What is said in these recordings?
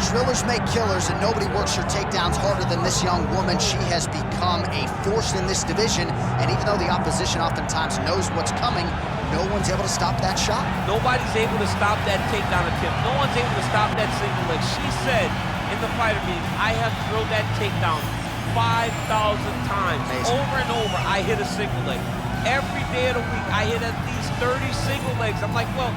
Drillers make killers, and nobody works her takedowns harder than this young woman. She has become a force in this division, and even though the opposition oftentimes knows what's coming, no one's able to stop that shot. Nobody's able to stop that takedown attempt. No one's able to stop that single leg. She said in the fighter meeting, I have drilled that takedown 5,000 times. Amazing. Over and over, I hit a single leg. Every day of the week, I hit at least 30 single legs. I'm like, well,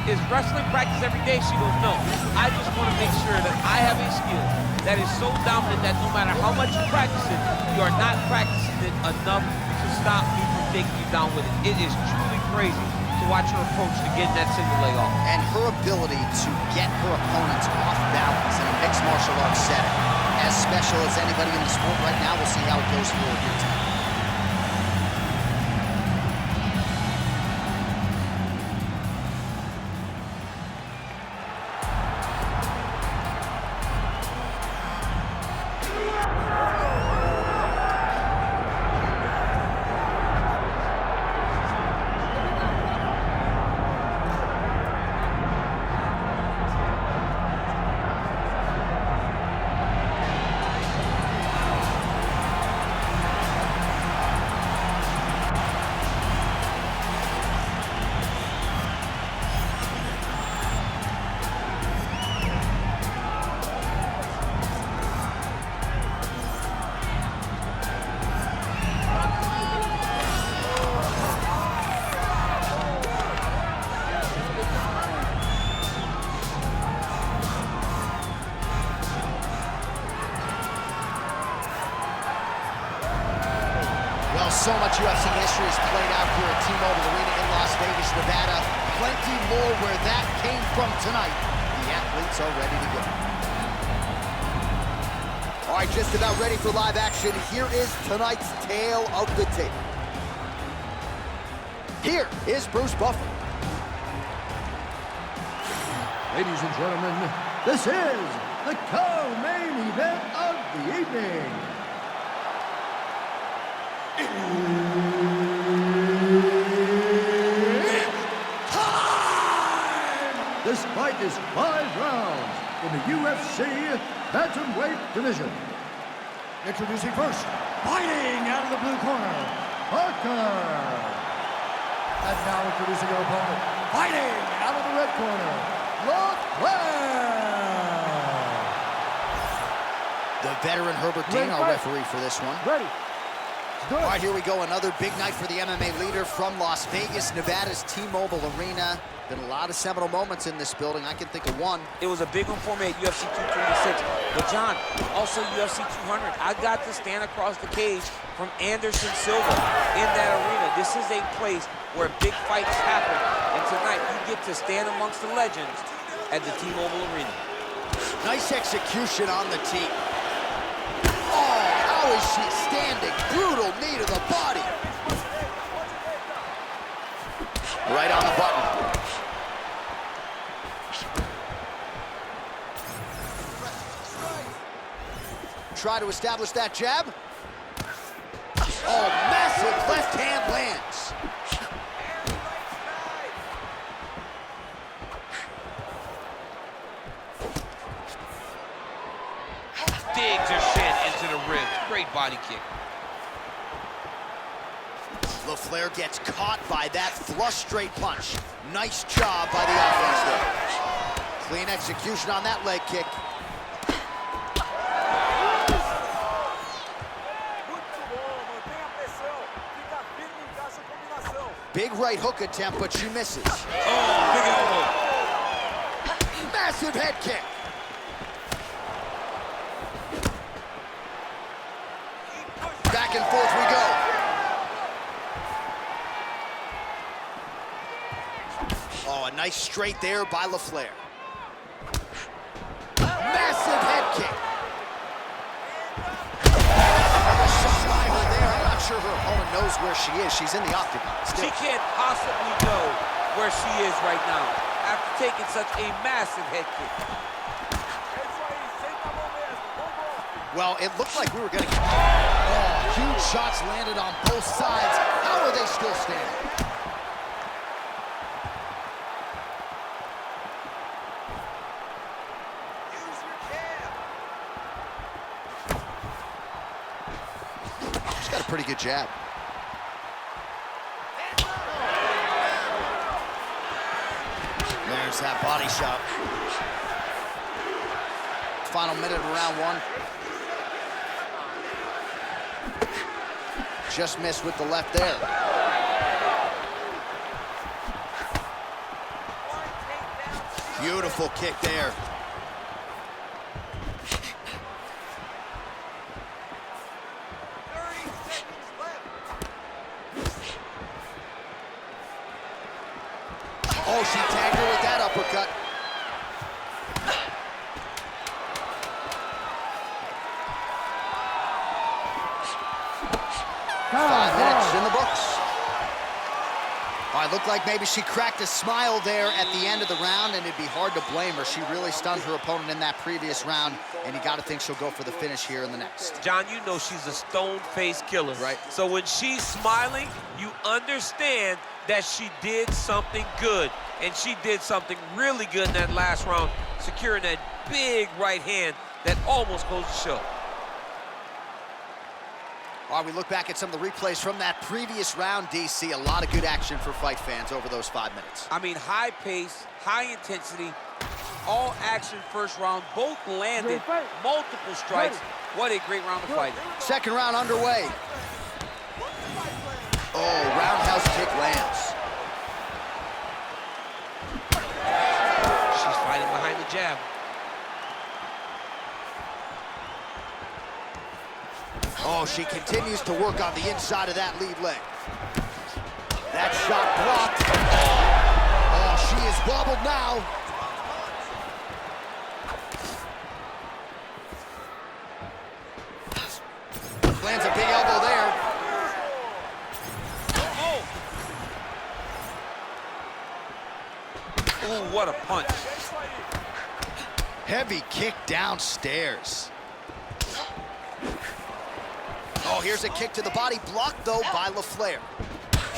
is wrestling practice every day? She goes, no. I just want to make sure that I have a skill that is so dominant that no matter how much you practice it, you are not practicing it enough to stop me from taking you down with it. It is truly crazy to watch her approach to getting that single leg off. And her ability to get her opponents off balance in a mixed martial arts setting, as special as anybody in the sport right now. We'll see how it goes for her here tonight. Well, so much UFC history has played out here at T-Mobile Arena in Las Vegas, Nevada. Plenty more where that came from tonight. The athletes are ready to go. All right, just about ready for live action. Here is tonight's tale of the tape. Here is Bruce Buffer. Ladies and gentlemen, this is the co-main event of the evening. Time! This fight is 5 rounds in the UFC bantamweight division. Introducing first, fighting out of the blue corner, Parker. And now introducing your opponent, fighting out of the red corner, LeClaire. The veteran Herbert Dean, our referee for this one. Ready. All right, here we go. Another big night for the MMA leader from Las Vegas, Nevada's T-Mobile Arena. Been a lot of seminal moments in this building. I can think of one. It was a big one for me at UFC 226. But John, also UFC 200. I got to stand across the cage from Anderson Silva in that arena. This is a place where big fights happen. And tonight, you get to stand amongst the legends at the T-Mobile Arena. Nice execution on the tee. Oh, how is she standing? Brutal knee to the body. Right on the button. Try to establish that jab. Oh, massive left hand lands. Digs her shin into the ribs. Great body kick. LeClaire gets caught by that flush straight punch. Nice job by the offense there. Clean execution on that leg kick. Big right hook attempt, but she misses. Oh, big elbow. Massive head kick. Back and forth we go. Oh, a nice straight there by LeClaire. Massive head kick. A shot by her there. I'm not sure her opponent knows where she is. She's in the octagon still. She can't possibly know where she is right now after taking such a massive head kick. Well, it looked like we were going to get... Oh, huge shots landed on both sides. How are they still standing? pretty good jab. There's that body shot. Final minute of round one. Just missed with the left there. Beautiful kick there. Oh, she tagged her with that uppercut. 5 minutes in the books. All right, looked like maybe she cracked a smile there at the end of the round, and it'd be hard to blame her. She really stunned her opponent in that previous round, and you got to think she'll go for the finish here in the next. John, you know she's a stone-faced killer. Right. So when she's smiling, you understand that she did something good, and she did something really good in that last round, securing that big right hand that almost closed the show. All right, we look back at some of the replays from that previous round, DC. A lot of good action for fight fans over those 5 minutes. I mean, high pace, high intensity, all action first round. Both landed multiple strikes. What a great round of fighting. Second round underway. Oh, roundhouse kick lands. She's fighting behind the jab. Oh, she continues to work on the inside of that lead leg. That shot blocked. Oh, she is wobbled now. Lands a big elbow there. Ooh, what a punch. Heavy kick downstairs. Oh, here's a kick to the body, blocked though by LaFleur.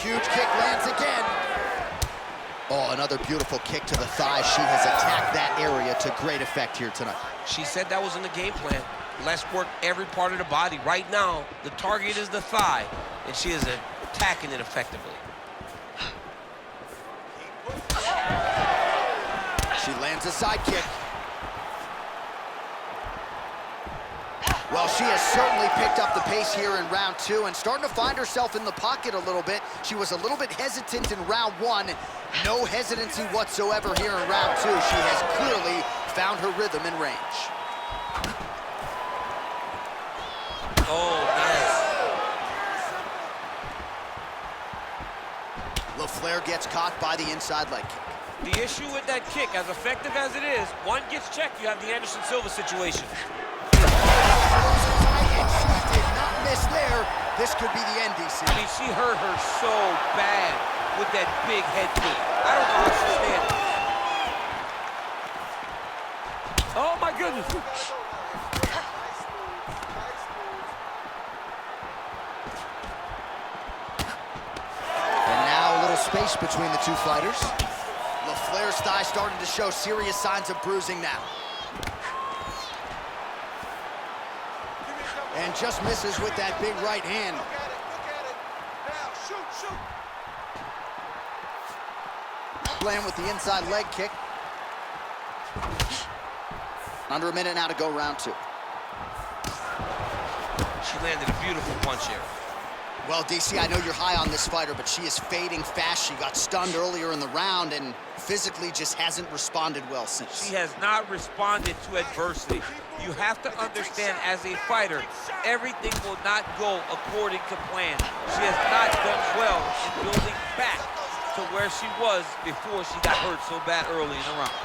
Huge kick lands again. Oh, another beautiful kick to the thigh. She has attacked that area to great effect here tonight. She said that was in the game plan. Let's work every part of the body. Right now, the target is the thigh, and she is attacking it effectively. She lands a side kick. Well, she has certainly picked up the pace here in round two and starting to find herself in the pocket a little bit. She was a little bit hesitant in round one. No hesitancy whatsoever here in round two. She has clearly found her rhythm and range. Oh, nice. LaFleur gets caught by the inside leg kick. The issue with that kick, as effective as it is, one gets checked, you have the Anderson Silva situation. And she did not miss there. This could be the end, DC. I mean, she hurt her so bad with that big head kick. I don't know how she's standing. Oh, my goodness. And now a little space between the two fighters. LaFleur's thigh starting to show serious signs of bruising now. And just misses with that big right hand. Look at it. Now, shoot. Playing with the inside leg kick. Under a minute now to go round two. She landed a beautiful punch here. Well, DC, I know you're high on this fighter, but she is fading fast. She got stunned earlier in the round and physically just hasn't responded well since. She has not responded to adversity. You have to understand, as a fighter, everything will not go according to plan. She has not done well in building back to where she was before she got hurt so bad early in the round.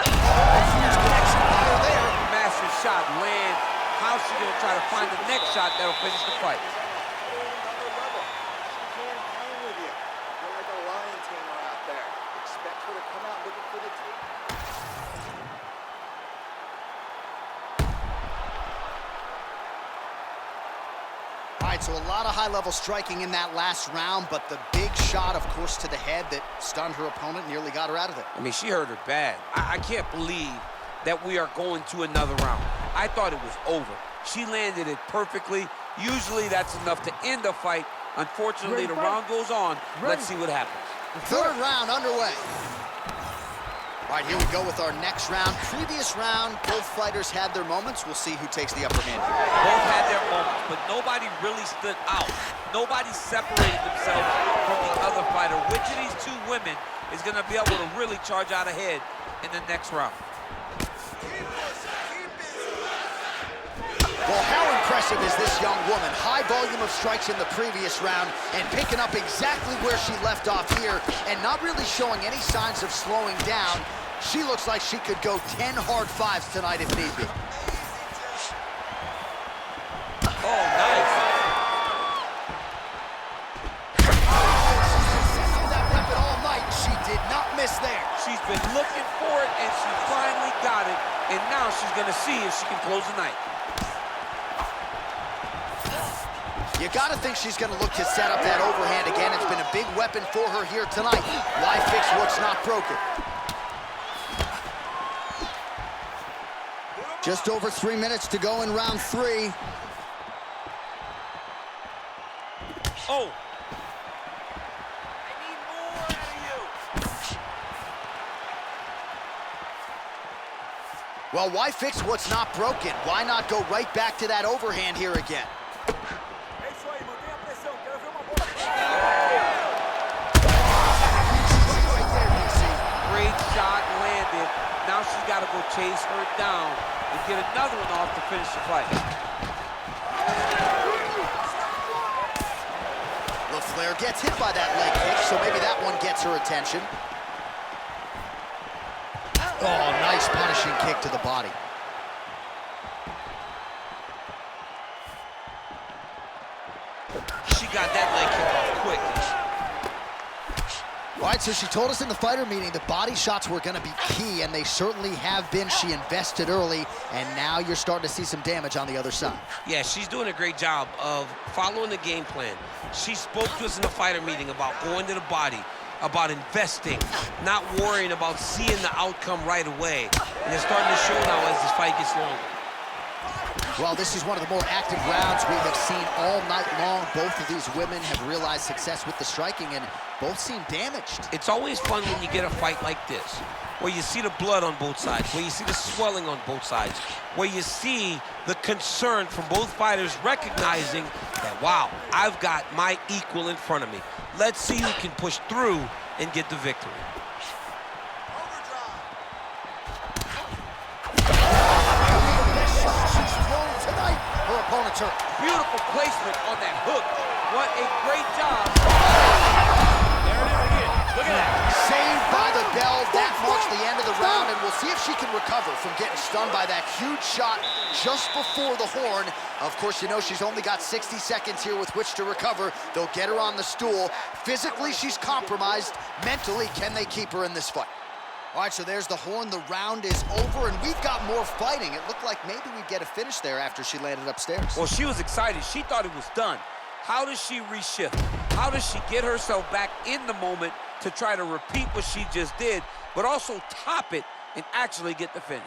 Huge connection fire there. Massive shot lands. How's she gonna try to find the next shot that'll finish the fight? All right, so a lot of high-level striking in that last round, but the big shot, of course, to the head that stunned her opponent, nearly got her out of there. I mean, she hurt her bad. I can't believe that we are going to another round. I thought it was over. She landed it perfectly. Usually that's enough to end a fight. Unfortunately, the round goes on. Let's see what happens. Third round underway. All right, here we go with our next round. Previous round, both fighters had their moments. We'll see who takes the upper hand here. Both had their moments, but nobody really stood out. Nobody separated themselves from the other fighter. Which of these two women is going to be able to really charge out ahead in the next round? Well, how impressive is this young woman? High volume of strikes in the previous round and picking up exactly where she left off here and not really showing any signs of slowing down. She looks like she could go 10 hard fives tonight if need be. Oh, nice. She's been sensing that weapon all night. She did not miss there. She's been looking for it, and she finally got it. And now she's going to see if she can close the night. You gotta think she's gonna look to set up that overhand again. It's been a big weapon for her here tonight. Why fix what's not broken? Just over 3 minutes to go in round 3. Oh. I need more out of you. Well, why fix what's not broken? Why not go right back to that overhand here again? Great shot landed. Now she's got to go chase her down and get another one off to finish the fight. LaFleur gets hit by that leg kick, so maybe that one gets her attention. Oh, nice punishing kick to the body. She got that leg kick off quick. All right, so she told us in the fighter meeting the body shots were going to be key, and they certainly have been. She invested early, and now you're starting to see some damage on the other side. Yeah, she's doing a great job of following the game plan. She spoke to us in the fighter meeting about going to the body, about investing, not worrying about seeing the outcome right away. And it's starting to show now as this fight gets longer. Well, this is one of the more active rounds we have seen all night long. Both of these women have realized success with the striking, and both seem damaged. It's always fun when you get a fight like this, where you see the blood on both sides, where you see the swelling on both sides, where you see the concern from both fighters recognizing that, wow, I've got my equal in front of me. Let's see who can push through and get the victory. Her opponent's hurt. Beautiful placement on that hook. What a great job. There it is again. Look at that. Saved by the bell. That marks the end of the round, and we'll see if she can recover from getting stunned by that huge shot just before the horn. Of course, you know she's only got 60 seconds here with which to recover. They'll get her on the stool. Physically, she's compromised. Mentally, can they keep her in this fight? All right, so there's the horn. The round is over, and we've got more fighting. It looked like maybe we'd get a finish there after she landed upstairs. Well, she was excited. She thought it was done. How does she reshift? How does she get herself back in the moment to try to repeat what she just did, but also top it and actually get the finish?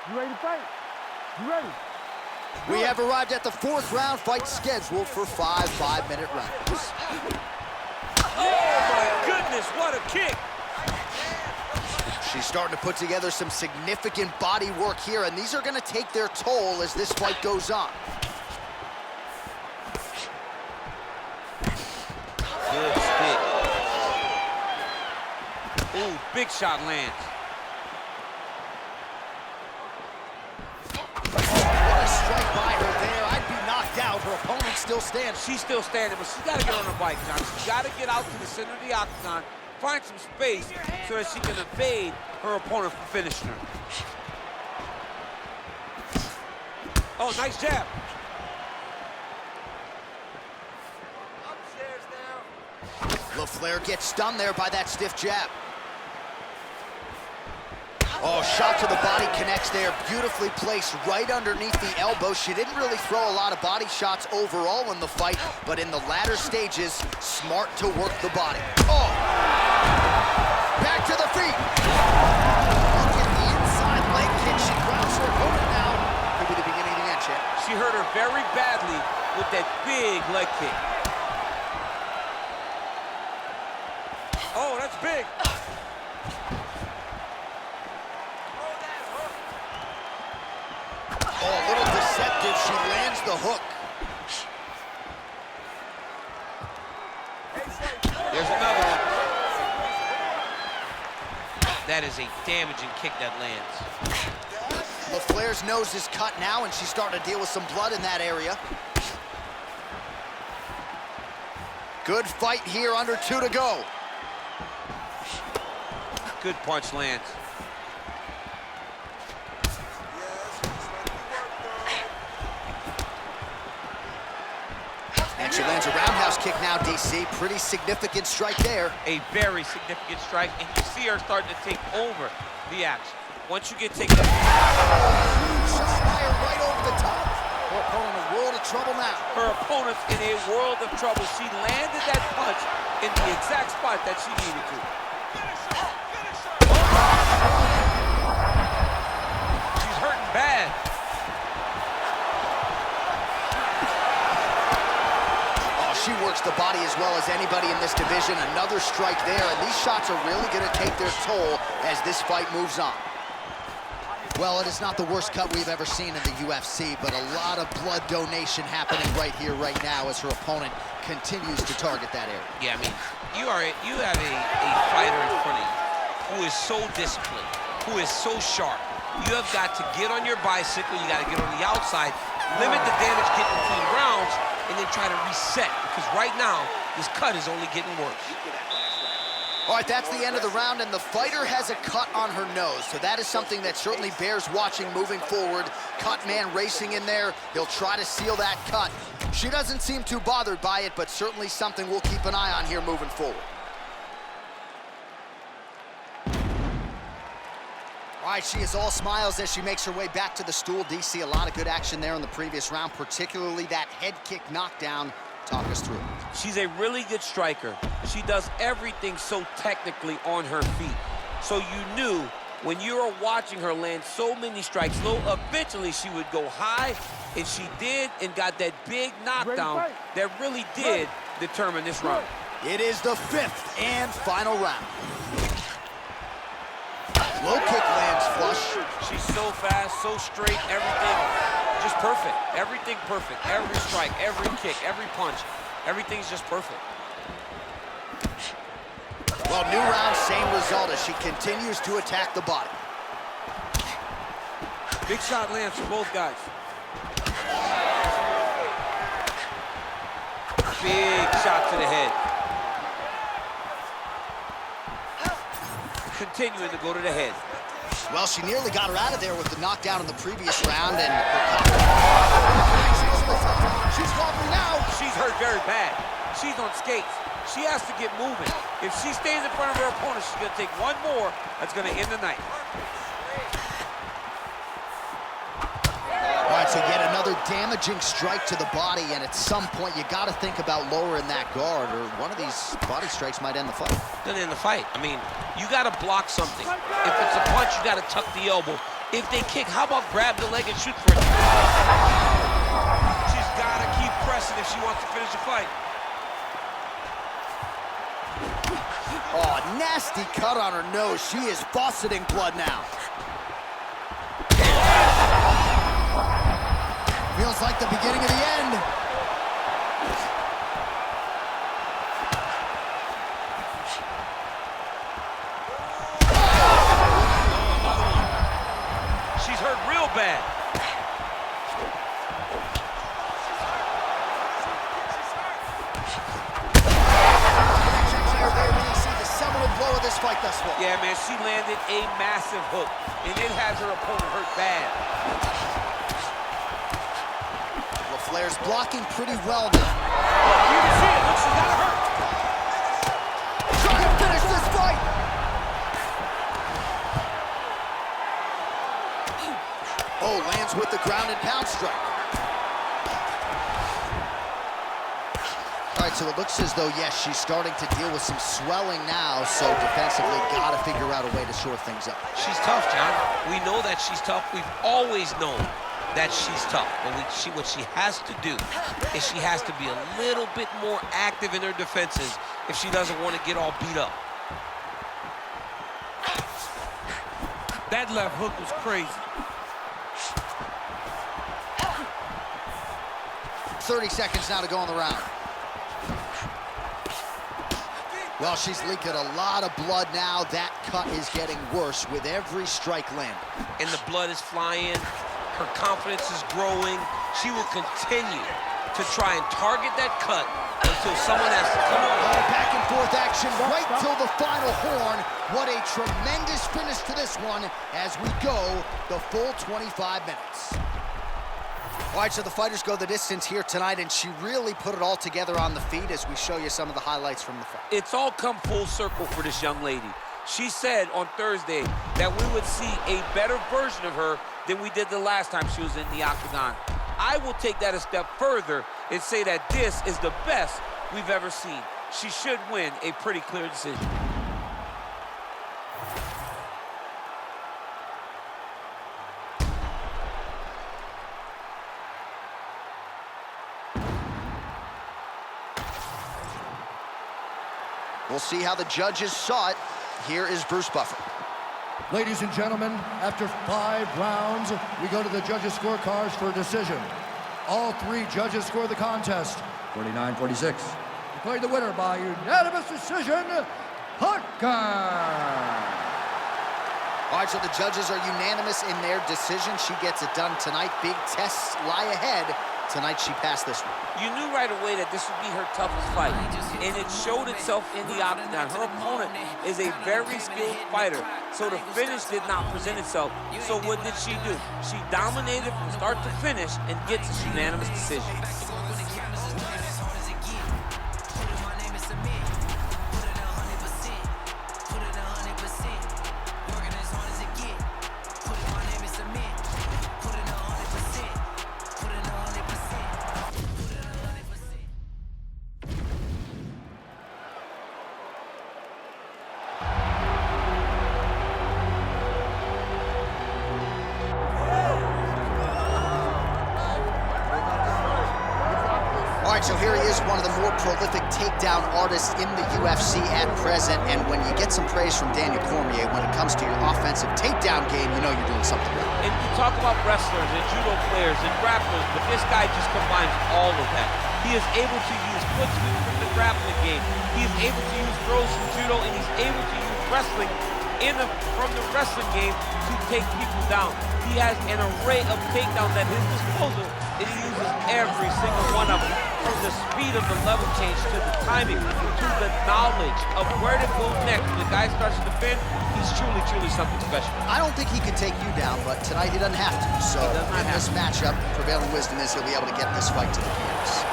You ready to fight? You ready? We have arrived at the 4th round, fight scheduled for 5 5-minute rounds. Oh, my goodness, what a kick. She's starting to put together some significant body work here, and these are going to take their toll as this fight goes on. Good stick. Ooh, big shot lands. What a strike by her there. I'd be knocked out. Her opponent still standing. She's still standing, but she's got to get on her bike, John. She's got to get out to the center of the octagon, find some space so that she can evade her opponent from finishing her. Oh, nice jab. Upstairs now. LaFleur gets stunned there by that stiff jab. Oh, shot to the body connects there. Beautifully placed right underneath the elbow. She didn't really throw a lot of body shots overall in the fight, but in the latter stages, smart to work the body. Oh! Back to the feet. Look at the inside leg kick. She grounds her opponent now. Could be the beginning of the end, champ. She hurt her very badly with that big leg kick. Oh, that's big. Oh, a little deceptive. She lands the hook. There's another one. That is a damaging kick that lands. LaFlair's nose is cut now, and she's starting to deal with some blood in that area. Good fight here, under 2 to go. Good punch lands. And she lands a roundhouse kick now, DC. Pretty significant strike there. A very significant strike, and you see her starting to take over the action. Once you get taken up, Shot by her right over the top. Her opponent in a world of trouble now. her opponent's in a world of trouble. She landed that punch in the exact spot that she needed to. She's hurting bad. Oh, she works the body as well as anybody in this division. Another strike there, and these shots are really going to take their toll as this fight moves on. Well, it is not the worst cut we've ever seen in the UFC, but a lot of blood donation happening right here, right now, as her opponent continues to target that area. Yeah, I mean, you have a fighter in front of you who is so disciplined, who is so sharp. You have got to get on your bicycle, you got to get on the outside, limit the damage getting between rounds, and then try to reset, because right now, this cut is only getting worse. All right, that's the end of the round, and the fighter has a cut on her nose, so that is something that certainly bears watching moving forward. Cut man racing in there. He'll try to seal that cut. She doesn't seem too bothered by it, but certainly something we'll keep an eye on here moving forward. All right, she is all smiles as she makes her way back to the stool. DC, a lot of good action there in the previous round, particularly that head kick knockdown. Talk us through. She's a really good striker. She does everything so technically on her feet. So you knew when you were watching her land so many strikes low, eventually she would go high, and she did, and got that big knockdown that really did determine this round. It is the 5th and final round. Low kick lands flush. She's so fast, so straight, everything just perfect. Everything perfect. Every strike, every kick, every punch, everything's just perfect. Well, new round, same result as she continues to attack the body. Big shot lands for both guys. Big shot to the head. Continuing to go to the head. Well, she nearly got her out of there with the knockdown in the previous round, and she's wobbling now. She's hurt very bad. She's on skates. She has to get moving. If she stays in front of her opponent, she's going to take one more. That's going to end the night. All right, so yet another damaging strike to the body, and at some point, you got to think about lowering that guard, or one of these body strikes might end the fight. Gonna end the fight. I mean, you got to block something. If it's a punch, you got to tuck the elbow. If they kick, how about grab the leg and shoot for it? She's got to keep pressing if she wants to finish the fight. Oh, nasty cut on her nose. She is fauceting blood now. Feels like the beginning of the end. She's hurt real bad. The seminal blow of this fight thus far. Yeah, man, she landed a massive hook, and it has her opponent hurt bad. LaFlair's blocking pretty well now. You can see it. Look, she's got hurt. Trying to finish this fight. lands with the ground and pound strike. All right, so it looks as though, yes, she's starting to deal with some swelling now, so defensively gotta figure out a way to shore things up. She's tough, John. We know that she's tough. We've always known that she's tough. But what she has to do is she has to be a little bit more active in her defenses if she doesn't want to get all beat up. That left hook was crazy. 30 seconds now to go in the round. Well, she's leaking a lot of blood now. That cut is getting worse with every strike land. And the blood is flying. Her confidence is growing. She will continue to try and target that cut until someone has to come on. Back and forth action right till the final horn. What a tremendous finish to this one as we go the full 25 minutes. All right, so the fighters go the distance here tonight, and she really put it all together on the feet as we show you some of the highlights from the fight. It's all come full circle for this young lady. She said on Thursday that we would see a better version of her than we did the last time she was in the octagon. I will take that a step further and say that this is the best we've ever seen. She should win a pretty clear decision. We'll see how the judges saw it. Here is Bruce Buffer. Ladies and gentlemen, after 5 rounds, we go to the judges' scorecards for a decision. All 3 judges score the contest, 49-46. Declaring the winner by unanimous decision, Haka. All right, so the judges are unanimous in their decision. She gets it done tonight. Big tests lie ahead. Tonight, she passed this one. You knew right away that this would be her toughest fight, and it showed itself in the octagon. Her opponent is a very skilled fighter, so the finish did not present itself. So what did she do? She dominated from start to finish and gets a unanimous decision. All right, so here he is, one of the more prolific takedown artists in the UFC at present. And when you get some praise from Daniel Cormier, when it comes to your offensive takedown game, you know you're doing something right. And you talk about wrestlers and judo players and grapplers, but this guy just combines all of that. He is able to use foot sweep from the grappling game. He is able to use throws from judo, and he's able to use wrestling from the wrestling game to take people down. He has an array of takedowns at his disposal, and he uses every single one of them. From the speed of the level change to the timing to the knowledge of where to go next. When the guy starts to defend, he's truly, truly something special. I don't think he could take you down, but tonight he doesn't have to. So in this matchup, prevailing wisdom is he'll be able to get this fight to the canvas.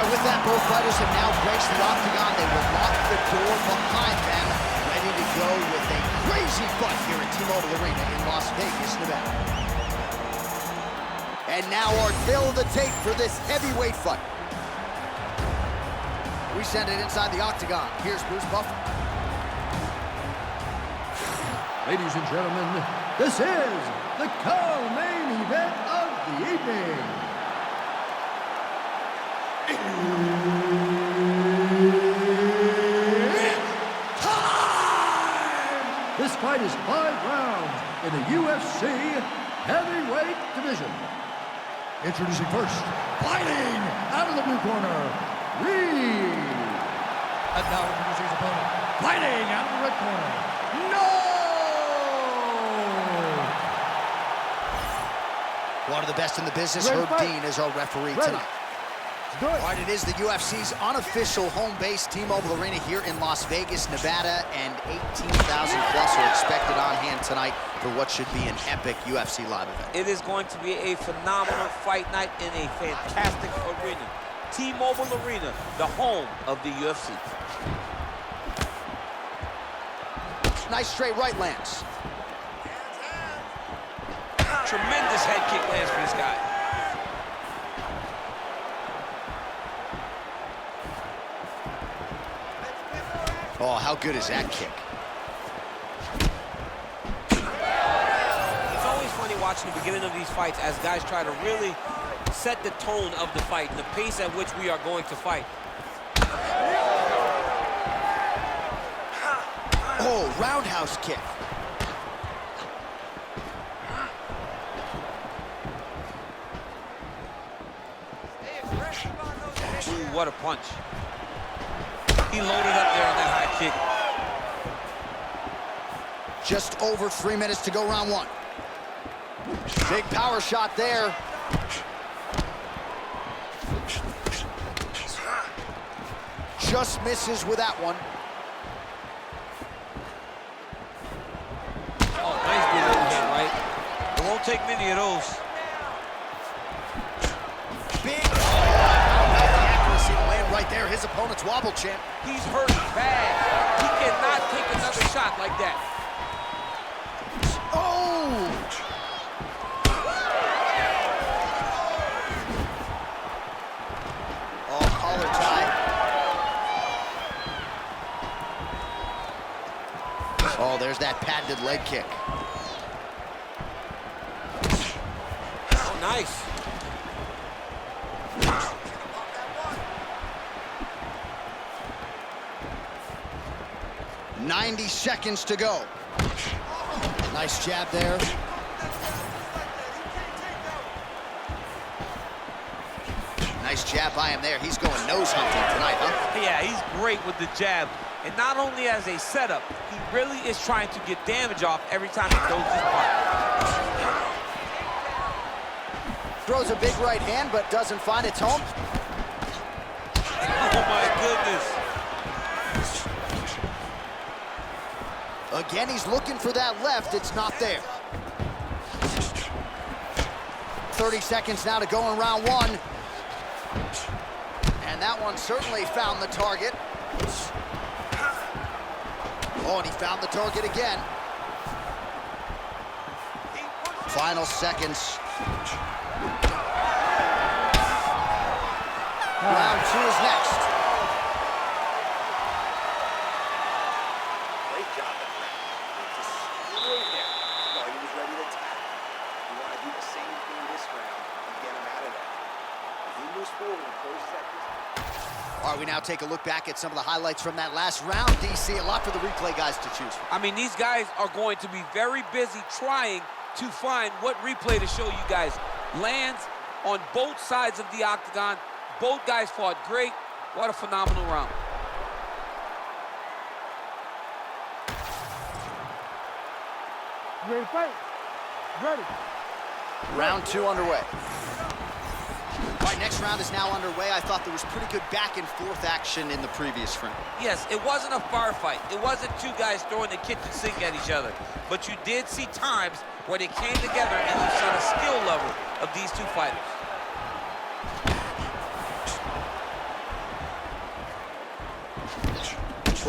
With that, both fighters have now graced the octagon. They will lock the door behind them, ready to go with a crazy fight here at T-Mobile Arena in Las Vegas, Nevada. And now our tale of the tape for this heavyweight fight. We send it inside the octagon. Here's Bruce Buffer. Ladies and gentlemen, this is the co-main event of the evening. It's time! This fight is 5 rounds in the UFC heavyweight division. Introducing first, fighting out of the blue corner, Reed. And now introducing his opponent, fighting out of the red corner, No! One of the best in the business, Herb Dean, is our referee tonight. All right, it is the UFC's unofficial home base, T-Mobile Arena here in Las Vegas, Nevada, and 18,000 plus are expected on hand tonight for what should be an epic UFC live event. It is going to be a phenomenal fight night in a fantastic arena. T-Mobile Arena, the home of the UFC. Nice straight right lands. Tremendous head kick lands for this guy. Oh, how good is that kick? It's always funny watching the beginning of these fights as guys try to really set the tone of the fight, the pace at which we are going to fight. Oh, roundhouse kick. Ooh, what a punch. He loaded up there on that high kick. Just over 3 minutes to go round 1. Big power shot there. Just misses with that one. Oh, nice big overhand right. It won't take many of those. Big. Oh, the accuracy to land right there. His opponent's wobble champ. He's hurt bad. He cannot take another shot like that. Oh! Oh, collar tie. Oh, there's that patented leg kick. Oh, nice. 90 seconds to go. Nice jab there. Nice jab by him there. He's going nose hunting tonight, huh? Yeah, he's great with the jab. And not only as a setup, he really is trying to get damage off every time he throws his punch. Throws a big right hand, but doesn't find its home. Oh, my goodness. Again, he's looking for that left. It's not there. 30 seconds now to go in round 1. And that one certainly found the target. Oh, and he found the target again. Final seconds. Round 2 is next. Great job at that. Just right there. No, he was ready to attack. You want to do the same thing this round and get him out of there. If he moves forward and closes that distance. All right, we now take a look back at some of the highlights from that last round. DC, a lot for the replay guys to choose from. I mean, these guys are going to be very busy trying to find what replay to show you guys. Lands on both sides of the octagon. Both guys fought great. What a phenomenal round. Ready to fight? Ready. Round 2 underway. All right, next round is now underway. I thought there was pretty good back and forth action in the previous frame. Yes, it wasn't a bar fight. It wasn't two guys throwing the kitchen sink at each other. But you did see times where they came together and you saw the skill level of these two fighters.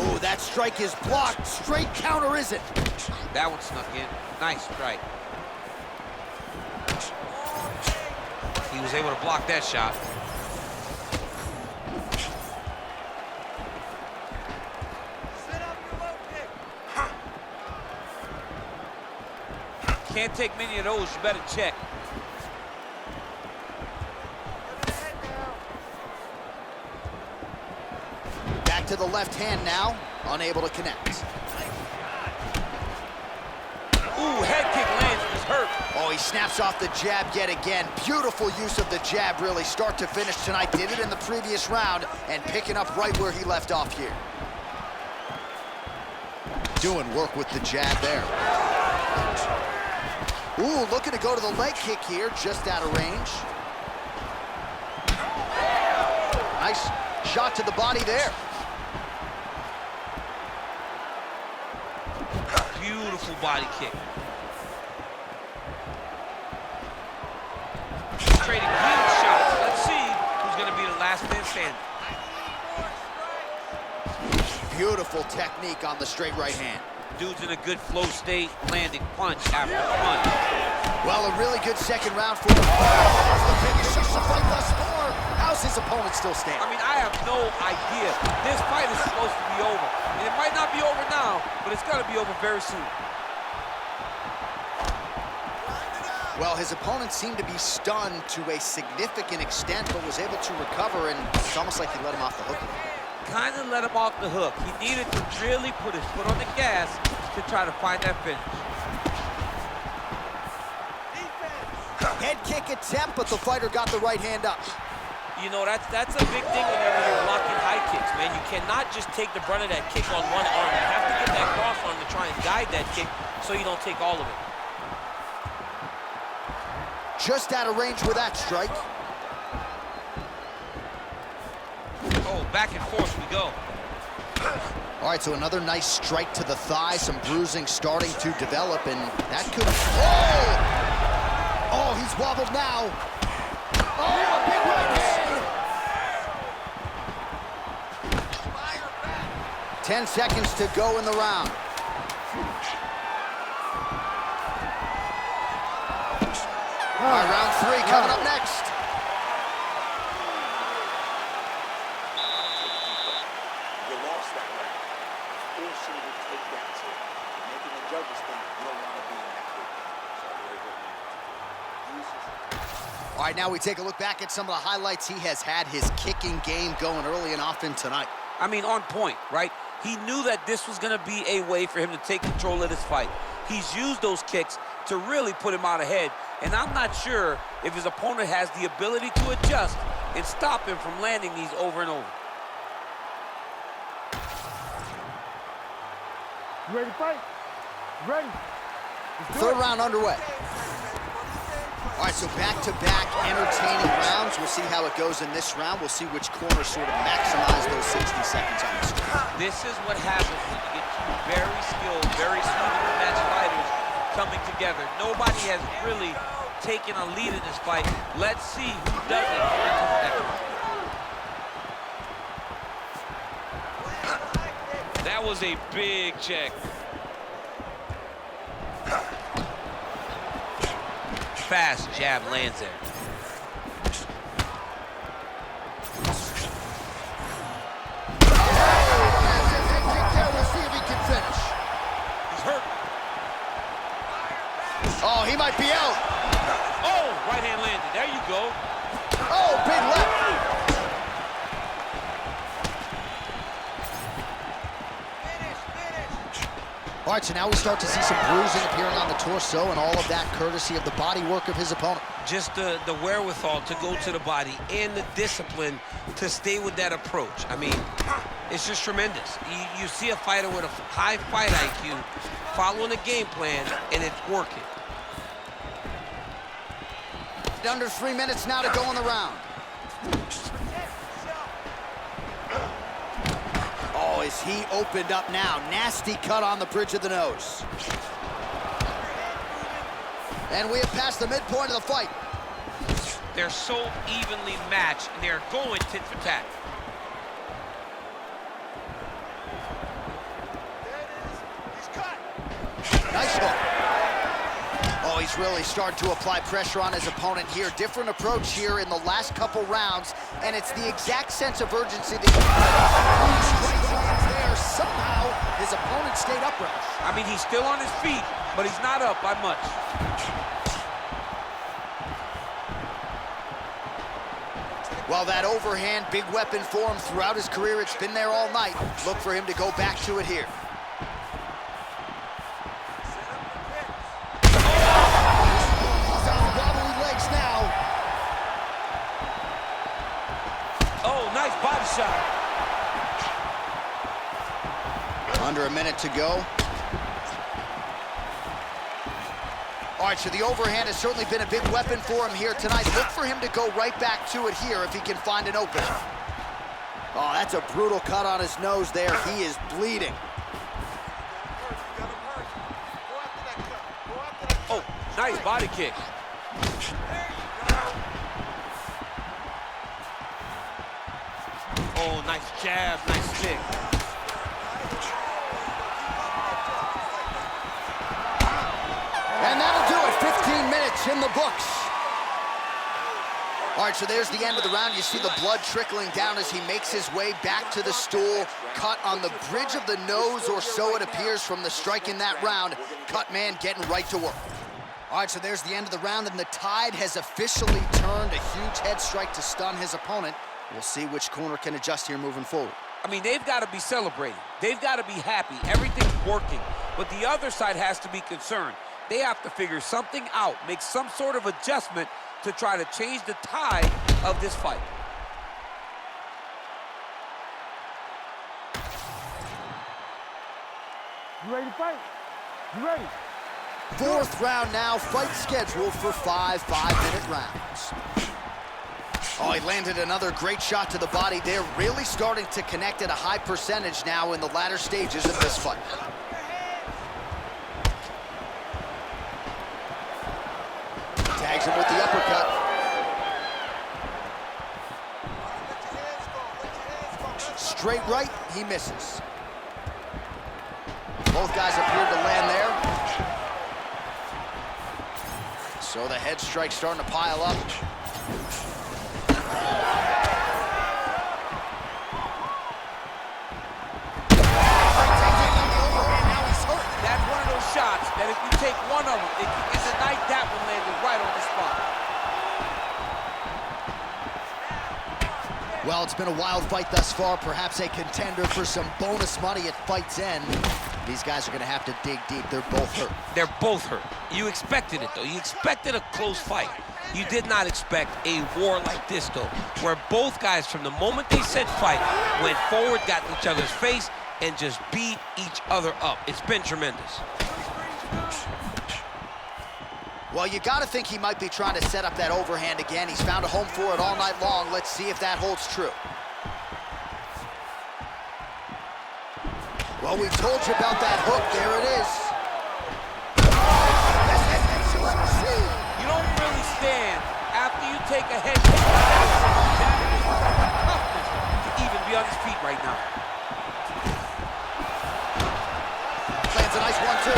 Oh, that strike is blocked. Straight counter, is it? That one snuck in. Nice strike. He was able to block that shot. Can't take many of those. You better check. Back to the left hand now, unable to connect. Ooh, head kick lands, he's hurt. Oh, he snaps off the jab yet again. Beautiful use of the jab, really, start to finish tonight. Did it in the previous round and picking up right where he left off here. Doing work with the jab there. Ooh, looking to go to the leg kick here, just out of range. Nice shot to the body there. Beautiful body kick. Trading huge shots. Let's see who's going to be the last man standing. Beautiful technique on the straight right hand. Dude's in a good flow state, landing punch after punch. Well, a really good second round for him. That's the biggest shoot of the fight thus far. How's his opponent still standing? I mean, I have no idea. This fight is supposed to be over. And it might not be over now, but it's going to be over very soon. Well, his opponent seemed to be stunned to a significant extent, but was able to recover, and it's almost like he let him off the hook. Kind of let him off the hook. He needed to really put his foot on the gas to try to find that finish. Head kick attempt, but the fighter got the right hand up. You know, that's a big thing whenever you're blocking high kicks, man. You cannot just take the brunt of that kick on one arm. You have to get that cross arm to try and guide that kick so you don't take all of it. Just out of range with that strike. Oh, back and forth we go. All right, so another nice strike to the thigh, some bruising starting to develop, and that could... Oh! Oh, he's wobbled now. Oh, a big right hand! 10 seconds to go in the round. All right, round 3 coming up next. You lost that round. Forcing the takedowns here. Making the judges think you don't want to be in that takedown. All right, now we take a look back at some of the highlights. He has had his kicking game going early and often tonight. I mean, on point, right? He knew that this was going to be a way for him to take control of this fight. He's used those kicks to really put him out ahead, and I'm not sure if his opponent has the ability to adjust and stop him from landing these over and over. You ready to fight? Ready? Third round underway. All right, so back-to-back entertaining rounds. We'll see how it goes in this round. We'll see which corner sort of maximize those 60 seconds on the screen. This is what happens when you get two very skilled, very smoothly matched fighters coming together. Nobody has really taken a lead in this fight. Let's see who does it here in the second. That was a big check. Fast jab lands there. We'll see if he can finish. He's hurt. Oh, he might be out. Oh, right hand landed. There you go. Oh, big left. All right, so now we start to see some bruising appearing on the torso, and all of that courtesy of the body work of his opponent. Just the wherewithal to go to the body and the discipline to stay with that approach. I mean, it's just tremendous. You see a fighter with a high fight IQ following a game plan, and it's working. Under 3 minutes now to go in the round. Oh, is he opened up now? Nasty cut on the bridge of the nose. And we have passed the midpoint of the fight. They're so evenly matched, and they're going tit for tat. Nice hook. Oh, he's really starting to apply pressure on his opponent here. Different approach here in the last couple rounds, and it's the exact sense of urgency that there. Somehow, his his opponent stayed upright. I mean, he's still on his feet, but he's not up by much. Well, that overhand big weapon for him throughout his career. It's been there all night. Look for him to go back to it here. He's on wobbly legs now. Oh, nice body shot. Under a minute to go. All right, so the overhand has certainly been a big weapon for him here tonight. Look for him to go right back to it here if he can find an opening. Oh, that's a brutal cut on his nose there. He is bleeding. Oh, nice body kick. Oh, nice jab, nice kick. And that'll do it. 15 minutes in the books. All right, so there's the end of the round. You see the blood trickling down as he makes his way back to the stool. Cut on the bridge of the nose, or so it appears from the strike in that round. Cut man getting right to work. All right, so there's the end of the round, and the tide has officially turned. A huge head strike to stun his opponent. We'll see which corner can adjust here moving forward. I mean, they've got to be celebrating. They've got to be happy. Everything's working. But the other side has to be concerned. They have to figure something out, make some sort of adjustment to try to change the tide of this fight. You ready to fight? You ready? Fourth round now, fight scheduled for 5 5-minute rounds. Oh, he landed another great shot to the body. They're really starting to connect at a high percentage now in the latter stages of this fight. Tags him with the uppercut. Straight right, he misses. Both guys appear to land there. So the head strike's starting to pile up. That's one of those shots that if you take one of them, it's a night that one landed right on the spot. Well, it's been a wild fight thus far, perhaps a contender for some bonus money at fight's end. These guys are gonna have to dig deep. They're both hurt. They're both hurt. You expected it, though. You expected a close fight. You did not expect a war like this, though, where both guys, from the moment they said fight, went forward, got in each other's face, and just beat each other up. It's been tremendous. Well, you gotta think he might be trying to set up that overhand again. He's found a home for it all night long. Let's see if that holds true. Well, we told you about that hook. There it is. You don't really stand after you take a head kick. That is toughness to even be on his feet right now. Lands a nice one, too.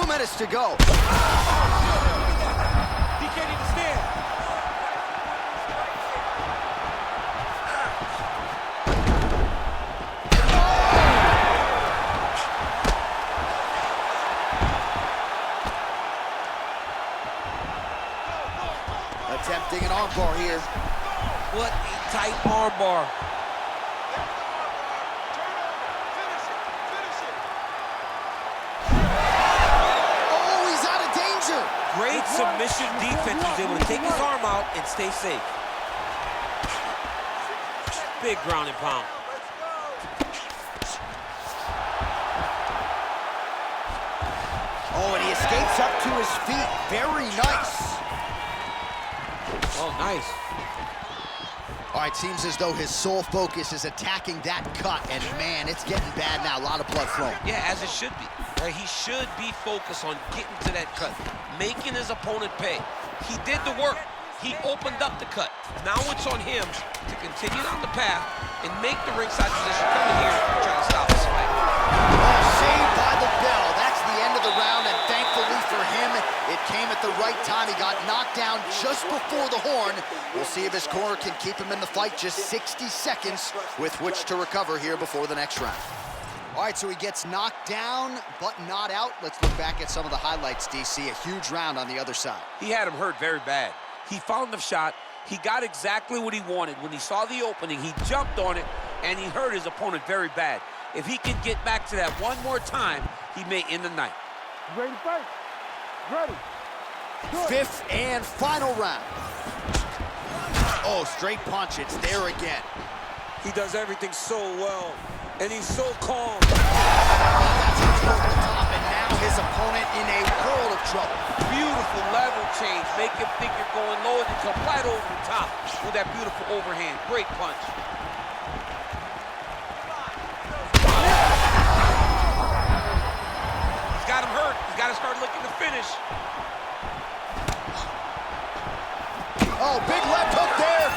2 minutes to go. He can't even stand. Attempting an armbar here. What a tight armbar. Oh, he's out of danger. Great submission defense. He was able to take his arm out and stay safe. Big ground and pound. Oh, and he escapes up to his feet. Very nice. Oh, nice. All right, seems as though his sole focus is attacking that cut, and man, it's getting bad now. A lot of blood flowing. Yeah, as it should be. Right? He should be focused on getting to that cut, making his opponent pay. He did the work. He opened up the cut. Now it's on him to continue down the path and make the ringside position, come in here and try to stop this fight. Oh, saved by the bell. That's the end of the round, and thankfully for him, it came at the right time. He got knocked down just before the horn. We'll see if his corner can keep him in the fight. Just 60 seconds with which to recover here before the next round. All right, so he gets knocked down, but not out. Let's look back at some of the highlights, DC. A huge round on the other side. He had him hurt very bad. He found the shot. He got exactly what he wanted. When he saw the opening, he jumped on it, and he hurt his opponent very bad. If he can get back to that one more time, he may end the night. Ready to fight? Ready. Fifth and final round. Oh, straight punch. It's there again. He does everything so well, and he's so calm. That's it over the top, and now his opponent in a world of trouble. Beautiful level change. Make him think you're going low, and then come right over the top with that beautiful overhand. Great punch. He's got him hurt. He's got to start looking to finish. Oh, big left hook there.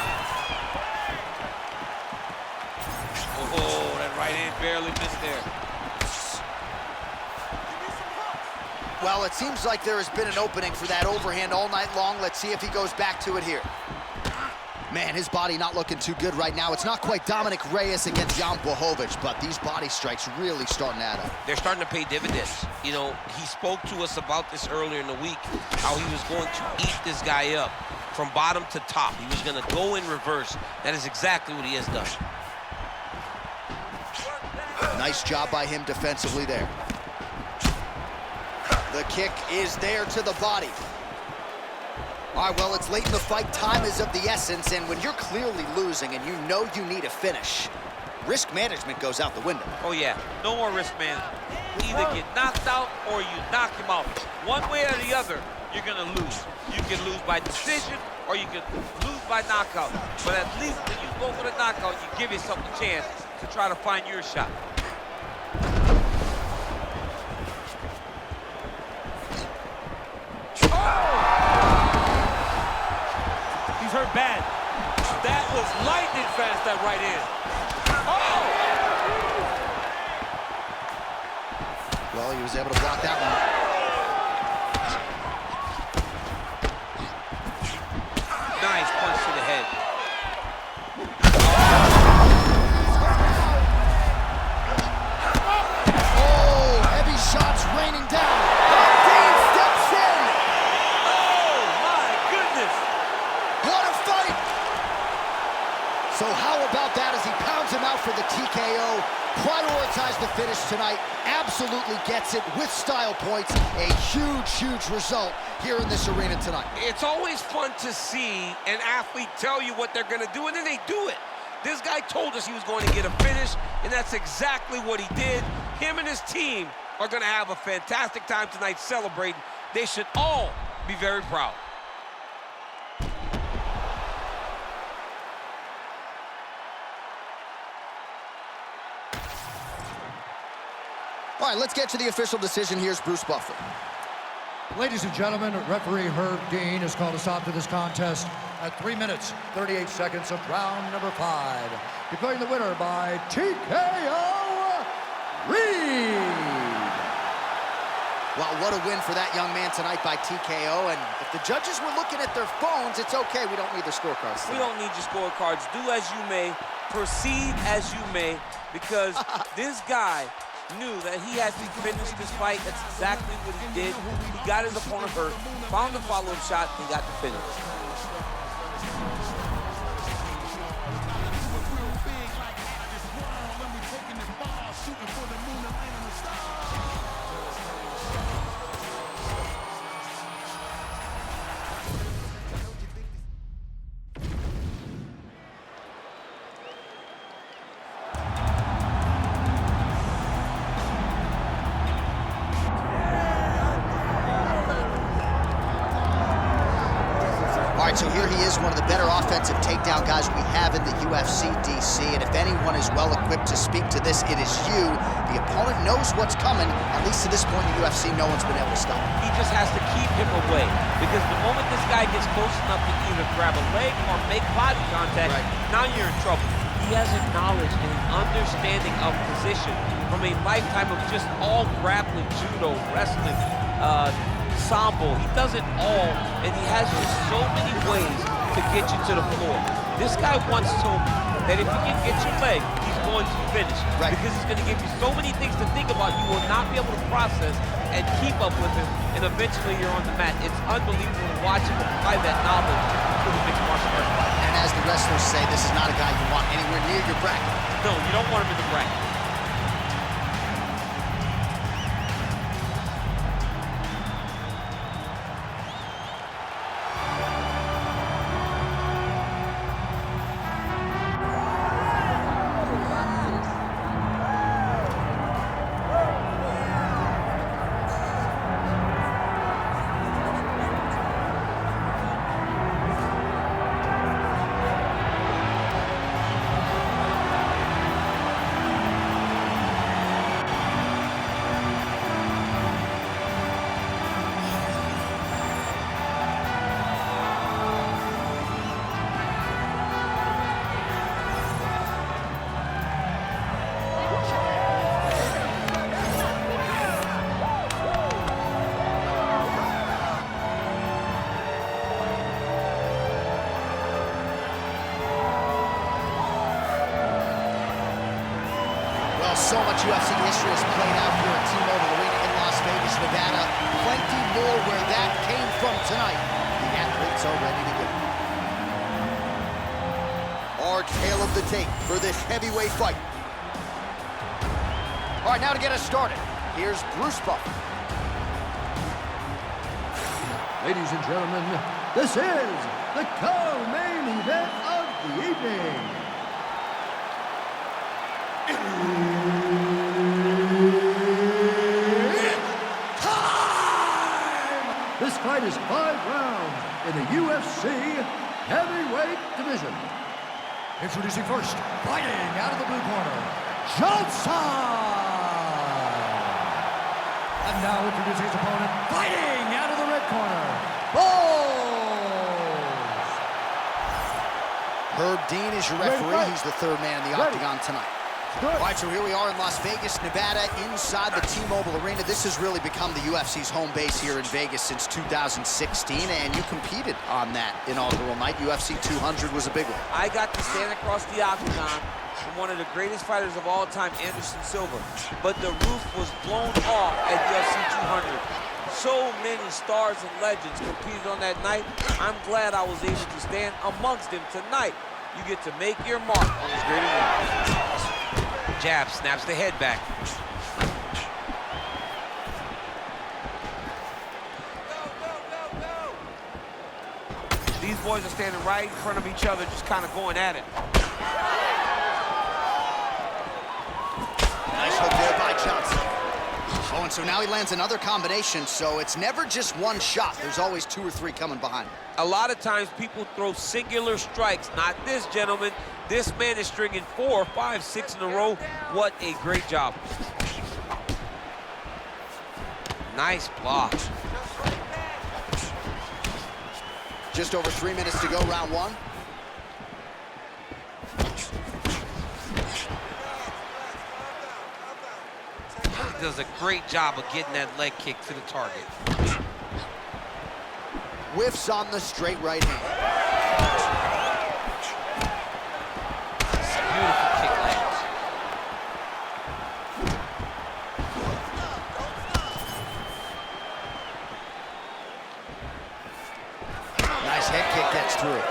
Oh, that right hand barely missed there. Well, it seems like there has been an opening for that overhand all night long. Let's see if he goes back to it here. Man, his body not looking too good right now. It's not quite Dominic Reyes against Jan Blachowicz, but these body strikes really starting to add up. They're starting to pay dividends. You know, he spoke to us about this earlier in the week, how he was going to eat this guy up from bottom to top. He was going to go in reverse. That is exactly what he has done. Nice job by him defensively there. The kick is there to the body. All right, well, it's late in the fight. Time is of the essence, and when you're clearly losing and you know you need a finish, risk management goes out the window. Oh, yeah. No more risk, man. Either get knocked out or you knock him out. One way or the other, you're going to lose. You can lose by decision or you can lose by knockout. But at least when you go for the knockout, you give yourself a chance to try to find your shot. He's hurt bad. That was lightning fast, that right hand. Oh! Well, he was able to block that one. Nice punch to the head. Oh, heavy shots raining down. Dean steps in. Oh, my goodness. What a fight! So how about that as he pounds him out for the TKO? Prioritize the finish tonight. Absolutely gets it with style points. A huge, huge result here in this arena tonight. It's always fun to see an athlete tell you what they're going to do, and then they do it. This guy told us he was going to get a finish, and that's exactly what he did. Him and his team are going to have a fantastic time tonight celebrating. They should all be very proud. All right, let's get to the official decision. Here's Bruce Buffer. Ladies and gentlemen, referee Herb Dean has called a stop to this contest at 3 minutes, 38 seconds of round number 5. Declaring the winner by TKO, Reed. Well, what a win for that young man tonight by TKO. And if the judges were looking at their phones, it's okay. We don't need the scorecards tonight. We don't need your scorecards. Do as you may, proceed as you may, because this guy knew that he had to finish this fight. That's exactly what he did. He got his opponent hurt, found the follow-up shot, and got the finish. All right, so here he is, one of the better offensive takedown guys we have in the UFC, DC. And if anyone is well-equipped to speak to this, it is you. The opponent knows what's coming. At least to this point in the UFC, no one's been able to stop him. He just has to keep him away, because the moment this guy gets close enough to either grab a leg or make body contact, now you're in trouble. He has a knowledge and an understanding of position from a lifetime of just all grappling, judo, wrestling, ensemble. He does it all, and he has just so many ways to get you to the floor. This guy once told me that if he can get your leg, he's going to finish. Right. Because he's going to give you so many things to think about, you will not be able to process and keep up with him, and eventually you're on the mat. It's unbelievable to watch him apply that knowledge to the mixed martial arts fight. And as the wrestlers say, this is not a guy you want anywhere near your bracket. No, you don't want him in the bracket. So much UFC history has played out here at T-Mobile Arena in Las Vegas, Nevada. Plenty more where that came from tonight. The athletes are ready to go. Our tale of the tape for this heavyweight fight. All right, now to get us started, here's Bruce Buffer. Ladies and gentlemen, this is the co-main event of the evening. This fight is 5 rounds in the UFC heavyweight division. Introducing first, fighting out of the blue corner, Johnson! And now introducing his opponent, fighting out of the red corner, Bowles! Herb Dean is your referee. He's the third man in the octagon tonight. Good. All right, so here we are in Las Vegas, Nevada, inside the T-Mobile Arena. This has really become the UFC's home base here in Vegas since 2016, and you competed on that inaugural night. UFC 200 was a big one. I got to stand across the octagon from one of the greatest fighters of all time, Anderson Silva. But the roof was blown off at UFC 200. So many stars and legends competed on that night. I'm glad I was able to stand amongst them tonight. You get to make your mark on this great event. Jab, snaps the head back. These boys are standing right in front of each other, just kind of going at it. Nice hook there by Johnson. Oh, and so now he lands another combination, so it's never just one shot. There's always 2 or 3 coming behind him. A lot of times people throw singular strikes. Not this gentleman. This man is stringing 4, 5, 6 in a row. What a great job. Nice block. Just over 3 minutes to go, round 1. He does a great job of getting that leg kick to the target. Whiffs on the straight right hand. Beautiful kick lands. Nice head kick gets through.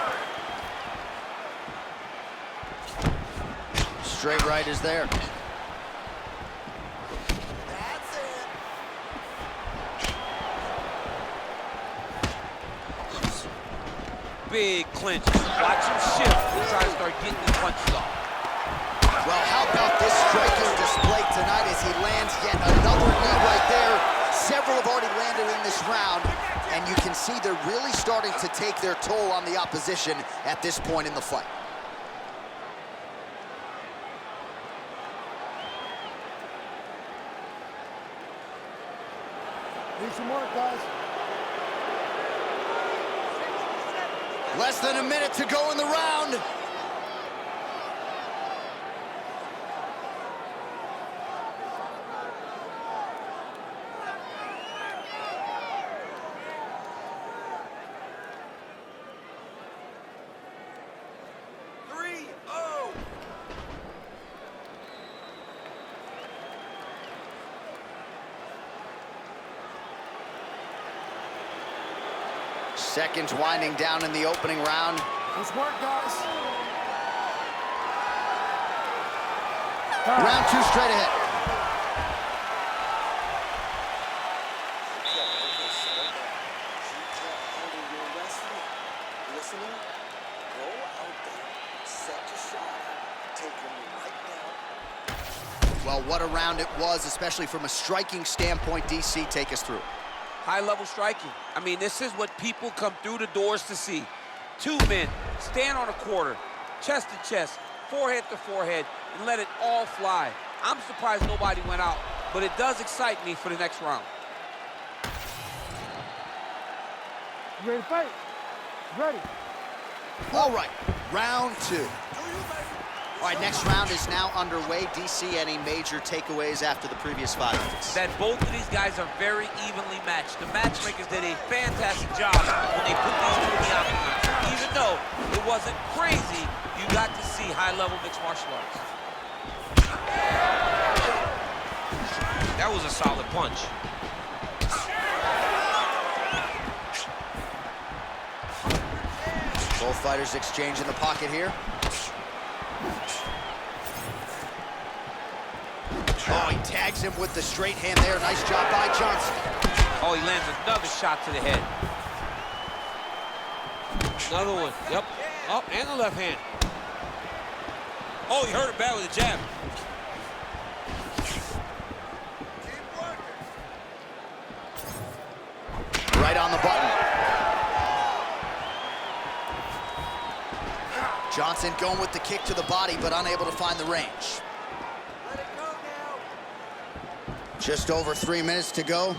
Straight right is there. Big clinch. Watch him shift and try to start getting the punches off. Well, how about this striking display tonight as he lands yet another knee right there. Several have already landed in this round, and you can see they're really starting to take their toll on the opposition at this point in the fight. Need some more, guys. Less than a minute to go in the round. Seconds winding down in the opening round. Nice work, guys. Round 2 straight ahead. Listening, go out there, set your shot, take him right down. Well, what a round it was, especially from a striking standpoint. DC, take us through. High-level striking. I mean, this is what people come through the doors to see. 2 men stand on a quarter, chest to chest, forehead to forehead, and let it all fly. I'm surprised nobody went out, but it does excite me for the next round. You ready to fight? Ready. All right, round 2. All right, next round is now underway. DC, any major takeaways after the previous 5 minutes? That both of these guys are very evenly matched. The matchmakers did a fantastic job when they put these two in the octagon. Even though it wasn't crazy, you got to see high-level mixed martial arts. That was a solid punch. Both fighters exchange in the pocket here. Oh, he tags him with the straight hand there. Nice job by Johnson. Oh, he lands another shot to the head. Another one. Yep. Up and the left hand. Oh, he hurt it bad with a jab. Right on the button. Johnson going with the kick to the body, but unable to find the range. Just over 3 minutes to go.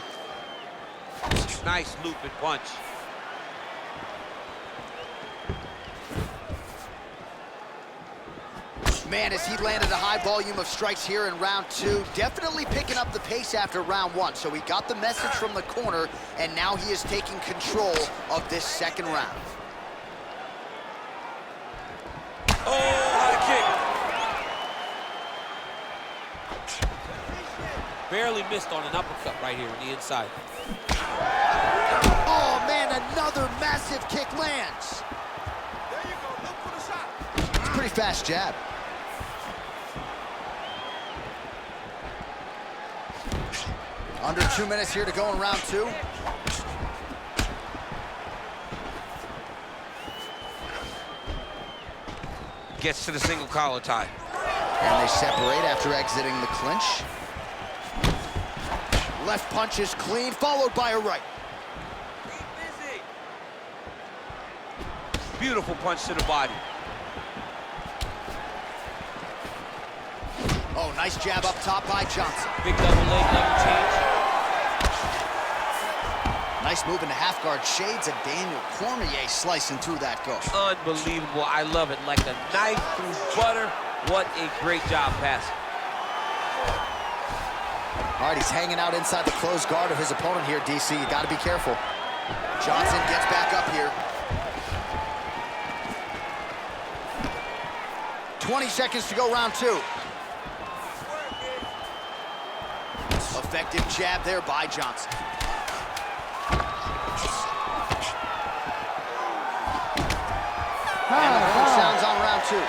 Nice looping punch. Man, as he landed a high volume of strikes here in round 2, definitely picking up the pace after round 1. So he got the message from the corner, and now he is taking control of this second round. Oh, high kick. Barely missed on an uppercut right here on the inside. Oh, man, another massive kick lands. There you go, look for the shot. It's a pretty fast jab. Under 2 minutes here to go in round 2. Gets to the single collar tie. And they separate after exiting the clinch. Left punch is clean, followed by a right. Beautiful punch to the body. Oh, nice jab up top by Johnson. Big double leg, level change. Nice move into half guard. Shades of Daniel Cormier slicing through that guard. Unbelievable. I love it. Like a knife through butter. What a great job passing. All right, he's hanging out inside the closed guard of his opponent here, DC. You got to be careful. Johnson gets back up here. 20 seconds to go, round 2. Effective jab there by Johnson. And the horn sounds on round 2.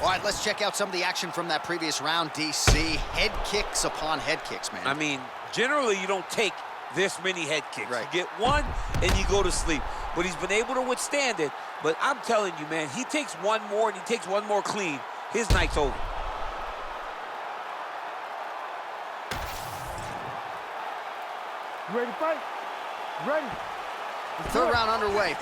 All right, let's check out some of the action from that previous round, DC. Head kicks upon head kicks, man. I mean, generally you don't take this many head kicks. Right. You get one and you go to sleep. But he's been able to withstand it. But I'm telling you, man, he takes one more and he takes one more clean. His night's over. You ready to fight? Ready. Third round underway.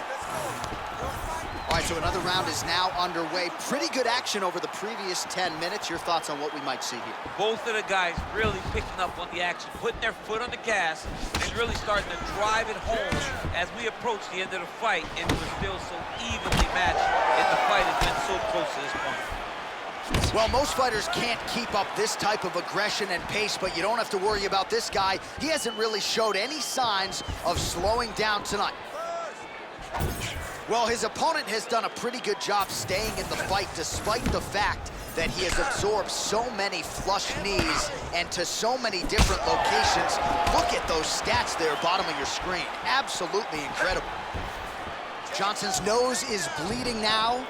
All right, so another round is now underway. Pretty good action over the previous 10 minutes. Your thoughts on what we might see here? Both of the guys really picking up on the action, putting their foot on the gas, and really starting to drive it home as we approach the end of the fight, and we're still so evenly matched, and the fight has been so close to this point. Well, most fighters can't keep up this type of aggression and pace, but you don't have to worry about this guy. He hasn't really showed any signs of slowing down tonight. Well, his opponent has done a pretty good job staying in the fight despite the fact that he has absorbed so many flush knees and to so many different locations. Look at those stats there, bottom of your screen. Absolutely incredible. Johnson's nose is bleeding now.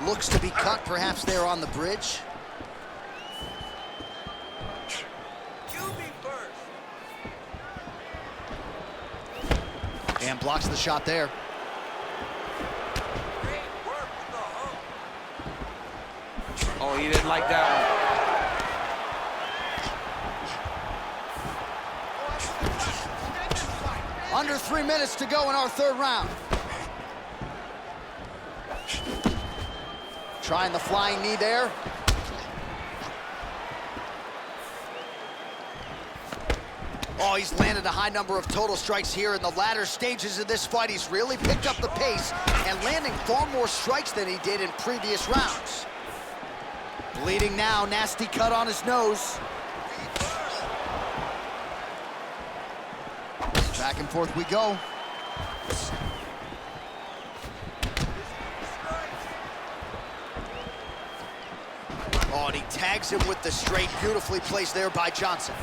Looks to be cut, perhaps there on the bridge. And blocks the shot there. Oh, he didn't like that one. Under 3 minutes to go in our third round. Trying the flying knee there. Oh, he's landed a high number of total strikes here in the latter stages of this fight. He's really picked up the pace and landing far more strikes than he did in previous rounds. Bleeding now, nasty cut on his nose. Back and forth we go. Oh, and he tags him with the straight, beautifully placed there by Johnson.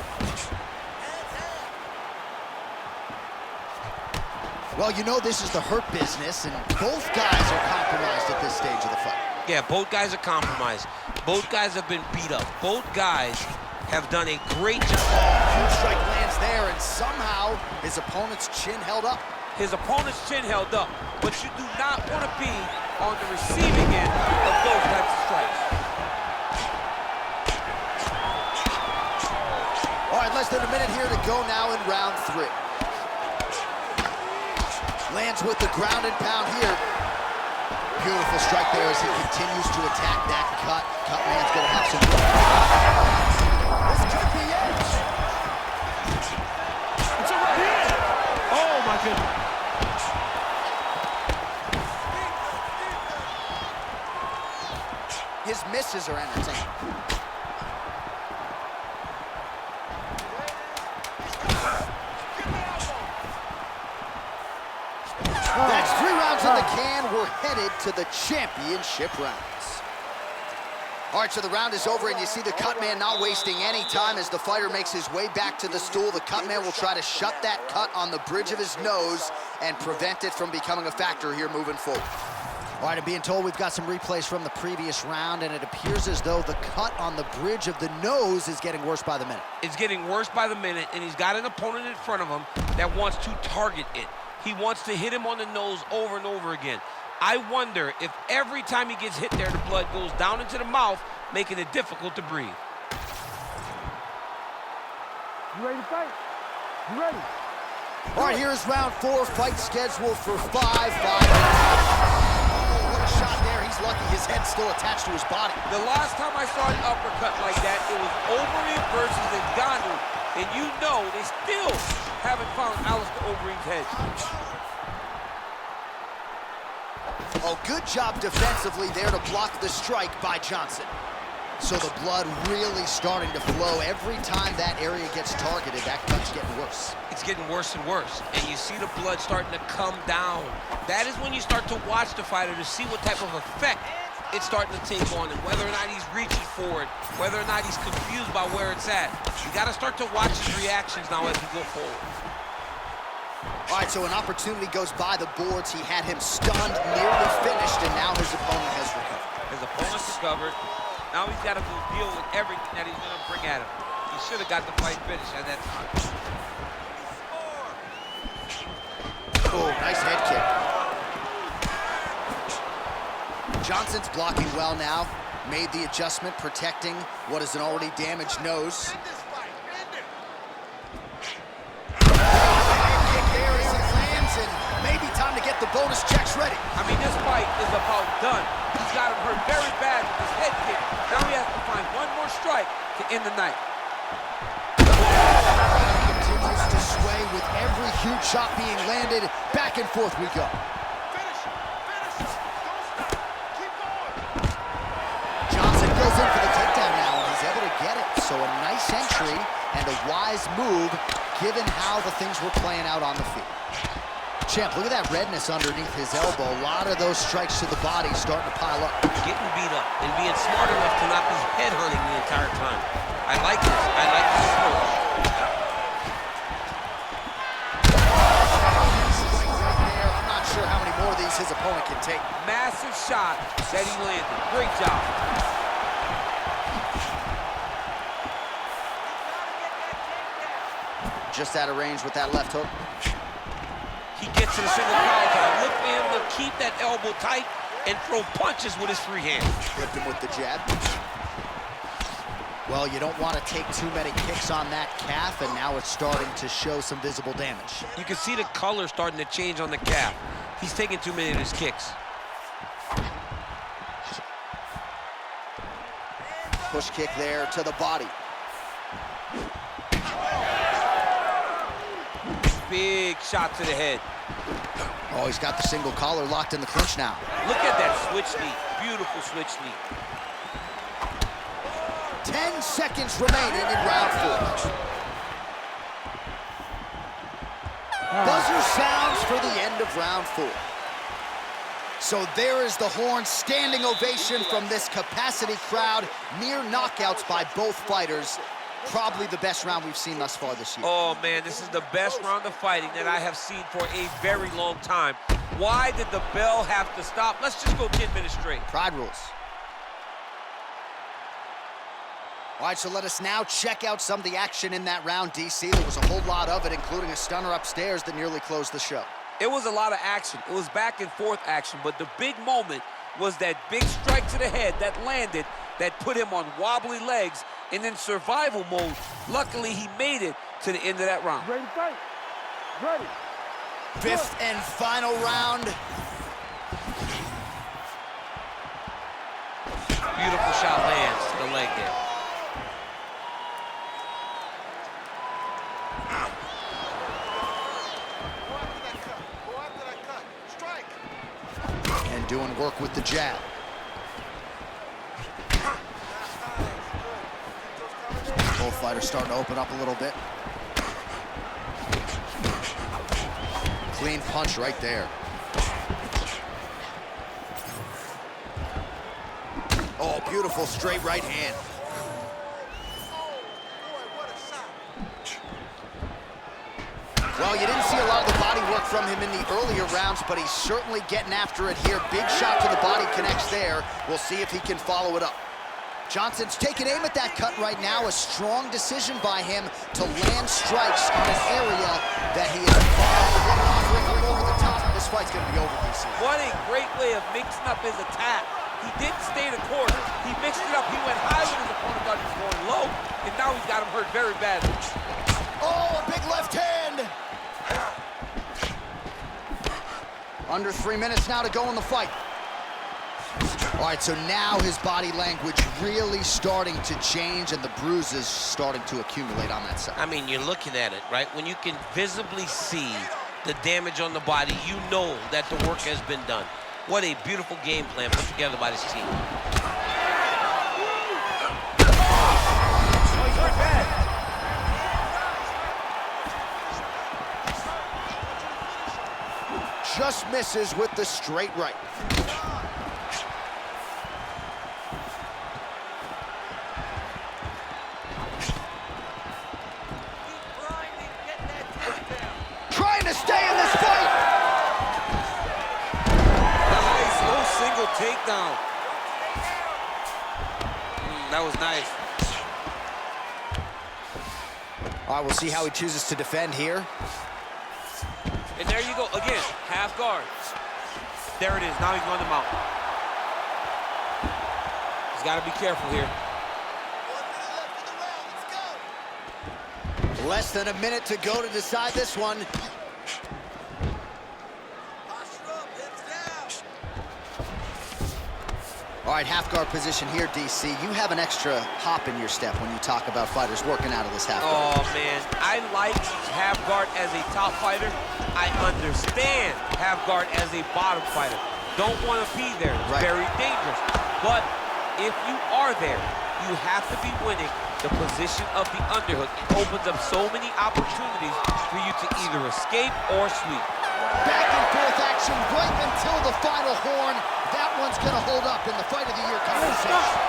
Well, you know this is the hurt business, and both guys are compromised at this stage of the fight. Yeah, both guys are compromised. Both guys have been beat up. Both guys have done a great job. Huge strike lands there, and somehow his opponent's chin held up. His opponent's chin held up, but you do not want to be on the receiving end of those types of strikes. All right, less than a minute here to go now in round 3. Lands with the ground and pound here. Beautiful strike there as he continues to attack that cut. Cutman's gonna have some work. This could be it. It's a right hand. Oh, my goodness. His misses are entertaining. That's 3 rounds in the can. We're headed to the championship rounds. All right, so the round is over, and you see the cut man not wasting any time as the fighter makes his way back to the stool. The cut man will try to shut that cut on the bridge of his nose and prevent it from becoming a factor here moving forward. All right, I'm being told we've got some replays from the previous round, and it appears as though the cut on the bridge of the nose is getting worse by the minute. It's getting worse by the minute, and he's got an opponent in front of him that wants to target it. He wants to hit him on the nose over and over again. I wonder if every time he gets hit there, the blood goes down into the mouth, making it difficult to breathe. You ready to fight? You ready? All right, here's round 4, fight scheduled for 5 minutes. Oh, what a shot there. He's lucky his head's still attached to his body. The last time I saw an uppercut like that, it was Overeem versus Ngannou, and you know they still haven't found Alistair Overeem's head. Oh, good job defensively there to block the strike by Johnson. So the blood really starting to flow. Every time that area gets targeted, that cut's getting worse. It's getting worse and worse, and you see the blood starting to come down. That is when you start to watch the fighter to see what type of effect it's starting to take on him, whether or not he's reaching for it, whether or not he's confused by where it's at. You got to start to watch his reactions now as we go forward. All right, so an opportunity goes by the boards. He had him stunned, nearly finished, and now his opponent has recovered. His opponent's recovered. Now he's got to go deal with everything that he's going to bring at him. He should have got the fight finished at that time. Oh, nice head kick. Johnson's blocking well now. Made the adjustment, protecting what is an already damaged nose. Maybe time to get the bonus checks ready. I mean, this fight is about done. He's got him hurt very bad with his head kick. Now he has to find one more strike to end the night. Continues to sway with every huge shot being landed. Back and forth we go. Johnson goes in for the takedown now, and he's able to get it. So a nice entry and a wise move, given how the things were playing out on the field. Champ, look at that redness underneath his elbow. A lot of those strikes to the body starting to pile up. Getting beat up and being smart enough to not be headhunting the entire time. I like this. I like this approach. I'm not sure how many more of these his opponent can take. Massive shot that he landed. Great job. Just out of range with that left hook. He gets to the single collar time. Look for him to keep that elbow tight and throw punches with his free hand. Flipped him with the jab. Well, you don't want to take too many kicks on that calf, and now it's starting to show some visible damage. You can see the color starting to change on the calf. He's taking too many of his kicks. Push kick there to the body. Big shot to the head. Oh, he's got the single collar locked in the clinch now. Look at that switch knee. Beautiful switch knee. 10 seconds remaining in round 4. Buzzer sounds for the end of round 4. So there is the horn, standing ovation from this capacity crowd. Near knockouts by both fighters. Probably the best round we've seen thus far this year. Oh, man, this is the best round of fighting that I have seen for a very long time. Why did the bell have to stop? Let's just go 10 minutes straight. Pride rules. All right, so let us now check out some of the action in that round, DC. There was a whole lot of it, including a stunner upstairs that nearly closed the show. It was a lot of action. It was back and forth action, but the big moment was that big strike to the head that landed, that put him on wobbly legs, and in survival mode. Luckily, he made it to the end of that round. Ready to fight. Ready. 5th and final round. Beautiful shot lands to the leg there. And doing work with the jab. Both fighters starting to open up a little bit. Clean punch right there. Oh, beautiful straight right hand. Well, you didn't see a lot of the body work from him in the earlier rounds, but he's certainly getting after it here. Big shot to the body connects there. We'll see if he can follow it up. Johnson's taking aim at that cut right now. A strong decision by him to land strikes on an area that he is over the top. This fight's going to be over, DC. What a great way of mixing up his attack. He didn't stay the corner. He mixed it up. He went high when his opponent thought he was going low, and now he's got him hurt very badly. Oh, a big left hand. Under 3 minutes now to go in the fight. All right, so now his body language really starting to change and the bruises starting to accumulate on that side. I mean, you're looking at it, right? When you can visibly see the damage on the body, you know that the work has been done. What a beautiful game plan put together by this team. Oh, he's hurt bad. Just misses with the straight right. Trying to stay in this fight. Nice little single takedown. That was nice. All right, we'll see how he chooses to defend here. And there you go, again, half guard. There it is, now he's going to mount. He's got to be careful here. Less than a minute to go to decide this one. All right, half guard position here, DC. You have an extra hop in your step when you talk about fighters working out of this half guard. Oh, man, I like half guard as a top fighter. I understand half guard as a bottom fighter. Don't want to be there. It's very dangerous. But if you are there, you have to be winning the position of the underhook. It opens up so many opportunities for you to either escape or sweep. Back and forth action right until the final horn. That one's gonna hold up in the Fight of the Year conversation.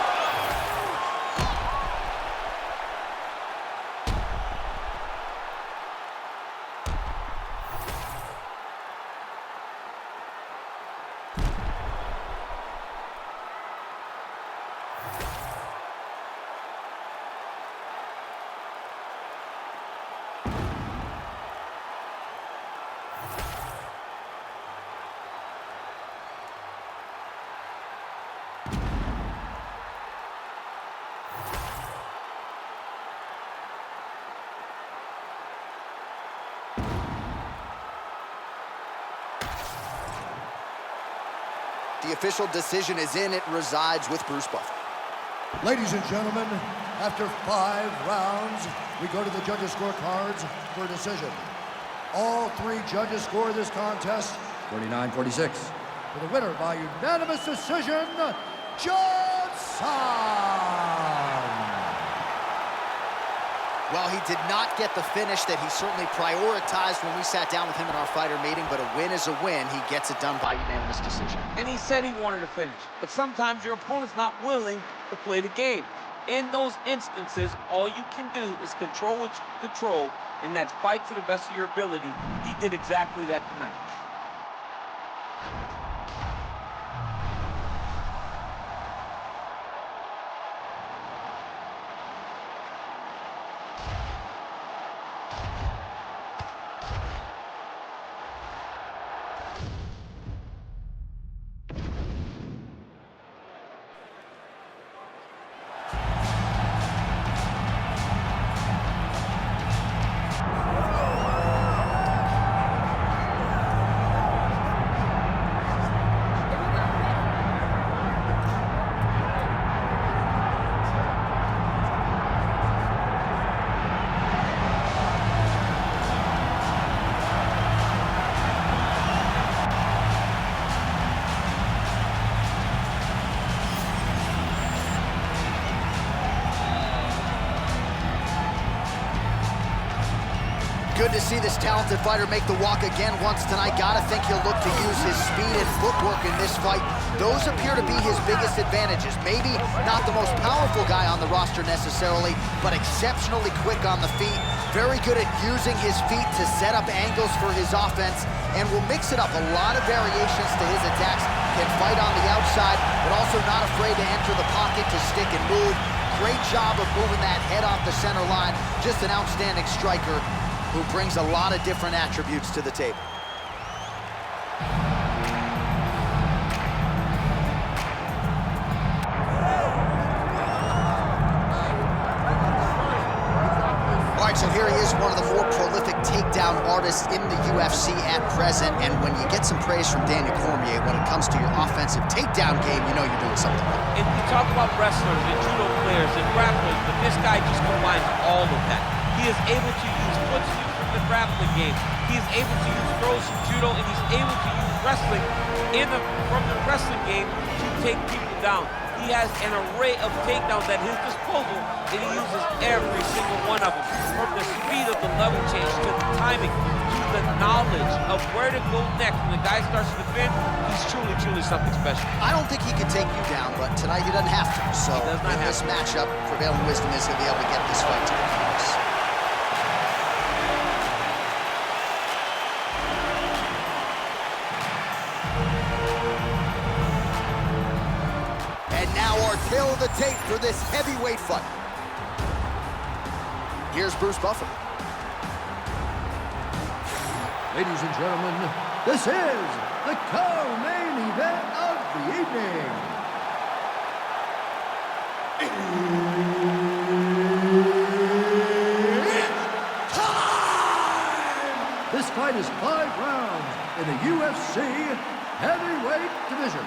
The official decision is in. It resides with Bruce Buffer. Ladies and gentlemen, after 5 rounds, we go to the judges' scorecards for a decision. All 3 judges score this contest 49-46. For the winner by unanimous decision, Johnson! Well, he did not get the finish that he certainly prioritized when we sat down with him in our fighter meeting, but a win is a win. He gets it done by unanimous decision. And he said he wanted to finish. But sometimes your opponent's not willing to play the game. In those instances, all you can do is control what you can control, and that's fight to the best of your ability. He did exactly that tonight. Good to see this talented fighter make the walk again once tonight. Gotta think he'll look to use his speed and footwork in this fight. Those appear to be his biggest advantages. Maybe not the most powerful guy on the roster necessarily, but exceptionally quick on the feet. Very good at using his feet to set up angles for his offense, and will mix it up. A lot of variations to his attacks. Can fight on the outside, but also not afraid to enter the pocket to stick and move. Great job of moving that head off the center line. Just an outstanding striker who brings a lot of different attributes to the table. All right, so here he is, one of the more prolific takedown artists in the UFC at present, and when you get some praise from Daniel Cormier when it comes to your offensive takedown game, you know you're doing something right. And we talk about wrestlers and judo players and grapplers, but this guy just combines all of that. He is able to use foot sweeps from the grappling game. He is able to use throws from judo, and he's able to use wrestling from the wrestling game to take people down. He has an array of takedowns at his disposal, and he uses every single one of them. From the speed of the level change, to the timing, to the knowledge of where to go next. When the guy starts to defend, he's truly, truly something special. I don't think he can take you down, but tonight he doesn't have to. So in this matchup, prevailing wisdom is he'll be able to get this fight to the finish. And now our tail of the tape for this heavyweight fight. Here's Bruce Buffer. Ladies and gentlemen, this is the co-main event of the evening. It's time! This fight is 5 rounds in the UFC heavyweight division.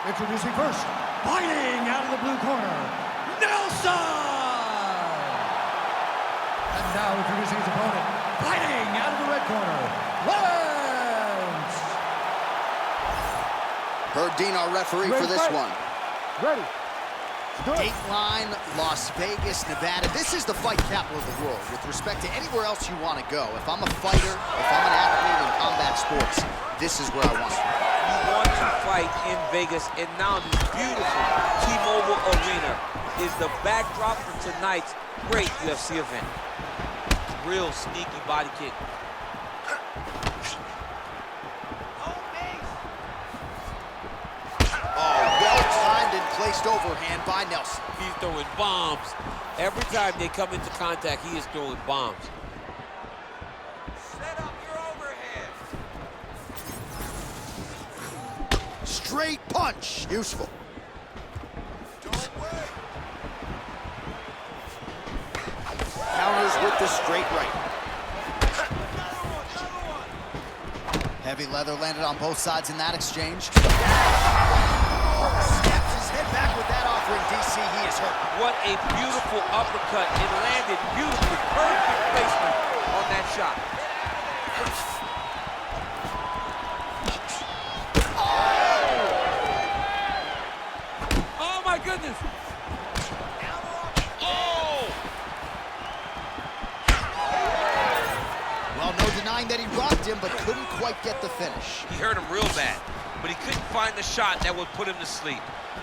Introducing first, fighting out of the blue corner, Nelson! And now introducing his opponent, fighting out of the red corner, Lance! Herb Dean, our referee for this one. Ready. Dateline, Las Vegas, Nevada. This is the fight capital of the world with respect to anywhere else you want to go. If I'm a fighter, if I'm an athlete in combat sports, this is where I want to be. You want to fight in Vegas, and now this beautiful T-Mobile Arena is the backdrop for tonight's great UFC event. Real sneaky body kick. Placed overhand by Nelson. He's throwing bombs. Every time they come into contact, he is throwing bombs. Set up your overhead. Straight punch. Useful. Don't wait. Counters with the straight right. Heavy leather landed on both sides in that exchange. Snaps his head back with that offering, DC. He is hurt. What a beautiful uppercut. It landed beautifully. Perfect placement on that shot. Oh my goodness. Oh! Well, no denying that he rocked him, but couldn't quite get the finish. He hurt him real bad, but he couldn't find the shot that would put him to sleep.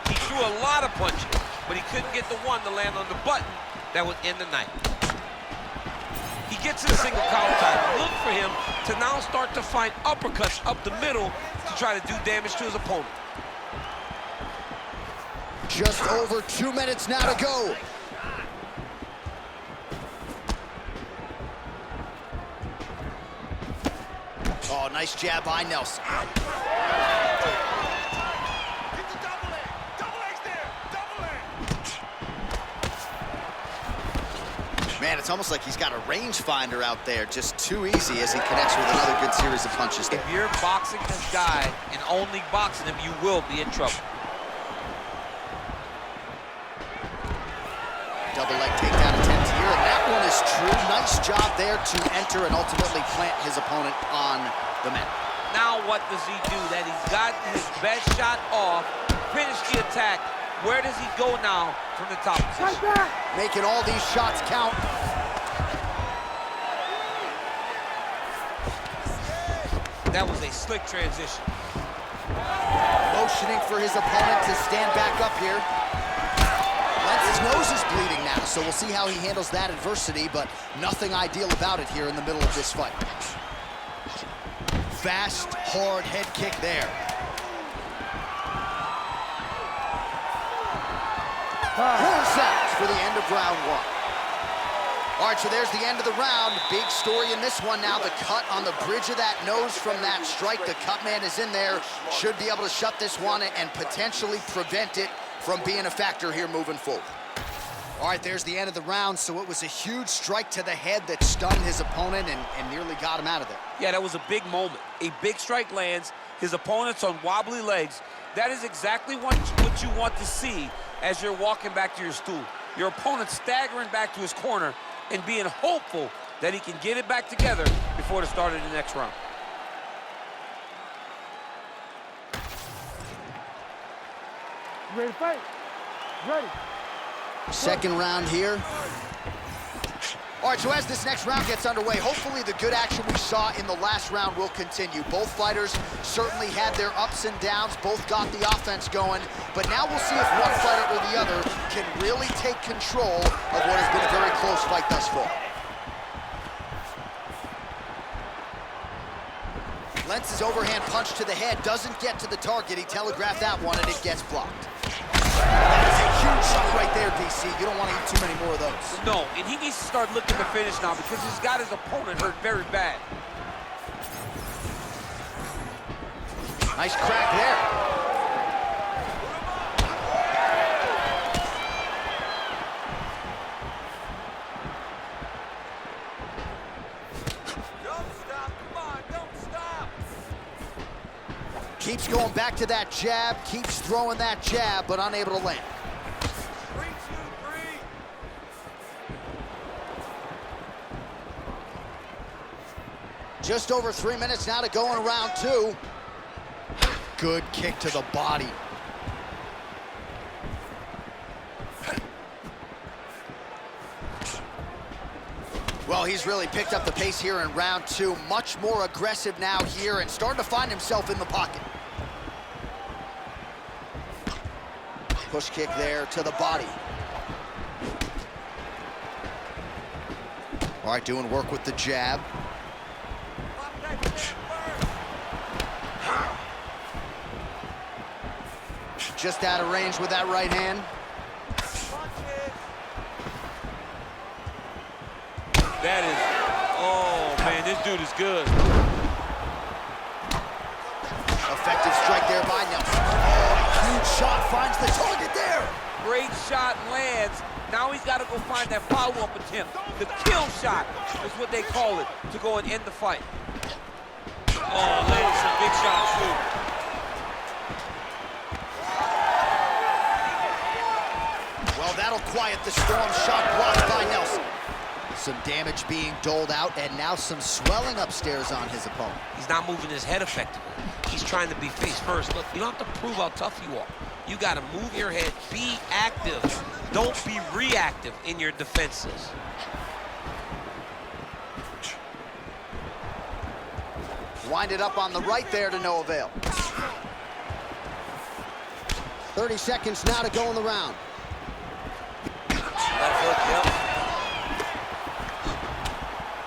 He threw a lot of punches, but he couldn't get the one to land on the button that would end the night. He gets in single collar time. Look for him to now start to find uppercuts up the middle to try to do damage to his opponent. Just over 2 minutes now to go. Oh, nice jab by Nelson. Man, it's almost like he's got a rangefinder out there, just too easy as he connects with another good series of punches. If you're boxing this guy and only boxing him, you will be in trouble. Double leg takedown attempt here, and that one is true. Nice job there to enter and ultimately plant his opponent on the mat. Now what does he do? That he's got his best shot off, finish the attack. Where does he go now from the top position? Making all these shots count. That was a slick transition. Motioning for his opponent to stand back up here. Lentz's nose is bleeding now, so we'll see how he handles that adversity, but nothing ideal about it here in the middle of this fight. Fast, hard head kick there. Horse out for the end of round one. All right, so there's the end of the round. Big story in this one now. The cut on the bridge of that nose from that strike. The cut man is in there. Should be able to shut this one and potentially prevent it from being a factor here moving forward. All right, there's the end of the round. So it was a huge strike to the head that stunned his opponent and nearly got him out of there. Yeah, that was a big moment. A big strike lands. His opponent's on wobbly legs. That is exactly what you want to see as you're walking back to your stool. Your opponent staggering back to his corner and being hopeful that he can get it back together before the start of the next round. Ready to fight? Ready. Second round here. All right, so as this next round gets underway, hopefully the good action we saw in the last round will continue. Both fighters certainly had their ups and downs, both got the offense going, but now we'll see if one fighter or the other can really take control of what has been a very close fight thus far. Lentz's overhand punch to the head doesn't get to the target. He telegraphed that one, and it gets blocked. That is a huge shot right there, DC. You don't want to eat too many more of those. No, and he needs to start looking to finish now because he's got his opponent hurt very bad. Nice crack there. Keeps going back to that jab, keeps throwing that jab, but unable to land. 3, 2, 3. Just over 3 minutes now to go in round two. Good kick to the body. Well, he's really picked up the pace here in round 2. Much more aggressive now here and starting to find himself in the pocket. Push kick there to the body. All right, doing work with the jab. Just out of range with that right hand. That is, oh man, this dude is good. Effective strike there by Nelson. Oh, huge shot finds the target there. Great shot lands. Now he's got to go find that follow-up attempt. The kill shot is what they call it, to go and end the fight. Oh, landed some big shots too. Well, that'll quiet the storm. Shot blocked by Nelson. Some damage being doled out, and now some swelling upstairs on his opponent. He's not moving his head effectively. He's trying to be face first. Look, you don't have to prove how tough you are. You got to move your head, be active. Don't be reactive in your defenses. Wind it up on the right there to no avail. 30 seconds now to go in the round. Left hook, yep.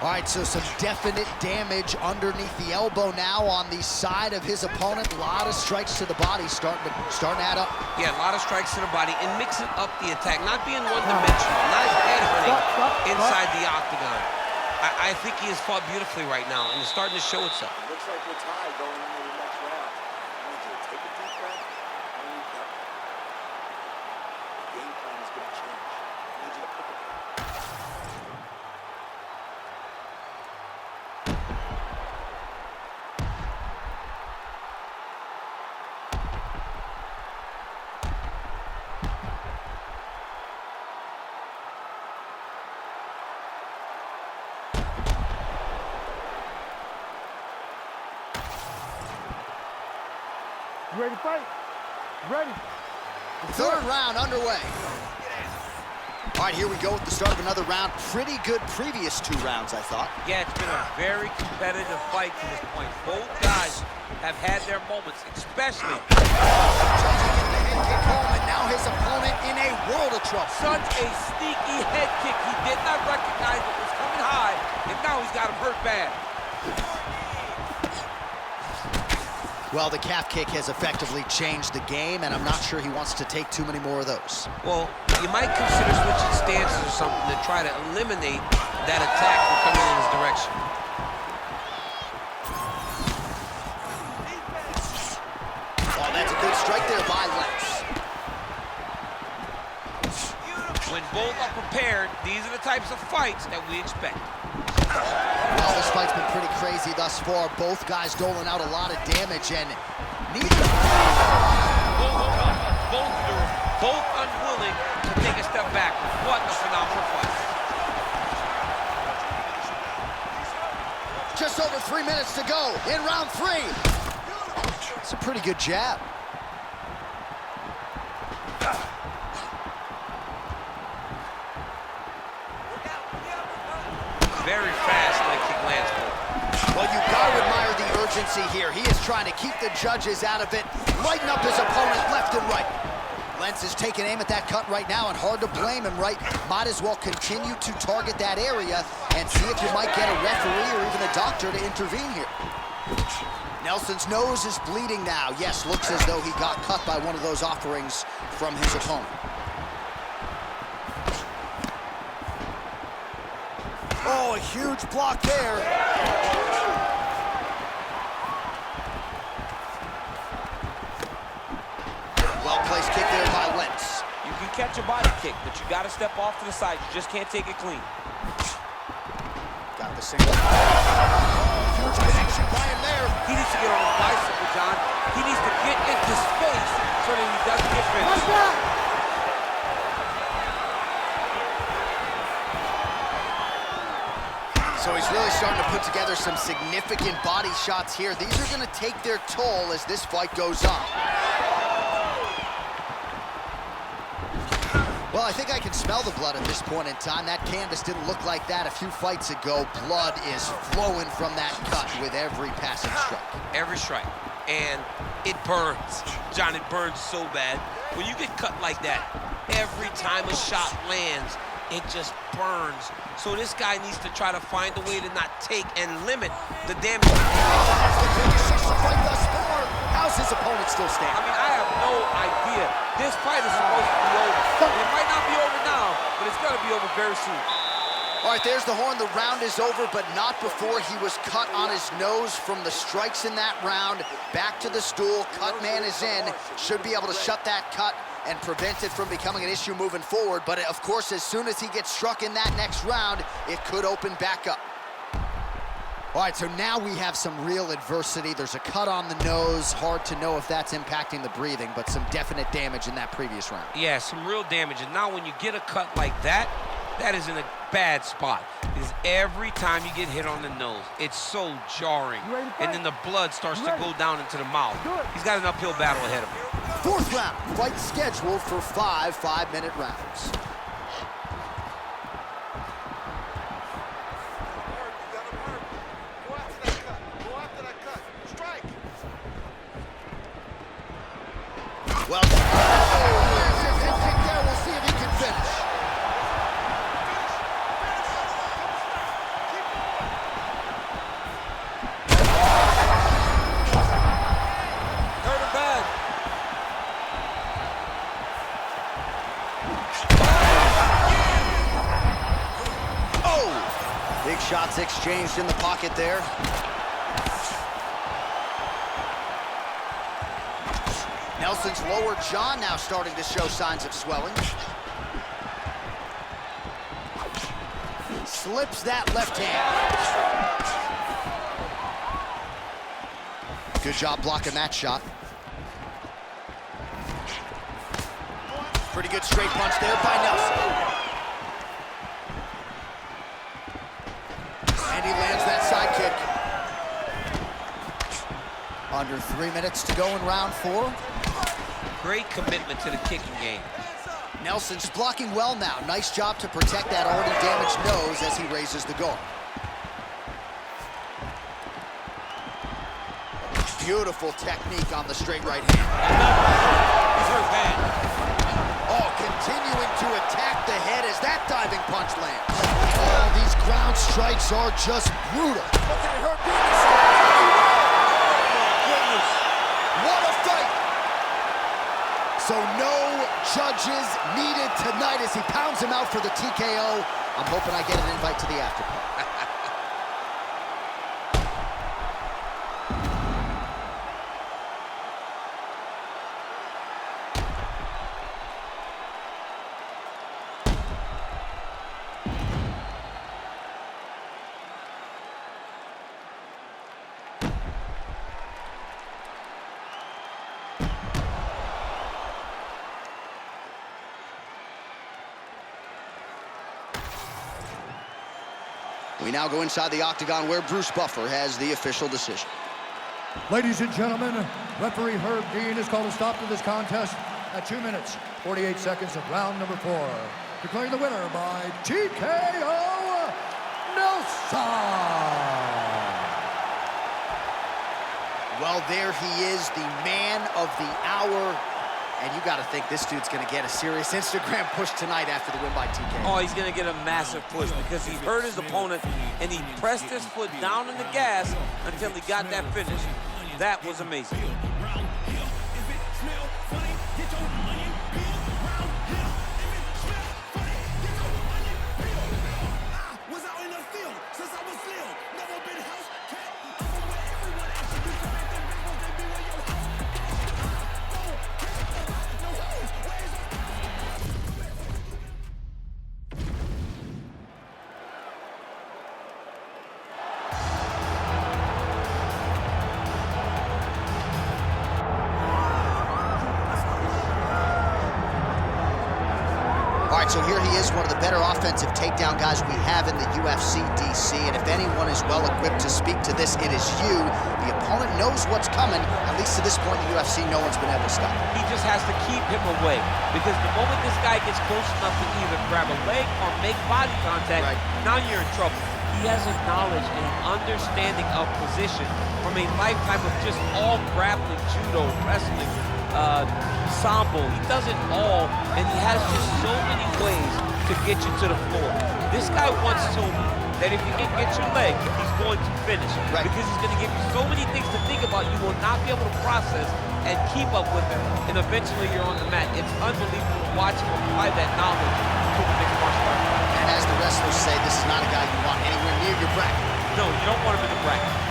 All right, so some definite damage underneath the elbow now on the side of his opponent. A lot of strikes to the body starting to add up. Yeah, a lot of strikes to the body and mixing up the attack, not being one-dimensional, not head hunting inside the octagon. I think he has fought beautifully right now, and it's starting to show itself. Looks like we're tied going into the next round. I need you to take a deep breath and recover. The game plan is going to change. I need you to put the You ready to fight? Ready. Third round underway. All right, here we go with the start of another round. Pretty good previous 2 rounds, I thought. Yeah, it's been a very competitive fight to this point. Both guys have had their moments, especially. Trying to get the head kick home, and now his opponent in a world of trouble. Such a sneaky head kick. He did not recognize it was coming high, and now he's got him hurt bad. Well, the calf kick has effectively changed the game, and I'm not sure he wants to take too many more of those. Well, you might consider switching stances or something to try to eliminate that attack from coming in his direction. Oh, that's a good strike there by Lex. When both are prepared, these are the types of fights that we expect. Well, this fight's been pretty crazy thus far. Both guys doling out a lot of damage, and neither... Both unwilling to take a step back. What a phenomenal fight. Just over 3 minutes to go in round 3. It's a pretty good jab. Very fast leg kick lands. Well, you got to admire the urgency here. He is trying to keep the judges out of it, lighten up his opponent left and right. Lentz is taking aim at that cut right now, and hard to blame him, right? Might as well continue to target that area and see if you might get a referee or even a doctor to intervene here. Nelson's nose is bleeding now. Yes, looks as though he got cut by one of those offerings from his opponent. Oh, a huge block there. Well-placed kick there by Lentz. You can catch a body kick, but you got to step off to the side. You just can't take it clean. Got the single. Huge connection by him there. He needs to get on his bicycle, John. He needs to get into space so that he doesn't get finished. So he's really starting to put together some significant body shots here. These are going to take their toll as this fight goes on. Well, Well, I think I can smell the blood at this point in time. That canvas didn't look like that a few fights ago. Blood is flowing from that cut with every passing strike. Every strike. And it burns. John, it burns so bad. When you get cut like that, every time a shot lands, it just burns. So this guy needs to try to find a way to not take and limit the damage. That's the biggest of the fight thus far. How's his opponent still I standing? mean, I have no idea. This fight is supposed to be over. It might not be over now, but it's going to be over very soon. All right, there's the horn. The round is over, but not before he was cut on his nose from the strikes in that round. Back to the stool. Cut man is in. Should be able to shut that cut and prevent it from becoming an issue moving forward. But, of course, as soon as he gets struck in that next round, it could open back up. All right, so now we have some real adversity. There's a cut on the nose. Hard to know if that's impacting the breathing, but some definite damage in that previous round. Yeah, some real damage. And now when you get a cut like that, that is in a bad spot. Because every time you get hit on the nose, it's so jarring. And then the blood starts to go down into the mouth. He's got an uphill battle ahead of him. Fourth round, fight scheduled for 5 5-minute rounds. Well, kick there. We'll see if he can finish. Hurt him bad. Oh! Big shots exchanged in the pocket there. Nelson's lower jaw now starting to show signs of swelling. Slips that left hand. Good job blocking that shot. Pretty good straight punch there by Nelson. And he lands that side kick. Under 3 minutes to go in round 4. Great commitment to the kicking game. Nelson's blocking well now. Nice job to protect that already damaged nose as he raises the guard. Beautiful technique on the straight right hand. He's hurt bad. Oh, continuing to attack the head as that diving punch lands. Oh, these ground strikes are just brutal. Look at her goodness. What a fight. So no judges needed tonight as he pounds him out for the TKO. I'm hoping I get an invite to the after party. We now go inside the octagon where Bruce Buffer has the official decision. Ladies and gentlemen, referee Herb Dean has called a stop to this contest at 2 minutes, 48 seconds of round number 4. Declaring the winner by TKO, Nelson. Well, there he is, the man of the hour. And you got to think this dude's going to get a serious Instagram push tonight after the win by TKO. Oh, he's going to get a massive push because he hurt his opponent and he pressed his foot down in the gas until he got that finish. That was amazing. right, so here he is, one of the better offensive takedown guys we have in the UFC, DC. And if anyone is well-equipped to speak to this, it is you. The opponent knows what's coming. At least to this point in the UFC, no one's been able to stop him. He just has to keep him away, because the moment this guy gets close enough to either grab a leg or make body contact, now you're in trouble. He has a knowledge and an understanding of position from a lifetime of just all grappling, judo, wrestling, sambo. He does it all, and he has just so many ways to get you to the floor. This guy once told me that if you can get your leg, he's going to finish. Because he's going to give you so many things to think about, you will not be able to process and keep up with him, and eventually you're on the mat. It's unbelievable to watch him apply that knowledge to the mixed martial arts. And as the wrestlers say, this is not a guy you want anywhere near your bracket. No, you don't want him in the bracket.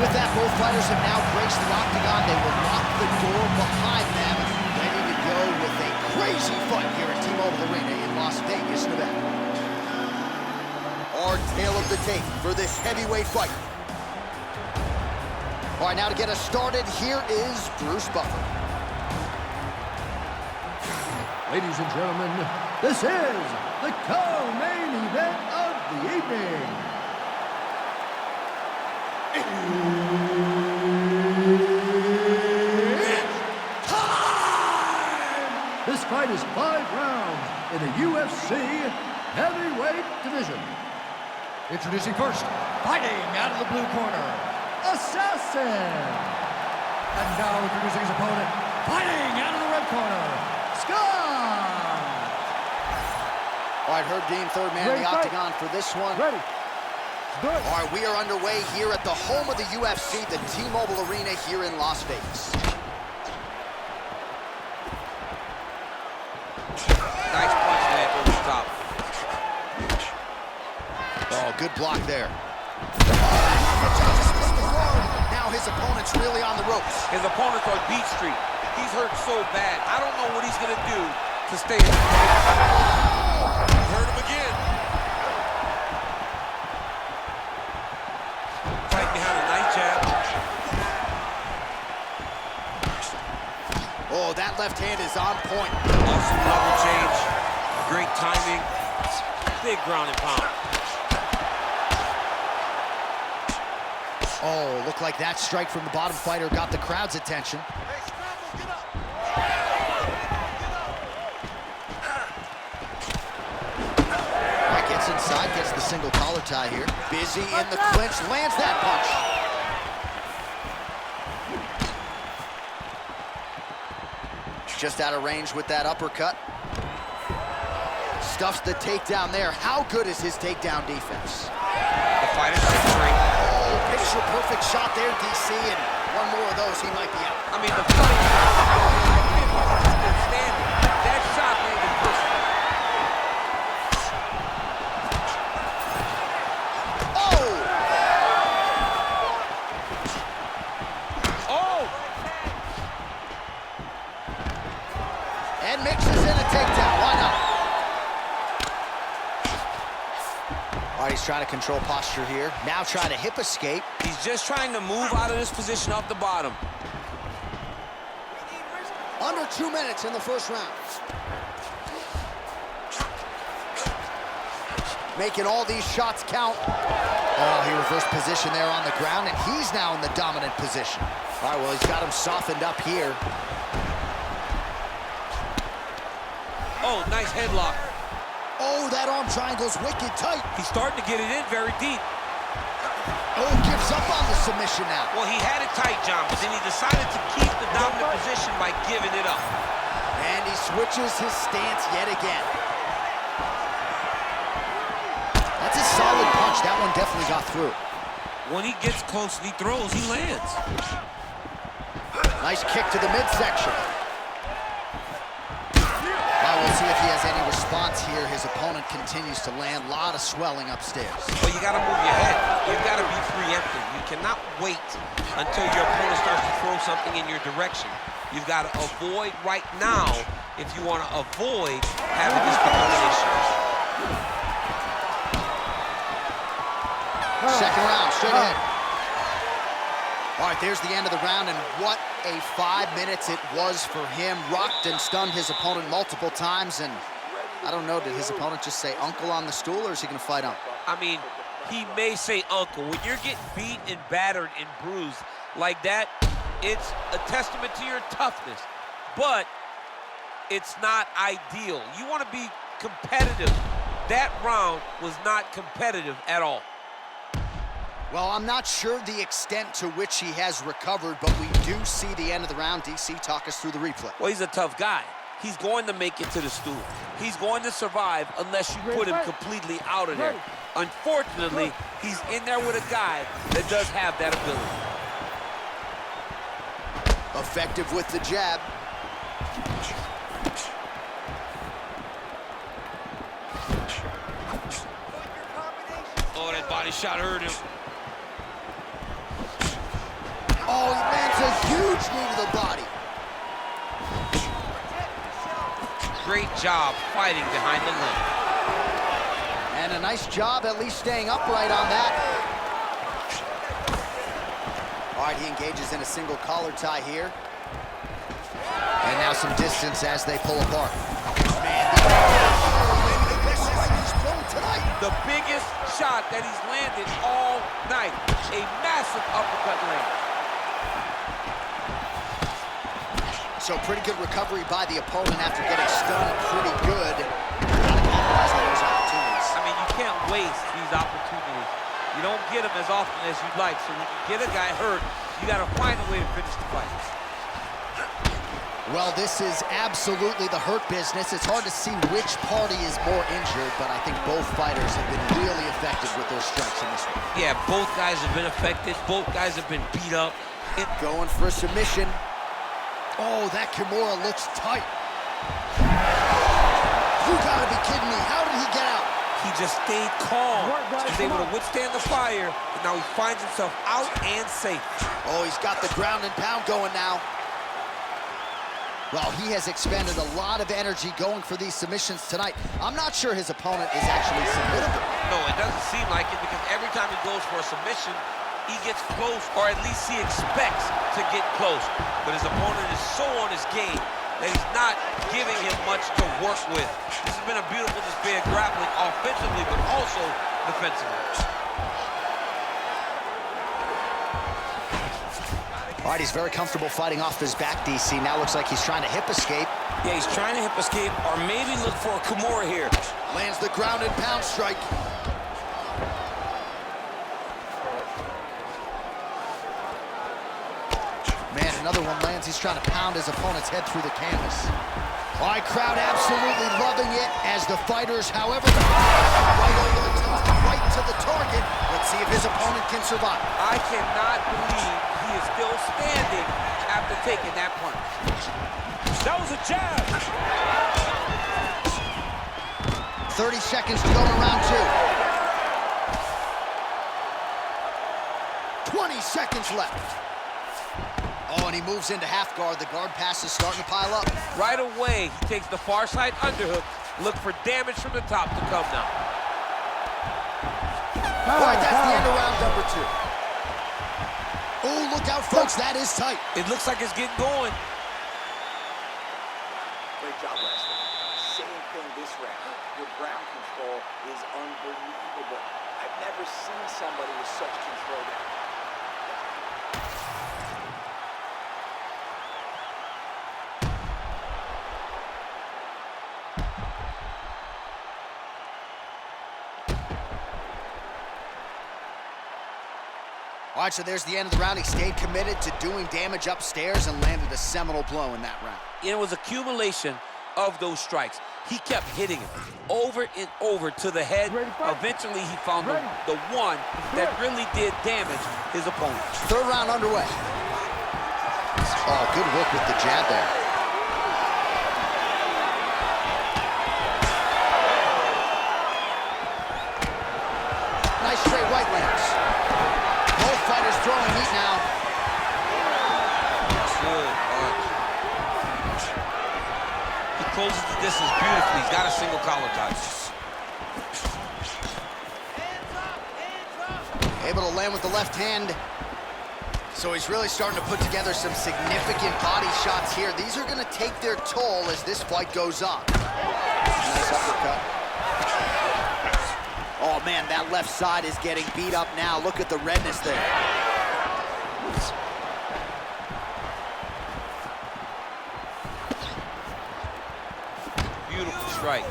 With that, both fighters have now graced the octagon. They will lock the door behind them, ready to go with a crazy fight here at T-Mobile Arena in Las Vegas, Nevada. Our tale of the tape for this heavyweight fight. All right, now to get us started, here is Bruce Buffer. Ladies and gentlemen, this is the co-main event of the evening. It's time! This fight is 5 rounds in the UFC heavyweight division. Introducing first, fighting out of the blue corner, Assassin. And now introducing his opponent, fighting out of the red corner, Scott. All right, Herb Dean, third man in the octagon for this one. Ready. All right, we are underway here at the home of the UFC, the T-Mobile Arena here in Las Vegas. Nice punch there over the top. Oh, good block there. Now his opponent's really on the ropes. His opponent's on Beat Street. He's hurt so bad. I don't know what he's going to do to stay in the game. Hurt him again. Right behind a nice jab. Oh, that left hand is on point. Awesome level change. Great timing. Big ground and pound. Oh, looked like that strike from the bottom fighter got the crowd's attention. Right, gets inside, gets the single collar tie here. Busy in the clinch, lands that punch. Just out of range with that uppercut. Stuffs the takedown there. How good is his takedown defense? The fighter's centering. Oh, picture-perfect shot there, DC, and one more of those, he might be out. I mean, the fight has been standing. That shot landed perfect. Oh! Oh! And mixes in a takedown. Why not? All right, he's trying to control posture here. Now trying to hip escape. He's just trying to move out of this position off the bottom. Under 2 minutes in the first round. Making all these shots count. Oh, he reversed position there on the ground, and he's now in the dominant position. All right, well, he's got him softened up here. Oh, nice headlock. Oh, that arm triangle's wicked tight. He's starting to get it in very deep. Oh, gives up on the submission now. Well, he had it tight, John, but then he decided to keep the dominant position by giving it up. And he switches his stance yet again. That's a solid punch. That one definitely got through. When he gets close and he throws, he lands. Nice kick to the midsection. Now we'll see if he has any response here. His opponent continues to land. A lot of swelling upstairs. Well, you got to move your head. You've got to be preemptive. You cannot wait until your opponent starts to throw something in your direction. You've got to avoid right now if you want to avoid having these opponent issues. Second round, straight ahead. All right, there's the end of the round, and what a 5 minutes it was for him. Rocked and stunned his opponent multiple times, and I don't know, did his opponent just say uncle on the stool, or is he gonna fight on? I mean, he may say uncle. When you're getting beat and battered and bruised like that, it's a testament to your toughness, but it's not ideal. You want to be competitive. That round was not competitive at all. Well, I'm not sure the extent to which he has recovered, but we do see the end of the round. DC, talk us through the replay. Well, he's a tough guy. He's going to make it to the stool. He's going to survive unless you put him completely out of there. Unfortunately, he's in there with a guy that does have that ability. Effective with the jab. Oh, that body shot hurt him. Oh, he lands a huge knee to the body. Great job fighting behind the limb. And a nice job at least staying upright on that. All right, he engages in a single collar tie here. And now some distance as they pull apart. Man, the best strike he's thrown tonight. The biggest shot that he's landed all night. A massive uppercut land. So pretty good recovery by the opponent after getting stunned pretty good. Gotta capitalize on those opportunities. I mean, you can't waste these opportunities. You don't get them as often as you'd like. So when you get a guy hurt, you got to find a way to finish the fight. Well, this is absolutely the hurt business. It's hard to see which party is more injured, but I think both fighters have been really effective with their strikes in this one. Yeah, both guys have been affected. Both guys have been beat up. Going for a submission. Oh, that Kimura looks tight. You gotta be kidding me. How did he get out? He just stayed calm. He was able to withstand the fire, and now he finds himself out and safe. Oh, he's got the ground and pound going now. Well, he has expended a lot of energy going for these submissions tonight. I'm not sure his opponent is actually submittable. No, it doesn't seem like it, because every time he goes for a submission, he gets close, or at least he expects to get close. But his opponent is so on his game that he's not giving him much to work with. This has been a beautiful display of grappling offensively, but also defensively. All right, he's very comfortable fighting off his back, DC. Now looks like he's trying to hip escape. Yeah, he's trying to hip escape, or maybe look for a Kimura here. Lands the ground and pound strike. Man, another one lands. He's trying to pound his opponent's head through the canvas. All right, crowd absolutely loving it as the fighters, however, right over the top, right to the target. Let's see if his opponent can survive. I cannot believe he is still standing after taking that punch. That was a jab. 30 seconds to go in round two. 20 seconds left. Oh, and he moves into half guard. The guard pass is starting to pile up. Right away, he takes the far side underhook. Look for damage from the top to come now. All right, that's the end of round number two. Oh, look out, folks. That is tight. It looks like it's getting going. Great job, wrestling. Same thing this round. Your ground control is unbelievable. I've never seen somebody with such control there. All right, so there's the end of the round. He stayed committed to doing damage upstairs and landed a seminal blow in that round. It was accumulation of those strikes. He kept hitting him over and over to the head. Eventually, he found the one that really did damage his opponent. Third round underway. Oh, good work with the jab there. Nice straight right lands. Both fighters throwing heat now. Good punch. He closes the distance beautifully. He's got a single collar tie. Able to land with the left hand. So he's really starting to put together some significant body shots here. These are going to take their toll as this fight goes on. Nice uppercut. Oh, man, that left side is getting beat up now. Look at the redness there. Beautiful strike.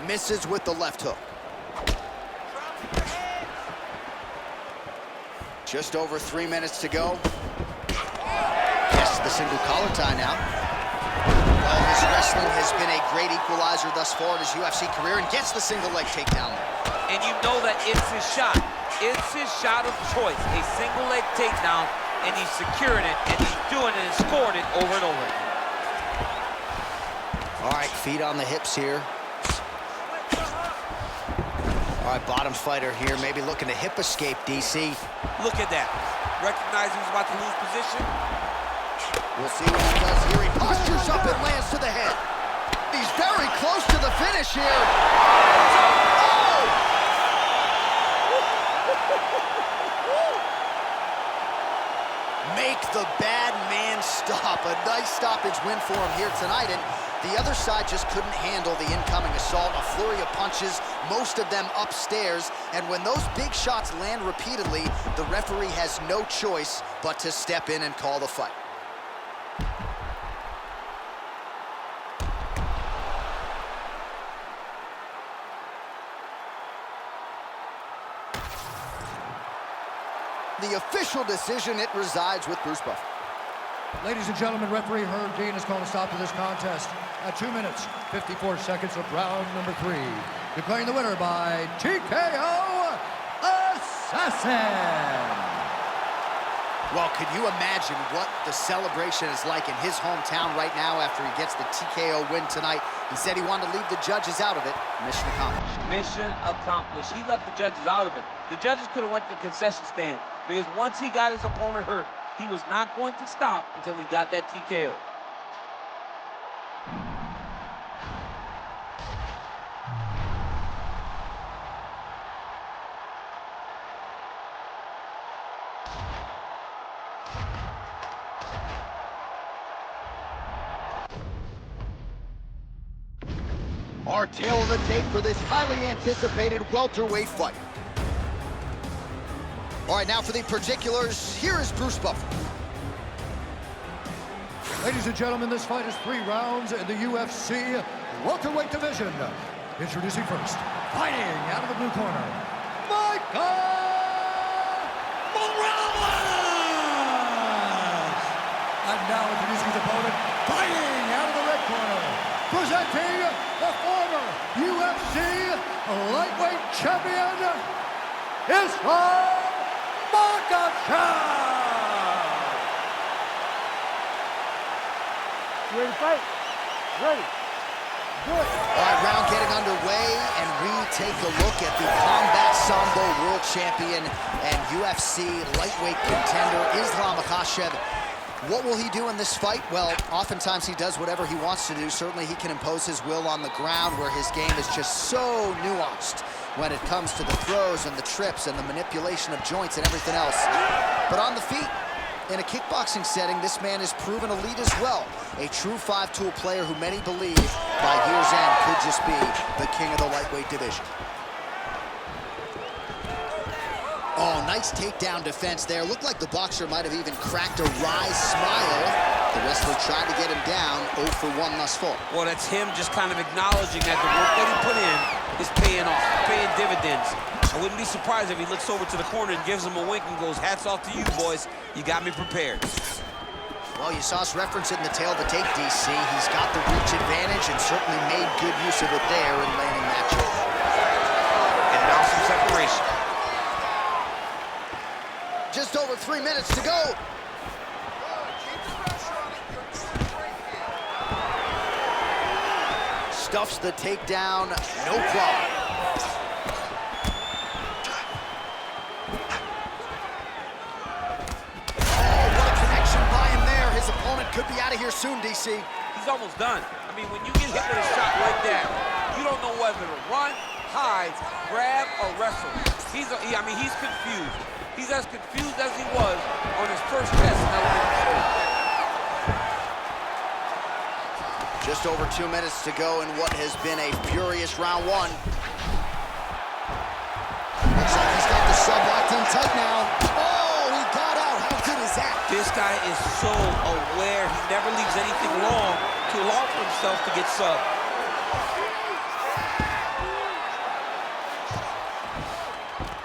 Misses with the left hook. Just over 3 minutes to go. Gets the single collar tie now. Well, his wrestling has been a great equalizer thus far in his UFC career and gets the single leg takedown. And you know that it's his shot. It's his shot of choice. A single leg takedown, and he's securing it, and he's doing it and scoring it over and over. All right, feet on the hips here. All right, bottom fighter here, maybe looking to hip escape, DC. Look at that. Recognizing he's about to lose position. We'll see what he does here. He postures up and lands to the head. He's very close to the finish here. Oh! Make the bad man stop. A nice stoppage win for him here tonight, and the other side just couldn't handle the incoming assault. A flurry of punches, most of them upstairs, and when those big shots land repeatedly, the referee has no choice but to step in and call the fight. The official decision, it resides with Bruce Buffer. Ladies and gentlemen, referee Herb Dean has called a stop to this contest at 2 minutes, 54 seconds of round number 3. Declaring the winner by TKO Assassin. Well, could you imagine what the celebration is like in his hometown right now after he gets the TKO win tonight? He said he wanted to leave the judges out of it. Mission accomplished. Mission accomplished. He left the judges out of it. The judges could have went to the concession stand because once he got his opponent hurt, he was not going to stop until he got that TKO. Our tail of the tape for this highly anticipated welterweight fight. All right, now for the particulars, here is Bruce Buffer. Ladies and gentlemen, this fight is 3 rounds in the UFC welterweight division. Introducing first, fighting out of the blue corner, Michael Morales! And now introducing his opponent, fighting out of the red corner, presenting the former UFC lightweight champion, Islam Makhachev! Ready to fight? Ready. Good. All right, round getting underway, and we take a look at the Combat Sambo World Champion and UFC lightweight contender, Islam Makhachev. What will he do in this fight? Well, oftentimes he does whatever he wants to do. Certainly he can impose his will on the ground, where his game is just so nuanced when it comes to the throws and the trips and the manipulation of joints and everything else. But on the feet, in a kickboxing setting, this man is proven elite as well. A true 5-tool player who many believe by year's end could just be the king of the lightweight division. Oh, nice takedown defense there. Looked like the boxer might have even cracked a wry smile. The wrestler tried to get him down, 0 for 1 thus far. Well, that's him just kind of acknowledging that the work that he put in is paying off, paying dividends. I wouldn't be surprised if he looks over to the corner and gives him a wink and goes, hats off to you, boys. You got me prepared. Well, you saw us reference it in the tail of the tape, DC. He's got the reach advantage and certainly made good use of it there in landing that choke. And now some separation. Just over 3 minutes to go. Stuffs the takedown, no problem. Could be out of here soon, DC. He's almost done. I mean, when you get hit with a shot like that, you don't know whether to run, hide, grab, or wrestle. He's confused. He's as confused as he was on his first test in elementary school. Just over 2 minutes to go in what has been a furious round one. Looks like he's got the sub locked in tight now. Oh, he got out. How good is that? This guy is so aware. He never leaves anything wrong to allow for himself to get subbed.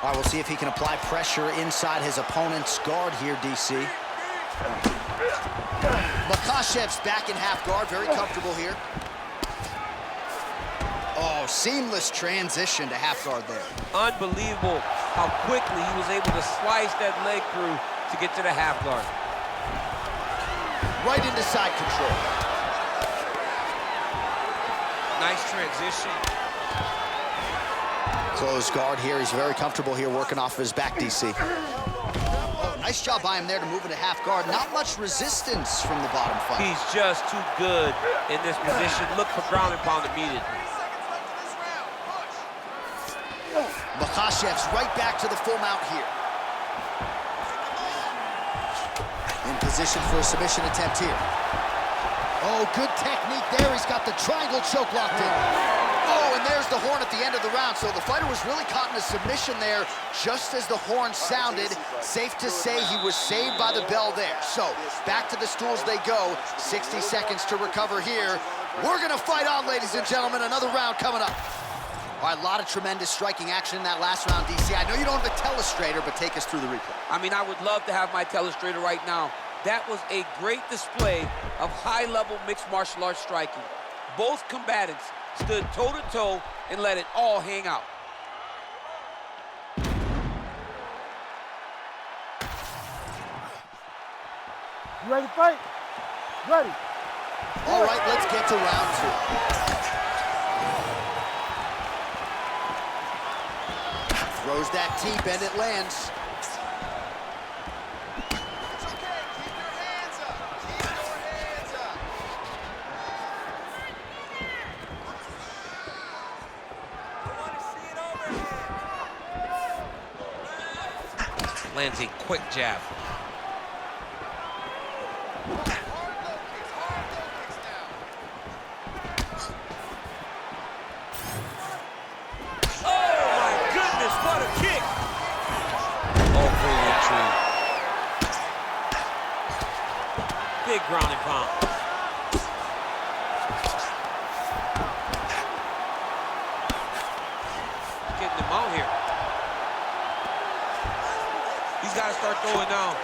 All right, we'll see if he can apply pressure inside his opponent's guard here, DC. Makhachev's back in half guard, very comfortable here. Oh, seamless transition to half guard there. Unbelievable how quickly he was able to slice that leg through to get to the half guard. Right into side control. Nice transition. Closed guard here. He's very comfortable here working off of his back, DC. Oh, nice job by him there to move into half guard. Not much resistance from the bottom fight. He's just too good in this position. Look for ground and pound immediately. Makhachev's right back to the full mount here. In position for a submission attempt here. Oh, good technique there. He's got the triangle choke locked in. Oh, and there's the horn at the end of the round. So the fighter was really caught in a submission there just as the horn sounded. Safe to say he was saved by the bell there. So back to the stools they go. 60 seconds to recover here. We're going to fight on, ladies and gentlemen. Another round coming up. All right, a lot of tremendous striking action in that last round, DC. I know you don't have a telestrator, but take us through the replay. I mean, I would love to have my telestrator right now. That was a great display of high-level mixed martial arts striking. Both combatants stood toe-to-toe and let it all hang out. You ready to fight? Ready. All right, let's get to round two. Throws that deep and it lands. Lands a quick jab. What a kick! Oh, brilliant tree. Big ground and pound. Getting him out here. He's got to start throwing now.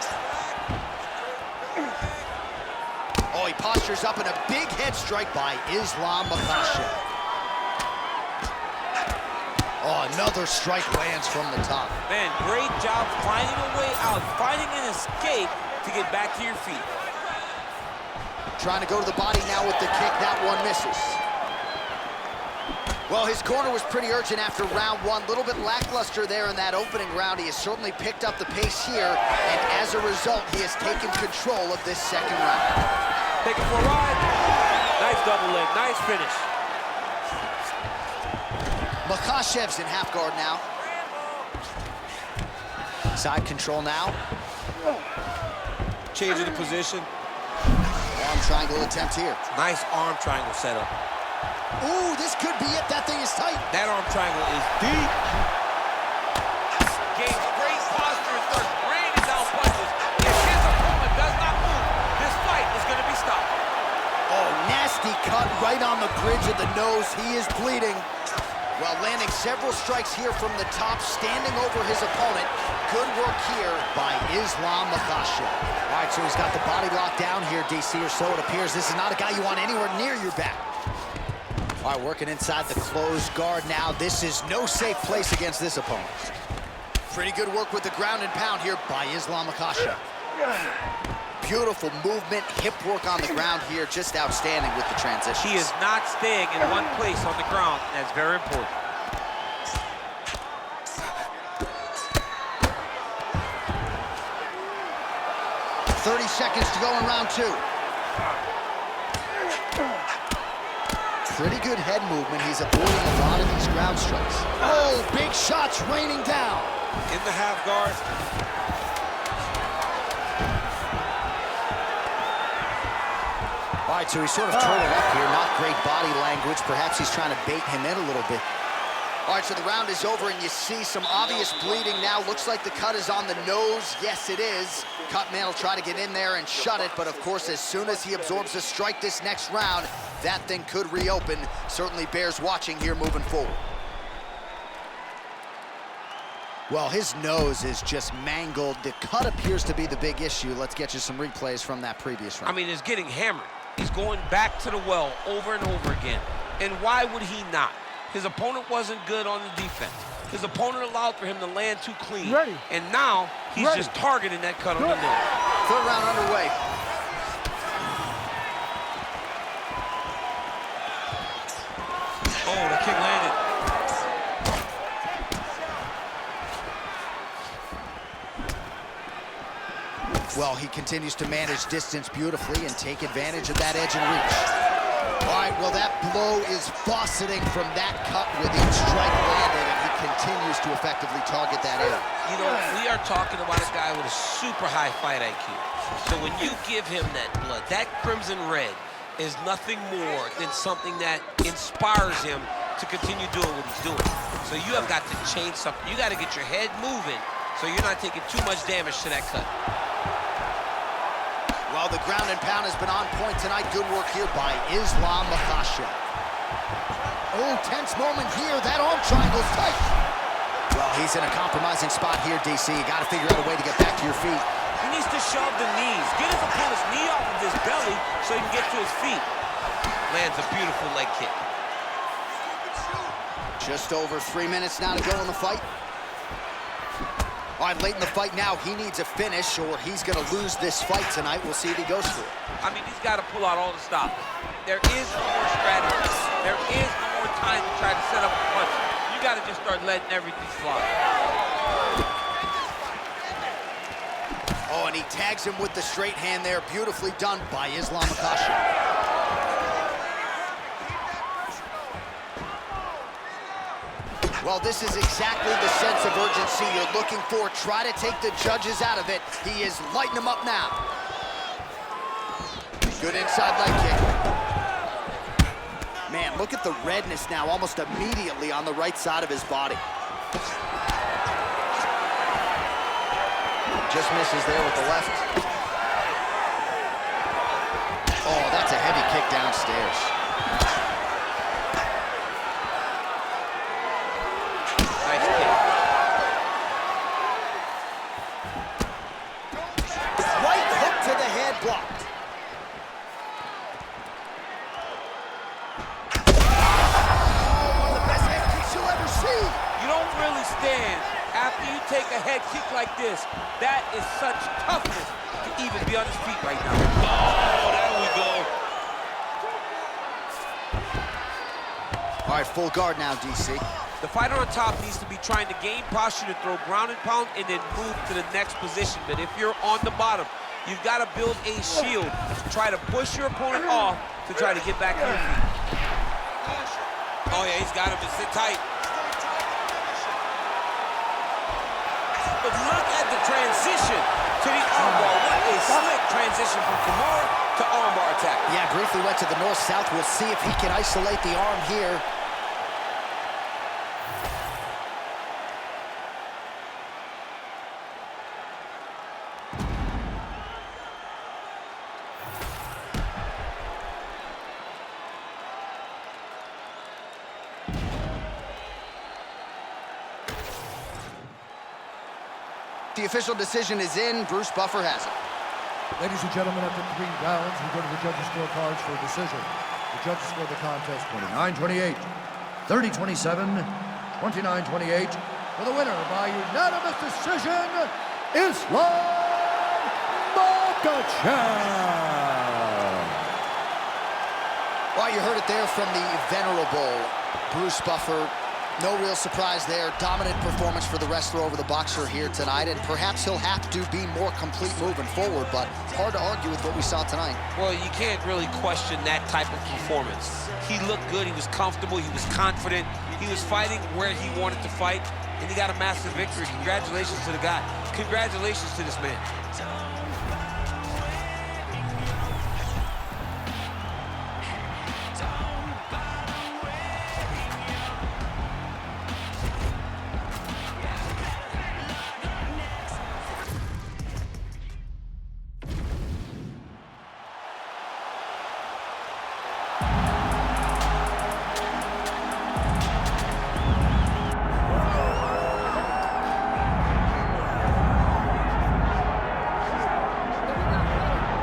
Oh, he postures up in a big head strike by Islam Makhachev. Oh, another strike lands from the top. Man, great job finding a way out, finding an escape to get back to your feet. Trying to go to the body now with the kick. That one misses. Well, his corner was pretty urgent after round one. A little bit lackluster there in that opening round. He has certainly picked up the pace here, and as a result, he has taken control of this second round. Take it for a ride. Nice double leg, nice finish. Makhachev's in half guard now. Side control now. Changing the position. Arm triangle attempt here. Nice arm triangle setup. Ooh, this could be it. That thing is tight. That arm triangle is deep. Gains great posture and starts raining down punches. If his opponent does not move, this fight is going to be stopped. Oh, nasty cut right on the bridge of the nose. He is bleeding. Well, landing several strikes here from the top, standing over his opponent. Good work here by Islam Makhachev. All right, so he's got the body locked down here, DC, or so it appears. This is not a guy you want anywhere near your back. All right, working inside the closed guard now. This is no safe place against this opponent. Pretty good work with the ground and pound here by Islam Makhachev. Beautiful movement, hip work on the ground here, just outstanding with the transitions. He is not staying in one place on the ground. That's very important. .30 seconds to go in round 2. Pretty good head movement. He's avoiding a lot of these ground strikes. Oh, big shots raining down. In the half guard. All right, so he's sort of turtled up here. Not great body language. Perhaps he's trying to bait him in a little bit. All right, so the round is over, and you see some obvious bleeding now. Looks like the cut is on the nose. Yes, it is. Cutman will try to get in there and shut it, but of course, as soon as he absorbs a strike this next round, that thing could reopen. Certainly bears watching here moving forward. Well, his nose is just mangled. The cut appears to be the big issue. Let's get you some replays from that previous round. I mean, it's getting hammered. He's going back to the well over and over again. And why would he not? His opponent wasn't good on the defense. His opponent allowed for him to land too clean. Ready. And now he's just targeting that cut on the nose. Third round underway. Oh, the kick landed. Well, he continues to manage distance beautifully and take advantage of that edge and reach. All right, well, that blow is fauceting from that cut with each strike landed, and he continues to effectively target that area. You know, we are talking about a guy with a super high fight IQ. So when you give him that blood, that crimson red is nothing more than something that inspires him to continue doing what he's doing. So you have got to change something. You got to get your head moving so you're not taking too much damage to that cut. Well, the ground and pound has been on point tonight. Good work here by Islam Makhachev. Oh, tense moment here. That arm triangle's tight. Well, he's in a compromising spot here, DC. You got to figure out a way to get back to your feet. He needs to shove the knees. Get his opponent's knee off of his belly so he can get to his feet. Lands a beautiful leg kick. Just over 3 minutes now to go in the fight. All right, late in the fight now, he needs a finish or he's going to lose this fight tonight. We'll see if he goes for it. I mean, he's got to pull out all the stops. There is no more strategy. There is no more time to try to set up a punch. You got to just start letting everything fly. Oh, and he tags him with the straight hand there. Beautifully done by Islam Makhachev. Well, this is exactly the sense of urgency you're looking for. Try to take the judges out of it. He is lighting them up now. Good inside leg kick. Man, look at the redness now almost immediately on the right side of his body. Just misses there with the left. Oh, that's a heavy kick downstairs. Blocked. Oh, one of the best head kicks you'll ever see. You don't really stand after you take a head kick like this. That is such toughness to even be on his feet right now. Oh, there we go. All right, full guard now, DC. The fighter on top needs to be trying to gain posture to throw ground and pound and then move to the next position. But if you're on the bottom, you've got to build a shield to try to push your opponent off to try to get back to your feet. Oh, yeah, he's got him to sit tight. But look at the transition to the armbar. What a slick transition from Kimura to armbar attack. Yeah, briefly went to the north-south. We'll see if he can isolate the arm here. The official decision is in. Bruce Buffer has it. Ladies and gentlemen, after 3 rounds, we go to the judges' scorecards for a decision. The judges scored the contest 29-28, 30-27, 29-28. For the winner by unanimous decision, Islam Makhachev. Well, you heard it there from the venerable Bruce Buffer. No real surprise there. Dominant performance for the wrestler over the boxer here tonight, and perhaps he'll have to be more complete moving forward, but hard to argue with what we saw tonight. Well, you can't really question that type of performance. He looked good, he was comfortable, he was confident, he was fighting where he wanted to fight, and he got a massive victory. Congratulations to the guy. Congratulations to this man.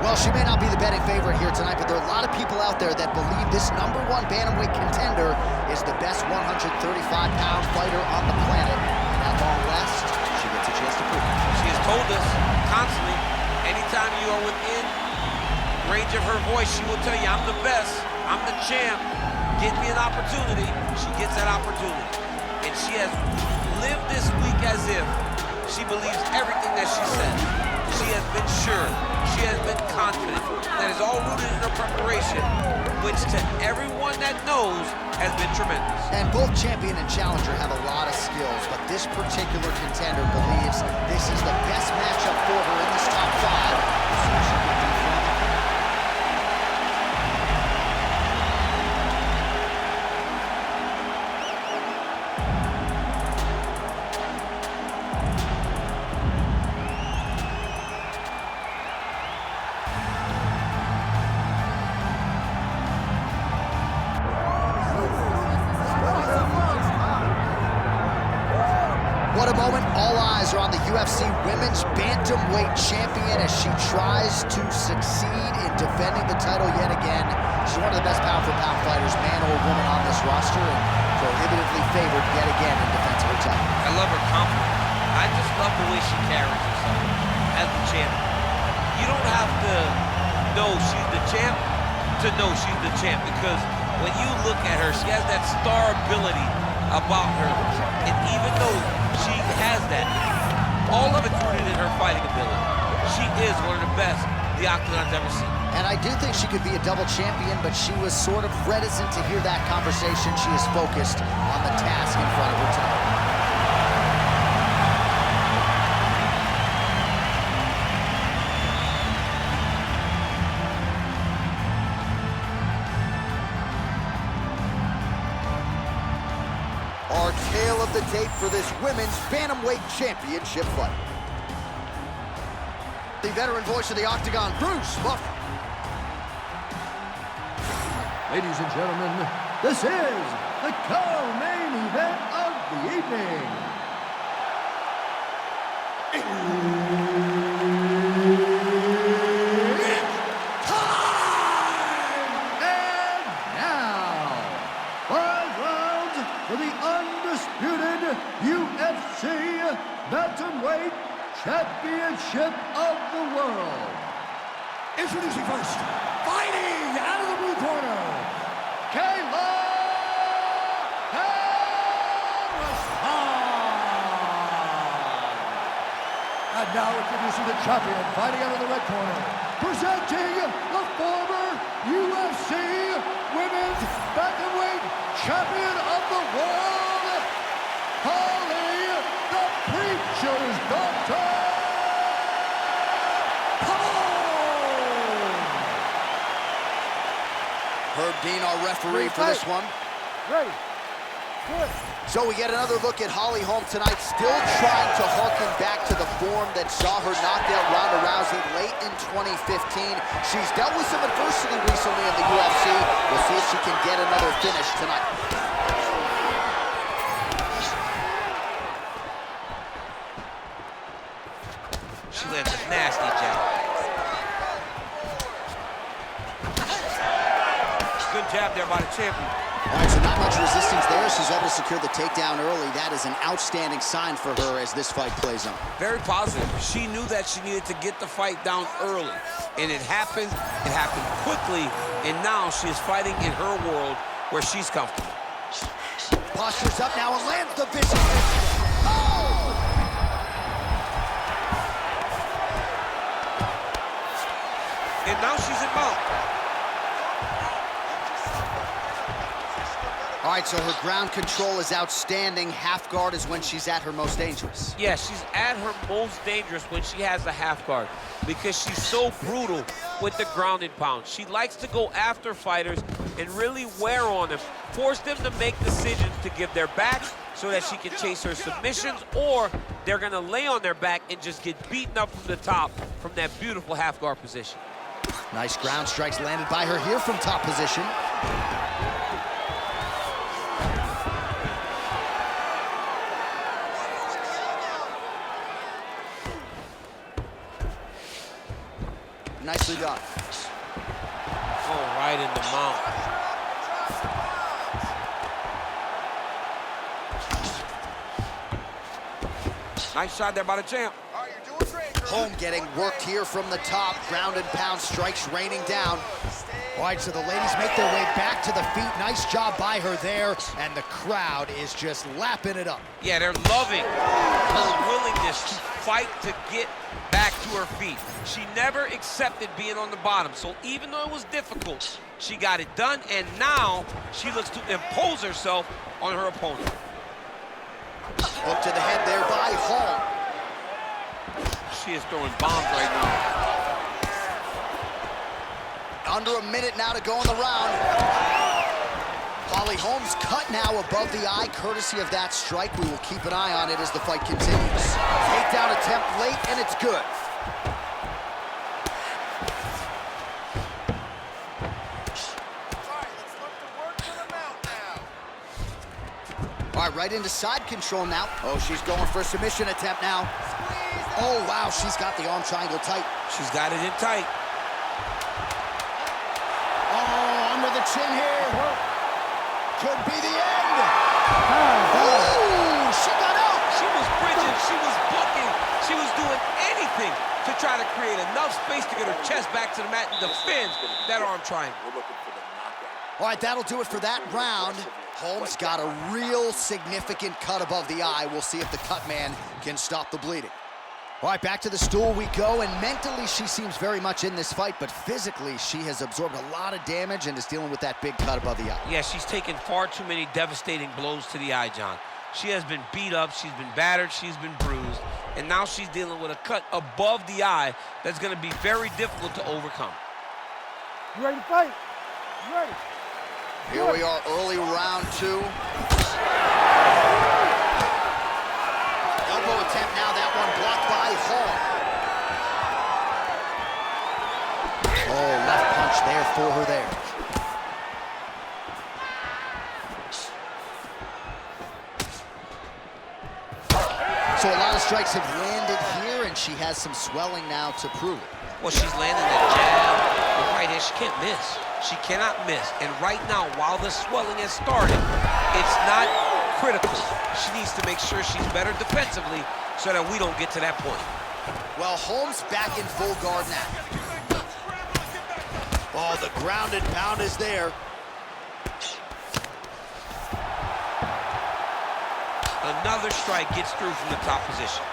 Well, she may not be the betting favorite here tonight, but there are a lot of people out there that believe this #1 bantamweight contender is the best 135-pound fighter on the planet. And at long last, she gets a chance to prove it. She has told us constantly, anytime you are within range of her voice, she will tell you, I'm the best, I'm the champ, get me an opportunity. She gets that opportunity. And she has lived this week as if she believes everything that she said. She has been sure, she has been confident. That is all rooted in her preparation, which to everyone that knows has been tremendous. And both champion and challenger have a lot of skills, but this particular contender believes this is the best matchup for her in this top 5. So she can defend it. What a moment. All eyes are on the UFC Women's Bantamweight Champion as she tries to succeed in defending the title yet again. She's one of the best pound-for-pound fighters, man or woman, on this roster, and prohibitively favored yet again in defense of her title. I love her confidence. I just love the way she carries herself as the champion. You don't have to know she's the champ to know she's the champ, because when you look at her, she has that star ability about her. And even though she has that, all of it's rooted in her fighting ability. She is one of the best the Octagon's ever seen. And I do think she could be a double champion, but she was sort of reticent to hear that conversation. She is focused on the task in front of her tonight. Our tale of the tape for this women's bantamweight championship fight. The veteran voice of the Octagon, Bruce Buffer. Ladies and gentlemen, this is the co-main event of the evening. It's time! And now, 5 rounds for the undisputed UFC Bantamweight Championship of the world. Introducing first, fighting out of the blue corner, Kayla Harrison. And now introducing the champion, fighting out of the red corner, presenting the former UFC Women's Bantamweight Champion of the world, Holly the Preacher's Daughter. Herb Dean, our referee for this one. Ready. Good. So we get another look at Holly Holm tonight, still trying to harken back to the form that saw her knock out Ronda Rousey late in 2015. She's dealt with some adversity recently in the UFC. We'll see if she can get another finish tonight. She lands a nasty jab. Good jab there by the champion. All right, so not much resistance there. She's able to secure the takedown early. That is an outstanding sign for her as this fight plays on. Very positive. She knew that she needed to get the fight down early. And it happened quickly, and now she is fighting in her world where she's comfortable. Postures up now and lands the vicious fist. Oh! And now she's in mount. All right, so her ground control is outstanding. Half guard is when she's at her most dangerous. Yeah, she's at her most dangerous when she has a half guard because she's so brutal with the ground and pound. She likes to go after fighters and really wear on them, force them to make decisions to give their back so that she can chase her submissions, or they're gonna lay on their back and just get beaten up from the top from that beautiful half guard position. Nice ground strikes landed by her here from top position. Nicely done. Oh, right in the mount. Nice shot there by the champ. Home getting worked here from the top. Ground and pound strikes raining down. All right, so the ladies make their way back to the feet. Nice job by her there, and the crowd is just lapping it up. Yeah, they're loving her willingness to fight to get back to her feet. She never accepted being on the bottom, so even though it was difficult, she got it done, and now she looks to impose herself on her opponent. Hook to the head there by Hall. She is throwing bombs right now. Under a minute now to go in the round. Holly Holmes cut now above the eye, courtesy of that strike. We will keep an eye on it as the fight continues. Takedown attempt late, and it's good. All right, right into side control now. Oh, she's going for a submission attempt now. Oh, wow, she's got the arm triangle tight. She's got it in tight. Oh, under the chin here. Could be the end. Oh, she got out. She was bridging, she was booking, she was doing anything to try to create enough space to get her chest back to the mat and defend that arm triangle. All right, that'll do it for that round. Holmes got a real significant cut above the eye. We'll see if the cut man can stop the bleeding. All right, back to the stool we go, and mentally she seems very much in this fight, but physically she has absorbed a lot of damage and is dealing with that big cut above the eye. Yeah, she's taken far too many devastating blows to the eye, John. She has been beat up, she's been battered, she's been bruised, and now she's dealing with a cut above the eye that's gonna be very difficult to overcome. You ready to fight? You ready? Here we are, early round 2. Elbow attempt now, that one blocked by Hall. Oh, left punch there for her there. So a lot of strikes have landed here, and she has some swelling now to prove it. Well, she's landing that jab, but right here, she can't miss. She cannot miss. And right now, while the swelling has started, it's not critical. She needs to make sure she's better defensively so that we don't get to that point. Well, Holmes back in full guard now. Oh, the ground and pound is there. Another strike gets through from the top position.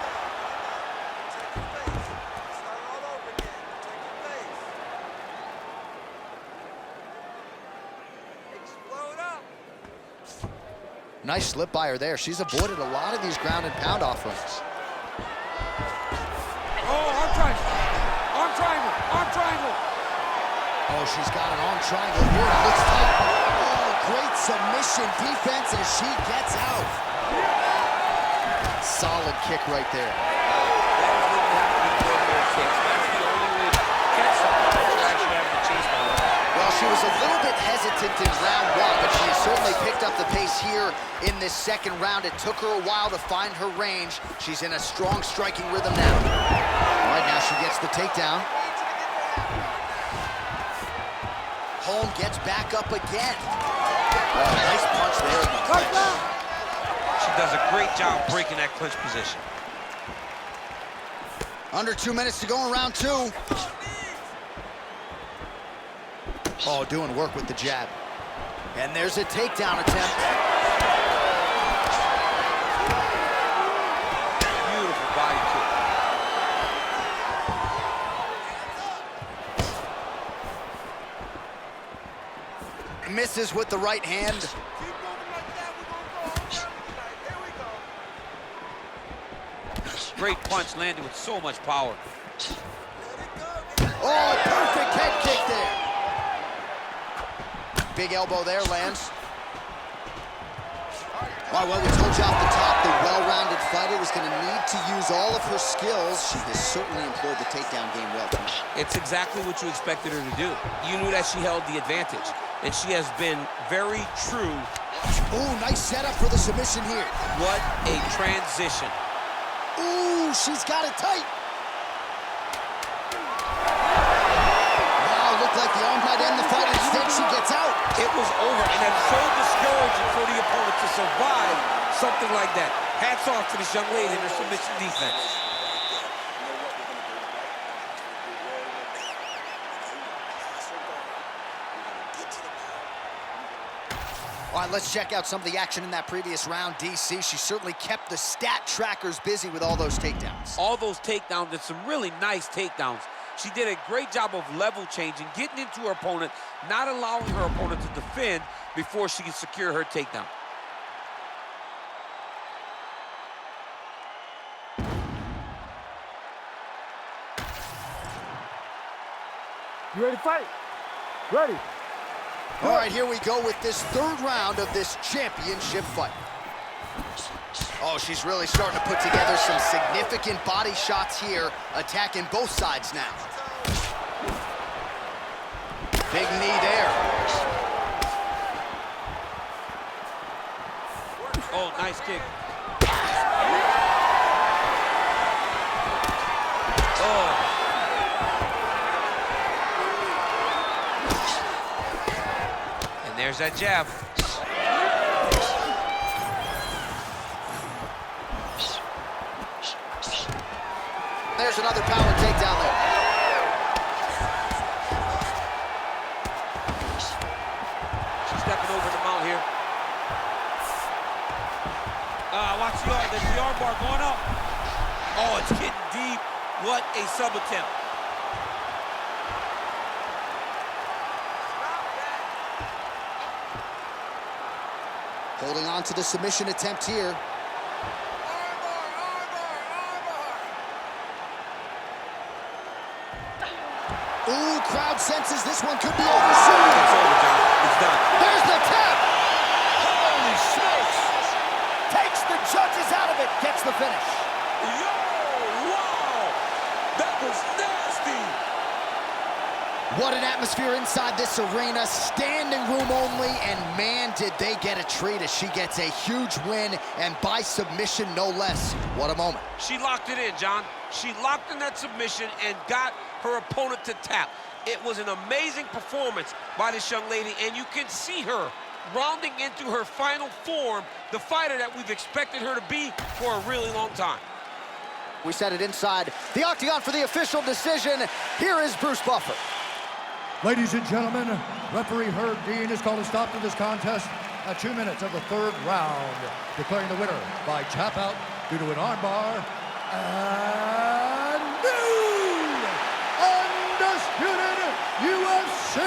Nice slip by her there. She's avoided a lot of these ground and pound offerings. Oh, arm triangle. Arm triangle. Arm triangle. Oh, she's got an arm triangle here. It looks tight. Oh, great submission defense as she gets out. Solid kick right there. Well, she was a little bit hesitant in round 1, but she certainly picked up the pace here in this second round. It took her a while to find her range. She's in a strong striking rhythm now. All right, now she gets the takedown. Holm gets back up again. Oh, nice punch there in the clinch. She does a great job breaking that clinch position. Under 2 minutes to go in round 2. Oh, doing work with the jab. And there's a takedown attempt. Beautiful body kick. Misses with the right hand. Great punch landed with so much power. Oh, perfect head kick there. Big elbow there lands. All right, well, we told you off the top, the well-rounded fighter was going to need to use all of her skills. She has certainly employed the takedown game well tonight. It's exactly what you expected her to do. You knew that she held the advantage, and she has been very true. Ooh, nice setup for the submission here. What a transition. Ooh, she's got it tight. Wow, looked like the arm might end the fight. Instead, she gets out. It was over, and that's so discouraging for the opponent to survive something like that. Hats off to this young lady in her submission defense. All right, let's check out some of the action in that previous round. DC, she certainly kept the stat trackers busy with all those takedowns. All those takedowns, and some really nice takedowns. She did a great job of level changing, getting into her opponent, not allowing her opponent to defend before she can secure her takedown. You ready to fight? Ready. All right, here we go with this third round of this championship fight. Oh, she's really starting to put together some significant body shots here, attacking both sides now. Big knee there. Oh, nice kick. Oh. And there's that jab. There's another power takedown there. She's stepping over the mount here. Watch the arm. There's the arm bar going up. Oh, it's getting deep. What a sub attempt. Holding on to the submission attempt here. Ooh, crowd senses this one could be over soon. It's over, John. It's done. There's the tap. Holy smokes. Takes the judges out of it. Gets the finish. Yo, wow! That was nasty! What an atmosphere inside this arena. Standing room only, and man, did they get a treat as she gets a huge win, and by submission, no less. What a moment. She locked it in, John. She locked in that submission and got her opponent to tap. It was an amazing performance by this young lady, and you can see her rounding into her final form, the fighter that we've expected her to be for a really long time. We set it inside the octagon for the official decision. Here is Bruce Buffer. Ladies and gentlemen, referee Herb Dean has called a stop to this contest at 2 minutes of the third round, declaring the winner by tap out due to an armbar, and new undisputed UFC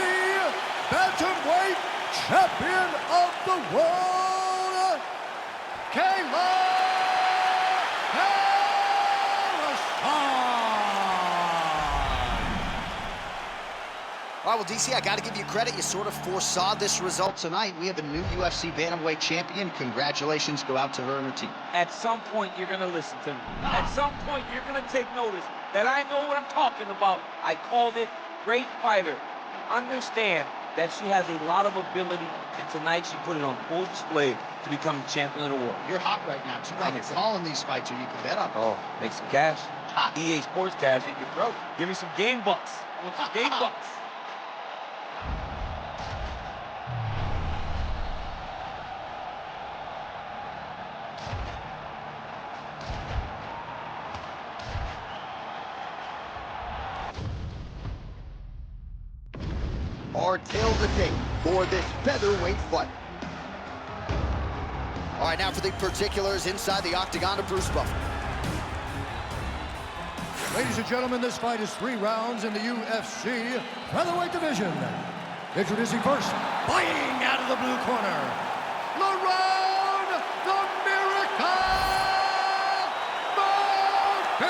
bantamweight champion of the world, Kayla Harrison. All right, well, DC, I got to give you credit. You sort of foresaw this result tonight. We have a new UFC bantamweight champion. Congratulations go out to her and her team. At some point, you're going to listen to me. At some point, you're going to take notice that I know what I'm talking about. I called it great fighter. Understand that she has a lot of ability, and tonight she put it on full display to become champion of the world. You're hot right now, too. Like it's all in these fights, or you can bet on. Oh, make some cash. EA Sportscast in your throat. Give me some game bucks. I want some game bucks. Our tale of the tape for this featherweight fight. All right, now for the particulars inside the octagon of Bruce Buffer. Ladies and gentlemen, this fight is 3 rounds in the UFC featherweight division. Introducing first, fighting out of the blue corner, LaRon the Miracle Murphy!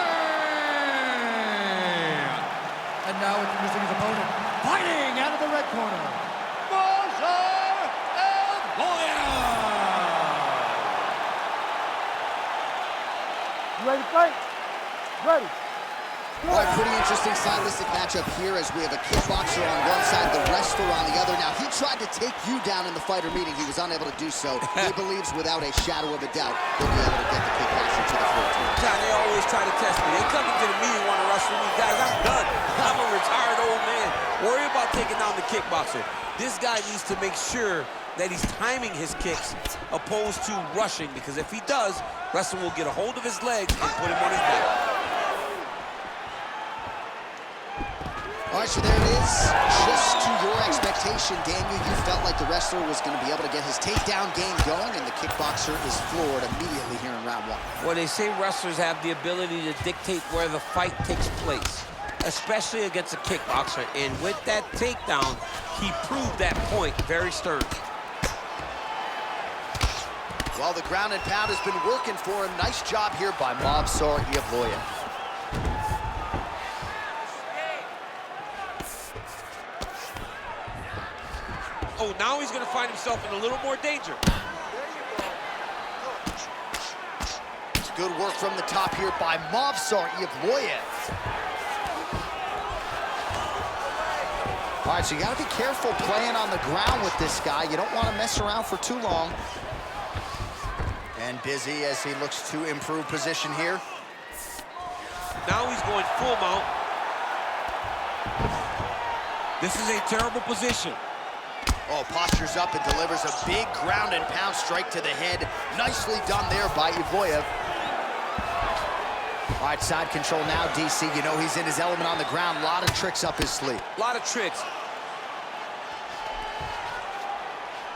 And now introducing his opponent, fighting out of the red corner, Ready to fight? Ready. All right, pretty interesting stylistic matchup here as we have a kickboxer on one side, the wrestler on the other. Now, he tried to take you down in the fighter meeting. He was unable to do so. He believes without a shadow of a doubt he'll be able to get the kickboxer to the floor. John, they always try to test me. They come into the meeting want to wrestle me. Guys, I'm done. I'm a retired old man. Worry about taking down the kickboxer. This guy needs to make sure that he's timing his kicks opposed to rushing, because if he does, wrestler will get a hold of his legs and put him on his back. All right, so there it is. Just to your expectation, Daniel, you felt like the wrestler was going to be able to get his takedown game going, and the kickboxer is floored immediately here in round 1. Well, they say wrestlers have the ability to dictate where the fight takes place, especially against a kickboxer. And with that takedown, he proved that point very stern. Well, the ground and pound has been working for him. Nice job here by Movsar Evloev. Oh, now he's going to find himself in a little more danger. It's good work from the top here by Movsar Evloev. All right, so you got to be careful playing on the ground with this guy. You don't want to mess around for too long. And busy as he looks to improve position here. Now he's going full mount. This is a terrible position. Oh, postures up and delivers a big ground and pound strike to the head. Nicely done there by Evloev. All right, side control now, DC. You know he's in his element on the ground. A lot of tricks up his sleeve. A lot of tricks.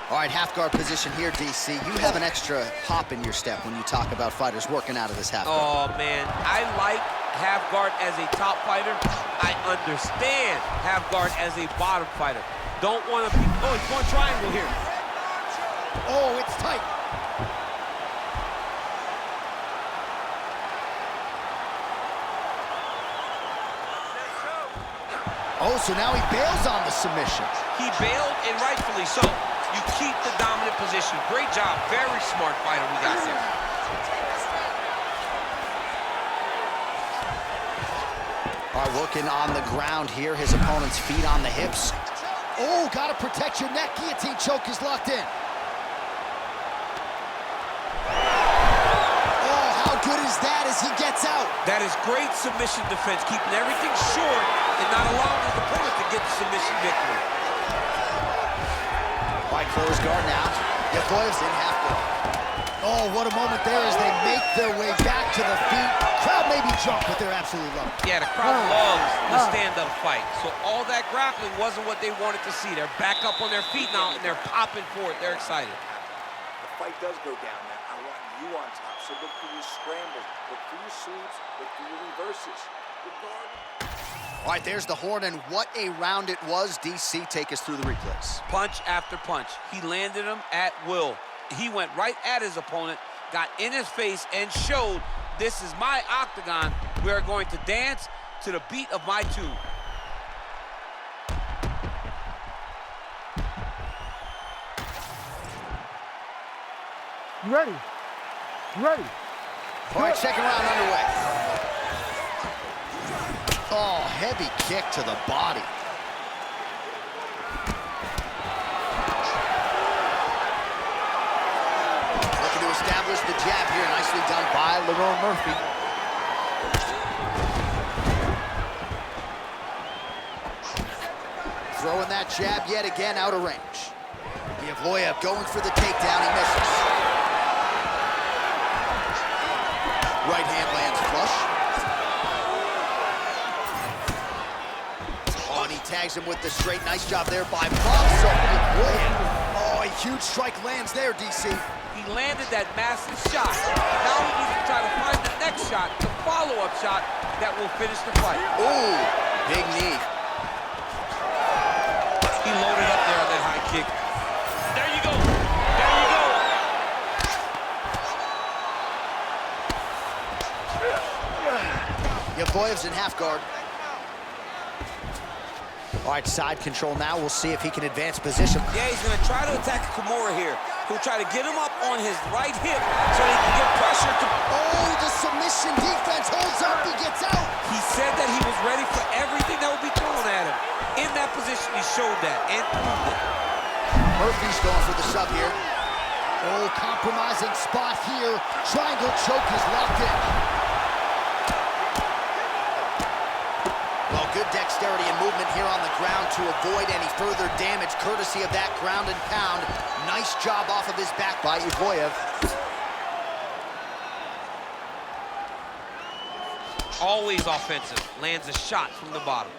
All right, half guard position here, DC. You have an extra hop in your step when you talk about fighters working out of this half guard. Oh, man. I like half guard as a top fighter. I understand half guard as a bottom fighter. Don't want to be... Oh, he's going triangle here. Oh, it's tight. Oh, so now he bails on the submission. He bailed, and rightfully so. You keep the dominant position. Great job. Very smart fighter we got there. All right, working on the ground here. His opponent's feet on the hips. Oh, got to protect your neck. Guillotine choke is locked in. Oh, how good is that as he gets out? That is great submission defense, keeping everything short and not allowing his opponent to get the submission victory. All right, close guard now. Evloev's in half guard. Oh, what a moment there as they make their way back to the feet. Crowd may be drunk, but they're absolutely loving it. Yeah, the crowd loves the stand-up fight. So all that grappling wasn't what they wanted to see. They're back up on their feet now, and they're popping for it. They're excited. The fight does go down now. I want you on top, so look for your scrambles, look for your sweeps, look for your reverses. All right, there's the horn, and what a round it was. DC, take us through the replays. Punch after punch. He landed him at will. He went right at his opponent, got in his face, and showed, this is my octagon. We are going to dance to the beat of my tune. You ready? You ready? All right, second round underway. Oh, heavy kick to the body. Looking to establish the jab here. Nicely done by LaRon Murphy. Throwing that jab yet again out of range. Yevloyev going for the takedown, he misses. Right hand lands flush. Oh, and he tags him with the straight. Nice job there by Boxer. Oh, a huge strike lands there, DC. He landed that massive shot. Now he needs to try to find the next shot, the follow-up shot that will finish the fight. Ooh, big knee. He loaded up there on that high kick. There you go. There you go. Yevloyev's in half guard. All right, side control now. We'll see if he can advance position. Yeah, he's going to try to attack Kimura here. He'll try to get him up on his right hip so he can get pressure to... Oh, the submission defense holds up. He gets out. He said that he was ready for everything that would be thrown at him. In that position, he showed that and proved it. Murphy's going for the sub here. Oh, compromising spot here. Triangle choke is locked in. Well, good dexterity and movement here on the ground to avoid any further damage, courtesy of that ground and pound. Nice job off of his back by Yevloyev. Always offensive. Lands a shot from the bottom.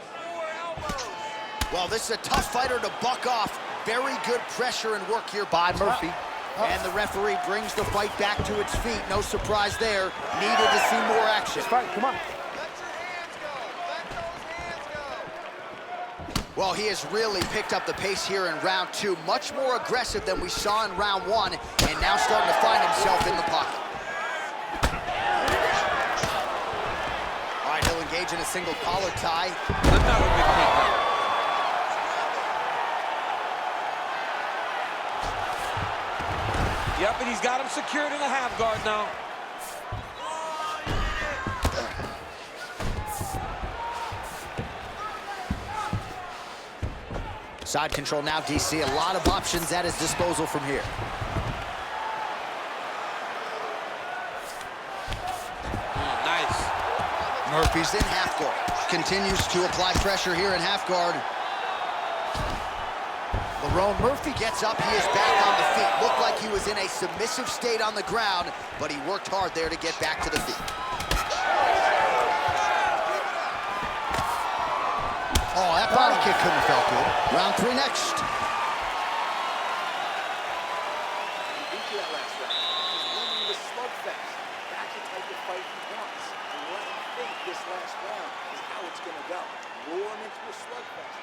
Well, this is a tough fighter to buck off. Very good pressure and work here by Murphy. And the referee brings the fight back to its feet. No surprise there. Needed to see more action. Fight, come on. Well, he has really picked up the pace here in round 2. Much more aggressive than we saw in round 1, and now starting to find himself in the pocket. All right, he'll engage in a single collar tie. Another big takedown. Yep, and he's got him secured in the half guard now. Side control now, DC. A lot of options at his disposal from here. Nice. Murphy's in half guard. Continues to apply pressure here in half guard. Lerone Murphy gets up. He is back on the feet. Looked like he was in a submissive state on the ground, but he worked hard there to get back to the feet. Oh, that body kick couldn't have felt good. Round 3 next. Into that last round. He's winning the slugfest. That's the type of fight he wants. And let him think this last round is how it's going to go. Lure him into a slugfest.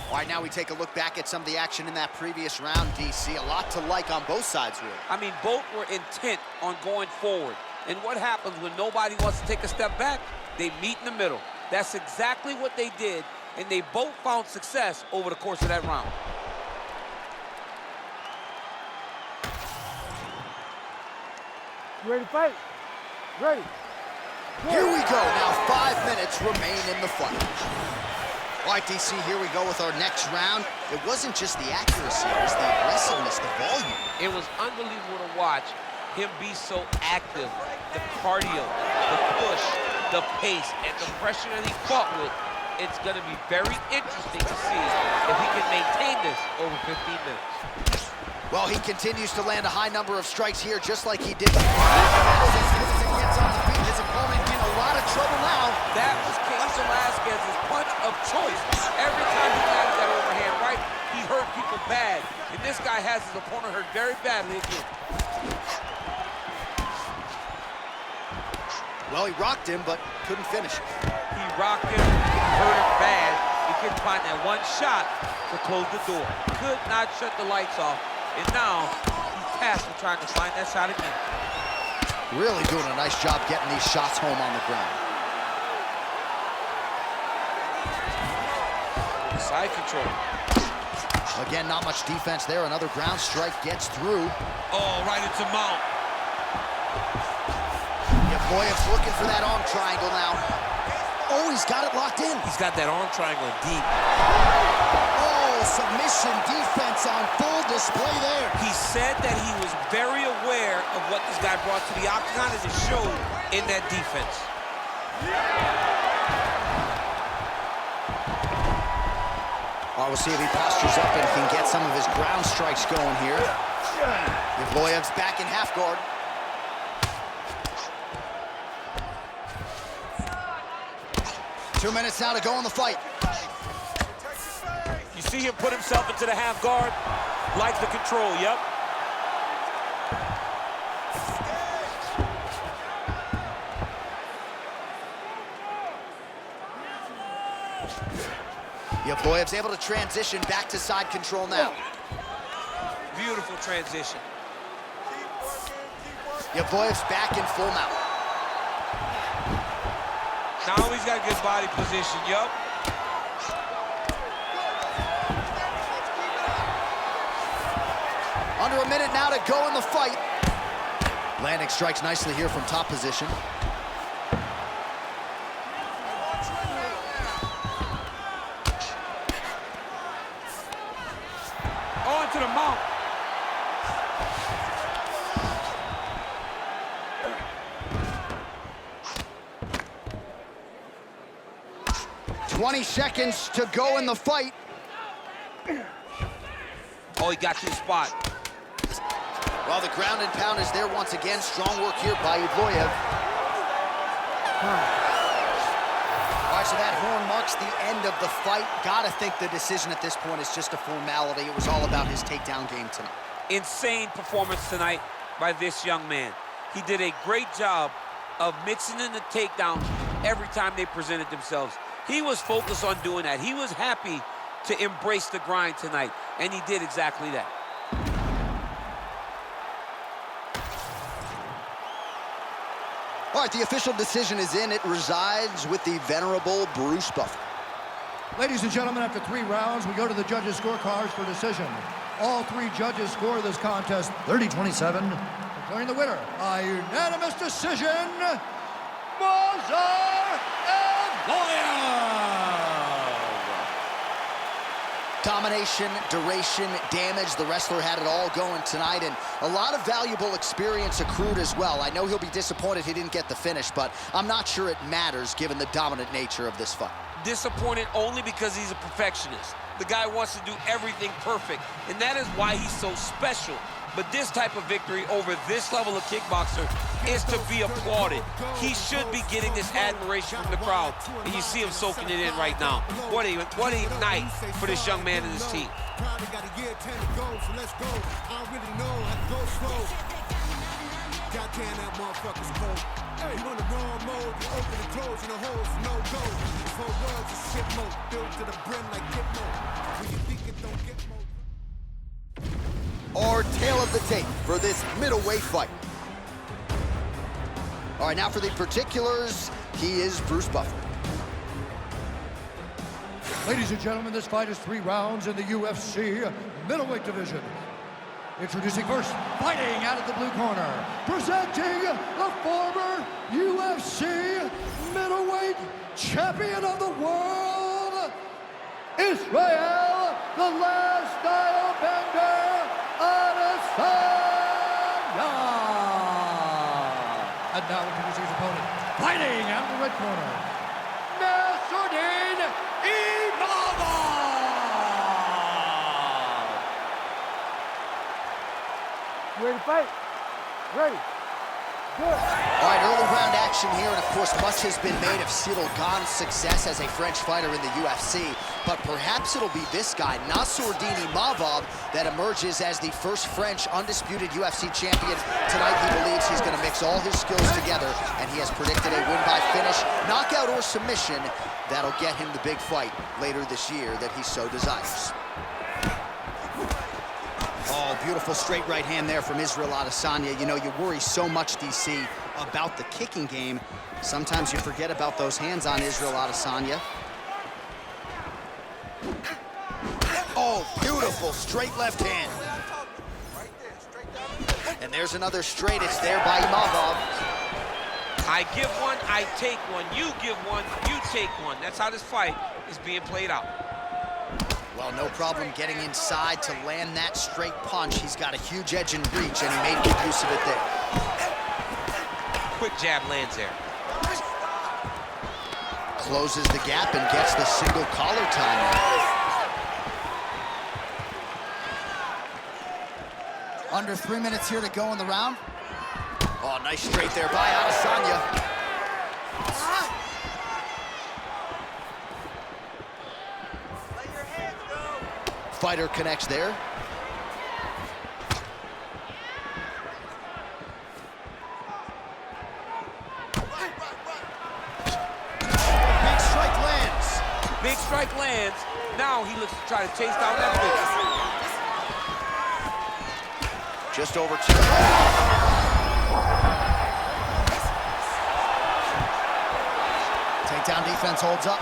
All right, now we take a look back at some of the action in that previous round, DC. A lot to like on both sides, really. I mean, both were intent on going forward. And what happens when nobody wants to take a step back? They meet in the middle. That's exactly what they did, and they both found success over the course of that round. You ready to fight? Ready. Here we go. Now 5 minutes remain in the fight. All right, DC, here we go with our next round. It wasn't just the accuracy, it was the aggressiveness, the volume. It was unbelievable to watch him be so active. The cardio, the push, the pace, and the pressure that he fought with. It's going to be very interesting to see if he can maintain this over 15 minutes. Well, he continues to land a high number of strikes here, just like he did. Gets on the feet. His opponent in a lot of trouble now. That was Cain Velasquez's punch of choice. Every time he landed that overhand right, he hurt people bad. And this guy has his opponent hurt very badly again. Well, he rocked him, but couldn't finish it. He rocked him, hurt him bad. He couldn't find that one shot to close the door. Could not shut the lights off. And now he's tasked with trying to find that shot again. Really doing a nice job getting these shots home on the ground. Side control. Again, not much defense there. Another ground strike gets through. Oh, right into mount. Yevloyev's looking for that arm triangle now. Oh, he's got it locked in. He's got that arm triangle deep. Oh, submission defense on full display there. He said that he was very aware of what this guy brought to the octagon, as it showed in that defense. All All right, we'll see if he postures up and can get some of his ground strikes going here. Evloev's back in half guard. Two minutes now to go in the fight. You see him put himself into the half guard. Likes the control, yep. Evloev's able to transition back to side control now. Beautiful transition. Evloev's back in full mount. Now he's got good body position, yup. Under a minute now to go in the fight. Landing strikes nicely here from top position. On to the mount. "20 seconds to go in the fight." Oh, he got to the spot. Well, the ground and pound is there once again. Strong work here by Evloev. All right, so that horn marks the end of the fight. Gotta think the decision at this point is just a formality. It was all about his takedown game tonight. Insane performance tonight by this young man. He did a great job of mixing in the takedowns every time they presented themselves. He was focused on doing that. He was happy to embrace the grind tonight, and he did exactly that. All right, the official decision is in. It resides with the venerable Bruce Buffer. Ladies and gentlemen, after 3 rounds, we go to the judges' scorecards for decision. All 3 judges score this contest 30-27, declaring the winner by unanimous decision, Evloev. Domination, duration, damage. The wrestler had it all going tonight, and a lot of valuable experience accrued as well. I know he'll be disappointed he didn't get the finish, but I'm not sure it matters given the dominant nature of this fight. Disappointed only because he's a perfectionist. The guy wants to do everything perfect, and that is why he's so special. But this type of victory over this level of kickboxer is to be applauded. He should be getting this admiration from the crowd, and you see him soaking it in right now. What a night for this young man and his team. Our tail of the tape for this middleweight fight. All right, now for the particulars, he is Bruce Buffer. Ladies and gentlemen, this fight is 3 rounds in the UFC middleweight division. Introducing first, fighting out of the blue corner, presenting the former UFC middleweight champion of the world, Israel, the last style bender, Adesanya. And now introducing his opponent, fighting out of the red corner, Nasruddin Imavov. Ready to fight? Ready. Good. All right, early round action here, and of course, much has been made of Ciryl Gane's success as a French fighter in the UFC, but perhaps it'll be this guy, Nasruddin Imavov, that emerges as the first French undisputed UFC champion. Tonight, he believes he's going to mix all his skills together, and he has predicted a win by finish, knockout, or submission that'll get him the big fight later this year that he so desires. Oh, beautiful straight right hand there from Israel Adesanya. You know, you worry so much, DC, about the kicking game. Sometimes you forget about those hands on Israel Adesanya. Oh, beautiful straight left hand. And there's another straight. It's there by Imavov. I give one, I take one. You give one, you take one. That's how this fight is being played out. Well, no problem getting inside to land that straight punch. He's got a huge edge and reach, and he made good use of it there. Quick jab lands there. Closes the gap and gets the single collar time. Under 3 minutes here to go in the round. Oh, nice straight there by Adesanya. Fighter connects there. Big strike lands. Big strike lands. Now he looks to try to chase down that finish. Just over 2. Takedown defense holds up.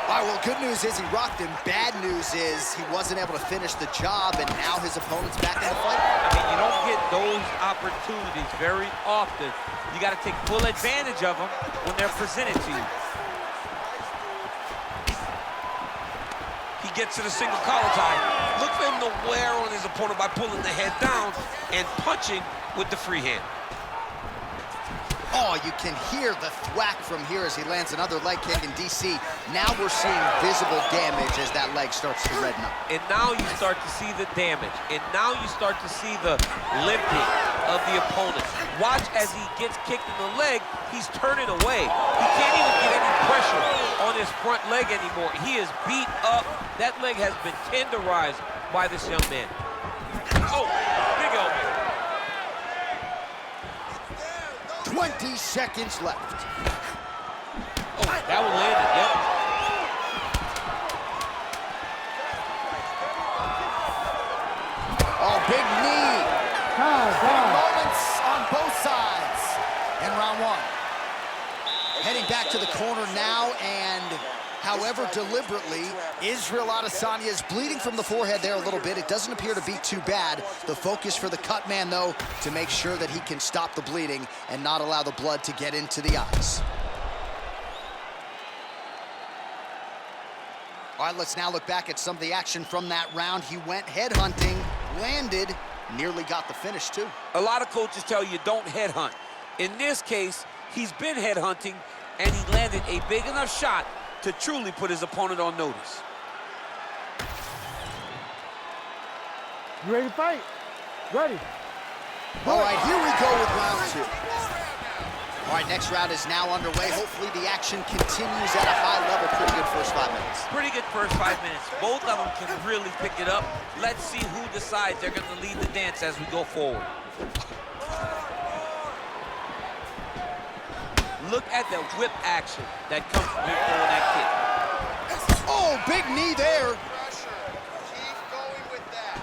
All right, well, good news is he rocked him. Bad news is he wasn't able to finish the job, and now his opponent's back in the fight. I mean, you don't get those opportunities very often. You got to take full advantage of them when they're presented to you. He gets to the single collar tie. Look for him to wear on his opponent by pulling the head down and punching with the free hand. Oh, you can hear the thwack from here as he lands another leg kick in DC. Now we're seeing visible damage as that leg starts to redden up. And now you start to see the damage. And now you start to see the limping of the opponent. Watch as he gets kicked in the leg, he's turning away. He can't even get any pressure on his front leg anymore. He is beat up. That leg has been tenderized by this young man. Oh, big elbow. 20 seconds left. Oh, that one landed, yep. Oh, big knee. Big moments on both sides in round 1. Heading back to the corner now, and however deliberately, Israel Adesanya is bleeding from the forehead there a little bit. It doesn't appear to be too bad. The focus for the cut man, though, to make sure that he can stop the bleeding and not allow the blood to get into the eyes. All right, let's now look back at some of the action from that round. He went headhunting, landed, nearly got the finish, too. A lot of coaches tell you don't headhunt. In this case, he's been headhunting, and he landed a big enough shot to truly put his opponent on notice. You ready to fight? Ready. All right, here we go with round 2. All right, next round is now underway. Hopefully the action continues at a high level. Pretty good first 5 minutes. Pretty good first 5 minutes. Both of them can really pick it up. Let's see who decides they're going to lead the dance as we go forward. Look at the whip action that comes from him throwing that kick. Oh, big knee there. Keep going with that.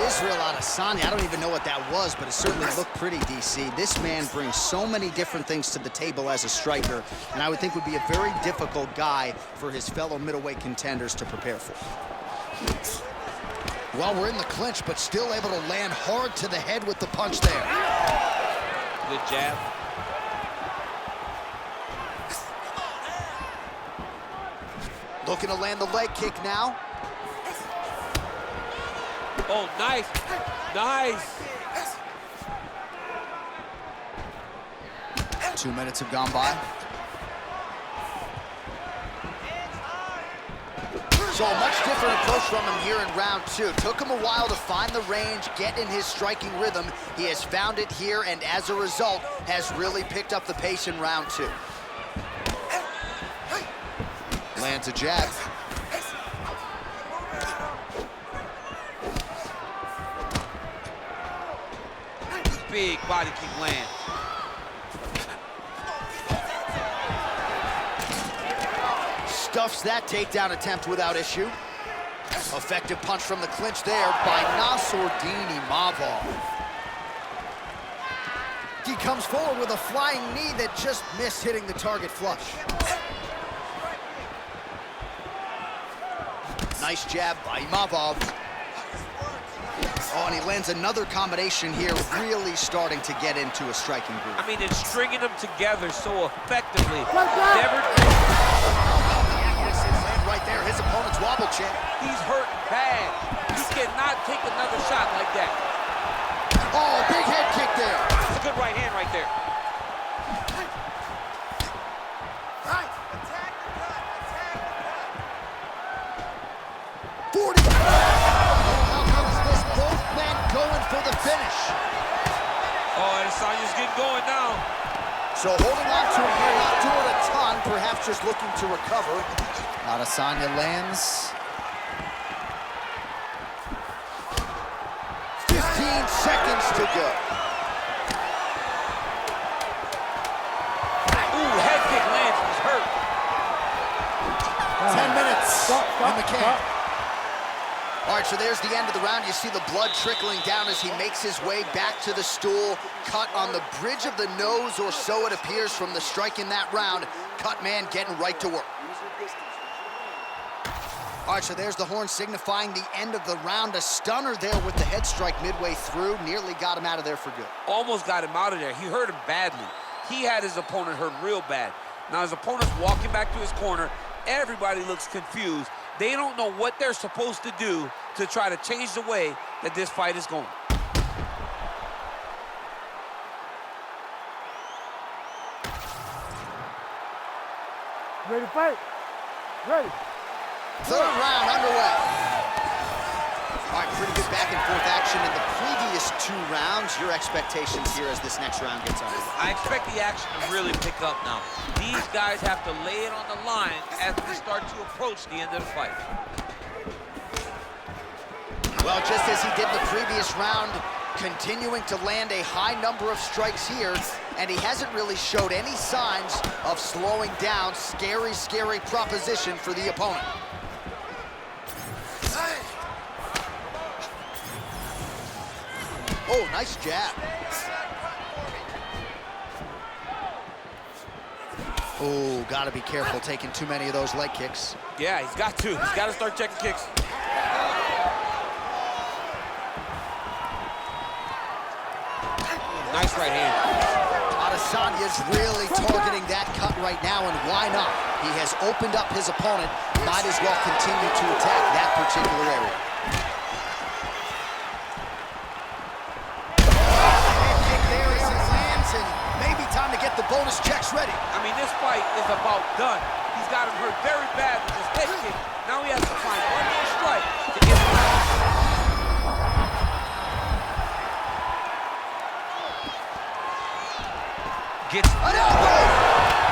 Israel Adesanya, I don't even know what that was, but it certainly looked pretty, DC. This man brings so many different things to the table as a striker, and I would think would be a very difficult guy for his fellow middleweight contenders to prepare for. Well, we're in the clinch, but still able to land hard to the head with the punch there. Good jab. Looking to land the leg kick now. Oh, nice. Nice. 2 minutes have gone by. So a much different approach from him here in round 2. Took him a while to find the range, get in his striking rhythm. He has found it here, and as a result, has really picked up the pace in round 2. Lands a jab. Big body kick land. Stuffs that takedown attempt without issue. Effective punch from the clinch there by Nassourdine Imavov. He comes forward with a flying knee that just missed hitting the target flush. Nice jab by Imavov. Oh, and he lands another combination here, really starting to get into a striking groove. I mean, it's stringing them together so effectively. Never. Right there, his opponent's wobble check. He's hurt bad. He cannot take another shot like that. Oh, big head kick there. It's a good right hand right there. 40. How comes this? Both men going for the finish. Oh, Adesanya's getting going now. So holding on to it here, not doing a ton, perhaps just looking to recover. Adesanya lands. 15 seconds to go. Ooh, head kick lands. He's hurt. 10 minutes in the camp. Stop. All right, so there's the end of the round. You see the blood trickling down as he makes his way back to the stool. Cut on the bridge of the nose, or so it appears from the strike in that round. Cut man getting right to work. All right, so there's the horn signifying the end of the round. A stunner there with the head strike midway through. Nearly got him out of there for good. Almost got him out of there. He hurt him badly. He had his opponent hurt real bad. Now his opponent's walking back to his corner. Everybody looks confused. They don't know what they're supposed to do to try to change the way that this fight is going. Ready to fight? Ready. Third round underway. All right, pretty good back and forth action in the previous 2 rounds. Your expectations here as this next round gets underway? I expect the action to really pick up now. These guys have to lay it on the line as we start to approach the end of the fight. Well, just as he did in the previous round, continuing to land a high number of strikes here, and he hasn't really showed any signs of slowing down. Scary, scary proposition for the opponent. Oh, nice jab. Oh, gotta be careful taking too many of those leg kicks. Yeah, he's got to. He's got to start checking kicks. Nice right hand. Adesanya's really targeting that cut right now, and why not? He has opened up his opponent. Might as well continue to attack that particular area. Kick there as it lands, and maybe time to get the bonus checks ready. I mean, this fight is about done. He's got him hurt very bad with his head kick. Now he has to find one more strike to get him out. Gets an elbow!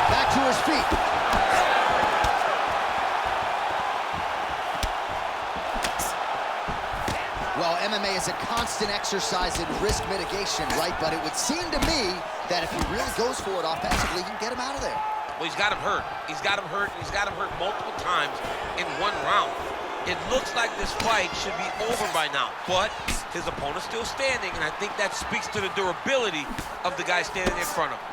Back to his feet. Well, MMA is a constant exercise in risk mitigation, right? But it would seem to me that if he really goes for it offensively, he can get him out of there. Well, he's got him hurt. He's got him hurt, and he's got him hurt multiple times in 1 round. It looks like this fight should be over by now, but his opponent's still standing, and I think that speaks to the durability of the guy standing in front of him.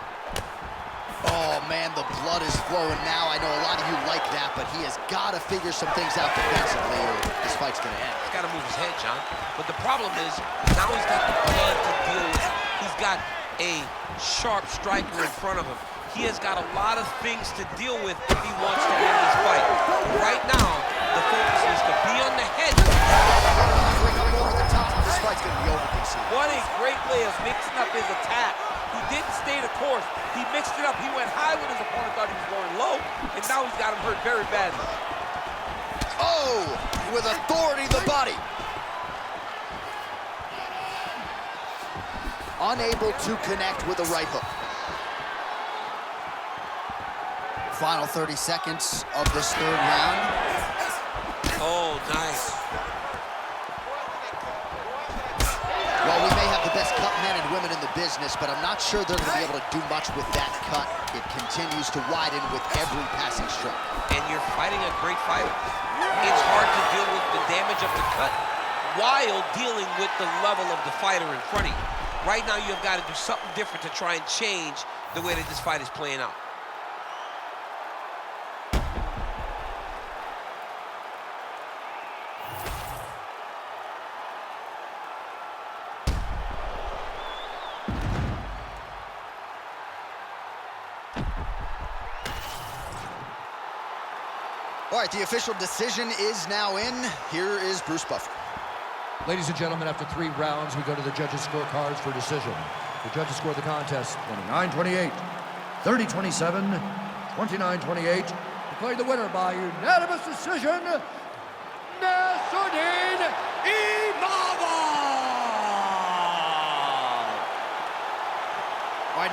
Oh, man, the blood is flowing now. I know a lot of you like that, but he has got to figure some things out defensively, or this fight's going to end. He's got to move his head, John. But the problem is, now he's got the blood to deal with. He's got a sharp striker in front of him. He has got a lot of things to deal with if he wants to win this fight. Right now, the focus is to be on the head. Bring him over the top. This fight's going to be over, DC. What a great way of mixing up his attack. He didn't stay the course. He mixed it up. He went high when his opponent thought he was going low, and now he's got him hurt very badly. Oh, with authority to the body. Unable to connect with the right hook. Final 30 seconds of this 3rd round. Oh, nice. Well, we may have the best cut men and women in the business, but I'm not sure they're going to be able to do much with that cut. It continues to widen with every passing stroke. And you're fighting a great fighter. It's hard to deal with the damage of the cut while dealing with the level of the fighter in front of you. Right now, you've got to do something different to try and change the way that this fight is playing out. All right, the official decision is now in. Here is Bruce Buffer. Ladies and gentlemen, after 3 rounds, we go to the judges' scorecards for decision. The judges scored the contest 29-28, 30-27, 29-28. Declared the winner by unanimous decision, Nasser!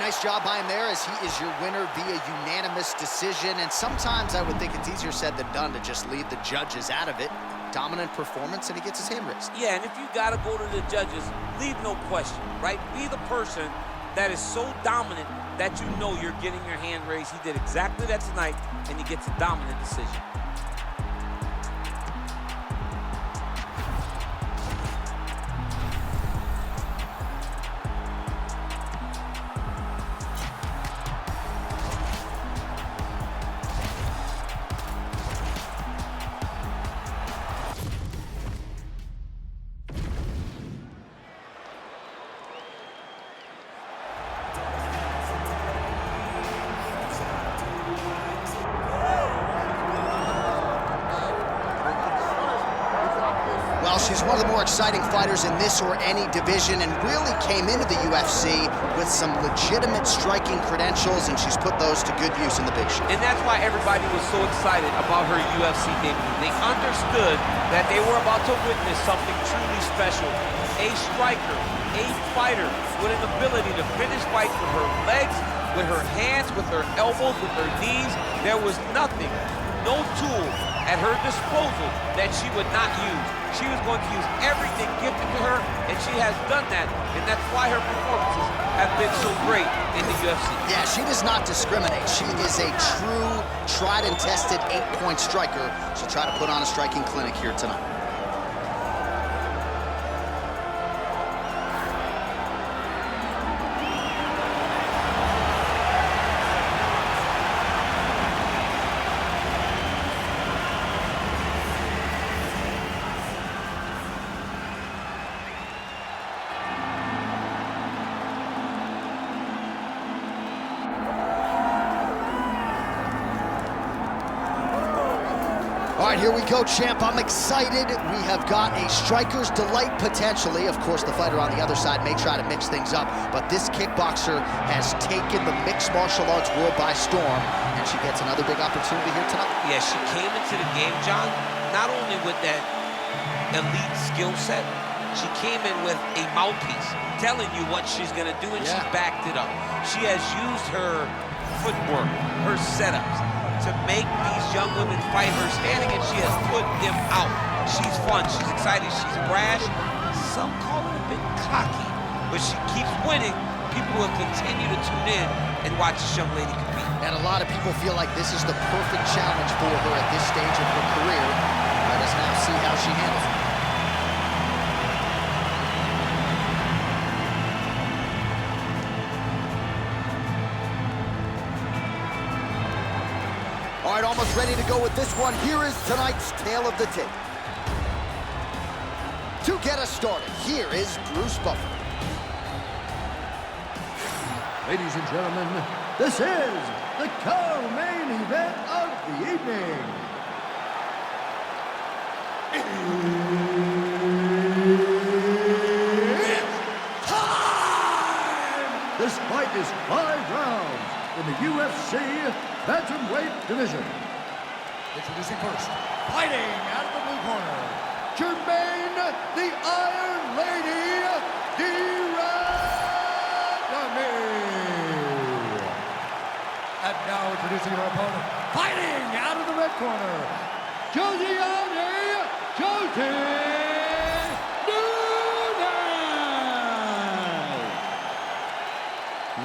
nice job by him there, as he is your winner via unanimous decision. And sometimes I would think it's easier said than done to just leave the judges out of it. Dominant performance, and he gets his hand raised. Yeah, and if you gotta go to the judges, leave no question, right? Be the person that is so dominant that you know you're getting your hand raised. He did exactly that tonight, and he gets a dominant decision. Well, she's one of the more exciting fighters in this or any division, and really came into the UFC with some legitimate striking credentials, and she's put those to good use in the big show. And that's why everybody was so excited about her UFC debut. They understood that they were about to witness something truly special. A striker, a fighter with an ability to finish fights with her legs, with her hands, with her elbows, with her knees. There was nothing, no tool at her disposal that she would not use. She was going to use everything gifted to her, and she has done that, and that's why her performances have been so great in the UFC. Yeah, she does not discriminate. She is a true, tried and tested 8-point striker. She'll try to put on a striking clinic here tonight. All right, here we go, champ. I'm excited. We have got a striker's delight, potentially. Of course, the fighter on the other side may try to mix things up, but this kickboxer has taken the mixed martial arts world by storm, and she gets another big opportunity here tonight. Yeah, she came into the game, John, not only with that elite skill set, she came in with a mouthpiece telling you what she's gonna do, and she backed it up. She has used her footwork, her setups, to make these young women fight her standing, and she has put them out. She's fun, she's excited, she's brash. Some call her a bit cocky, but she keeps winning. People will continue to tune in and watch this young lady compete. And a lot of people feel like this is the perfect challenge for her at this stage of her career. Let us now see how she handles it. All right, almost ready to go with this one. Here is tonight's tale of the tape. To get us started, here is Bruce Buffer. Ladies and gentlemen, this is the co-main event of the evening. It's time! This fight is 5 rounds in the UFC Bantamweight division. Introducing first, fighting out of the blue corner, Jermaine the Iron Lady And now introducing her opponent, fighting out of the red corner, Josiane Nunez.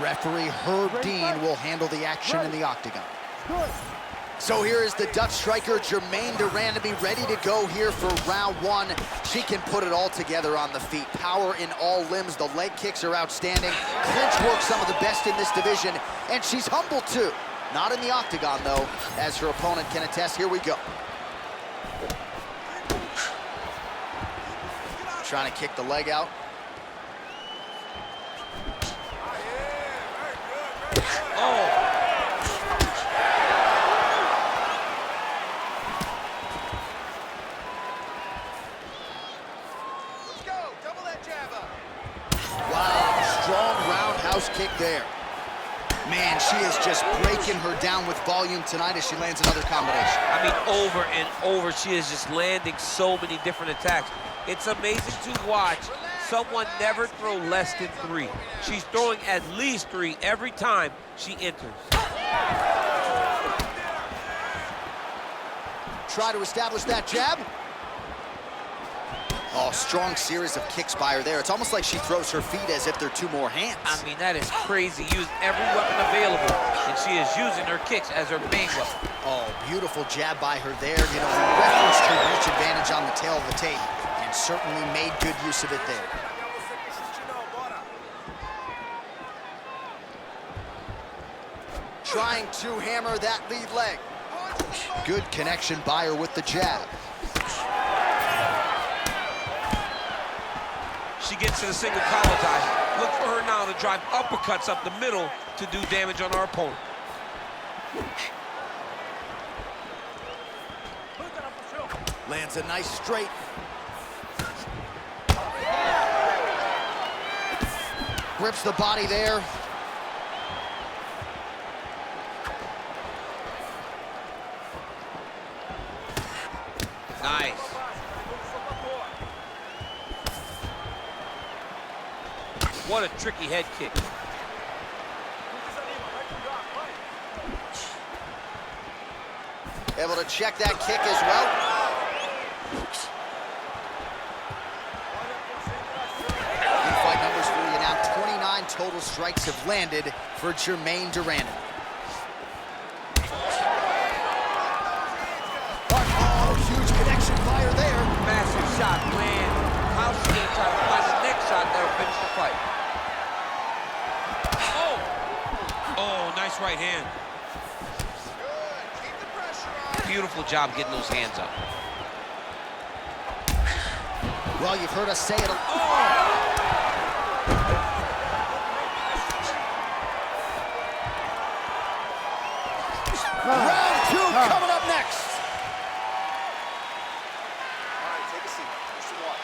Referee Herb Dean will handle the action in the octagon. So here is the Dutch striker, Jermaine Durandamy, ready to go here for round one. She can put it all together on the feet. Power in all limbs. The leg kicks are outstanding. Clinch work, some of the best in this division. And she's humble, too. Not in the octagon, though, as her opponent can attest. Here we go. Trying to kick the leg out. Oh! Kick there. Man, she is just breaking her down with volume tonight as she lands another combination. I mean, over and over, she is just landing so many different attacks. It's amazing to watch someone never throw less than 3. She's throwing at least 3 every time she enters. Try to establish that jab. Oh, strong series of kicks by her there. It's almost like she throws her feet as if they're 2 more hands. I mean, that is crazy. Use every weapon available, and she is using her kicks as her main weapon. Oh, beautiful jab by her there. You know, we referenced her reach advantage on the tail of the tape, and certainly made good use of it there. Trying to hammer that lead leg. Good connection by her with the jab. She gets to the single collar tie. Look for her now to drive uppercuts up the middle to do damage on our opponent. Lands a nice straight. Grips the body there. Nice. What a tricky head kick. Able to check that kick as well. Good fight numbers for you now. 29 total strikes have landed for Germaine de Randamie. Oh, huge connection fire there. Massive shot, land. How she gonna try to find the next shot that'll finish the fight? Oh, nice right hand. Beautiful job getting those hands up. Well, you've heard us say it. Round 2 coming up next. All right, take a seat. Mr. Water.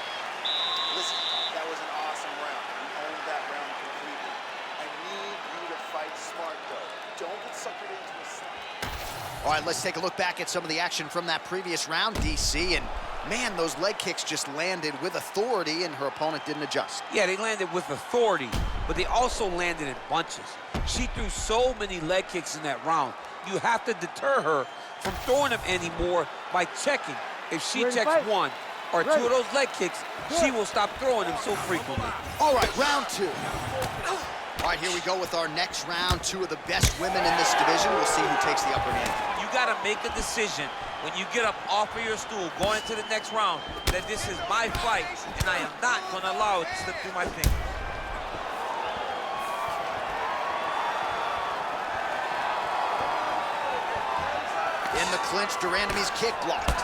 Listen, that was an awesome round. You owned that round completely. I need you to fight smart, though. Don't get suckered into a slump. All right, let's take a look back at some of the action from that previous round, DC. And man, those leg kicks just landed with authority, and her opponent didn't adjust. Yeah, they landed with authority, but they also landed in bunches. She threw so many leg kicks in that round. You have to deter her from throwing them anymore by checking. If she checks 1 or 2 of those leg kicks, she will stop throwing them so frequently. All right, round 2. All right, here we go with our next round. 2 of the best women in this division. We'll see who takes the upper hand. You got to make a decision when you get up off of your stool going into the next round that this is my fight and I am not going to allow it to slip through my fingers. In the clinch, de Randamie's kick blocked.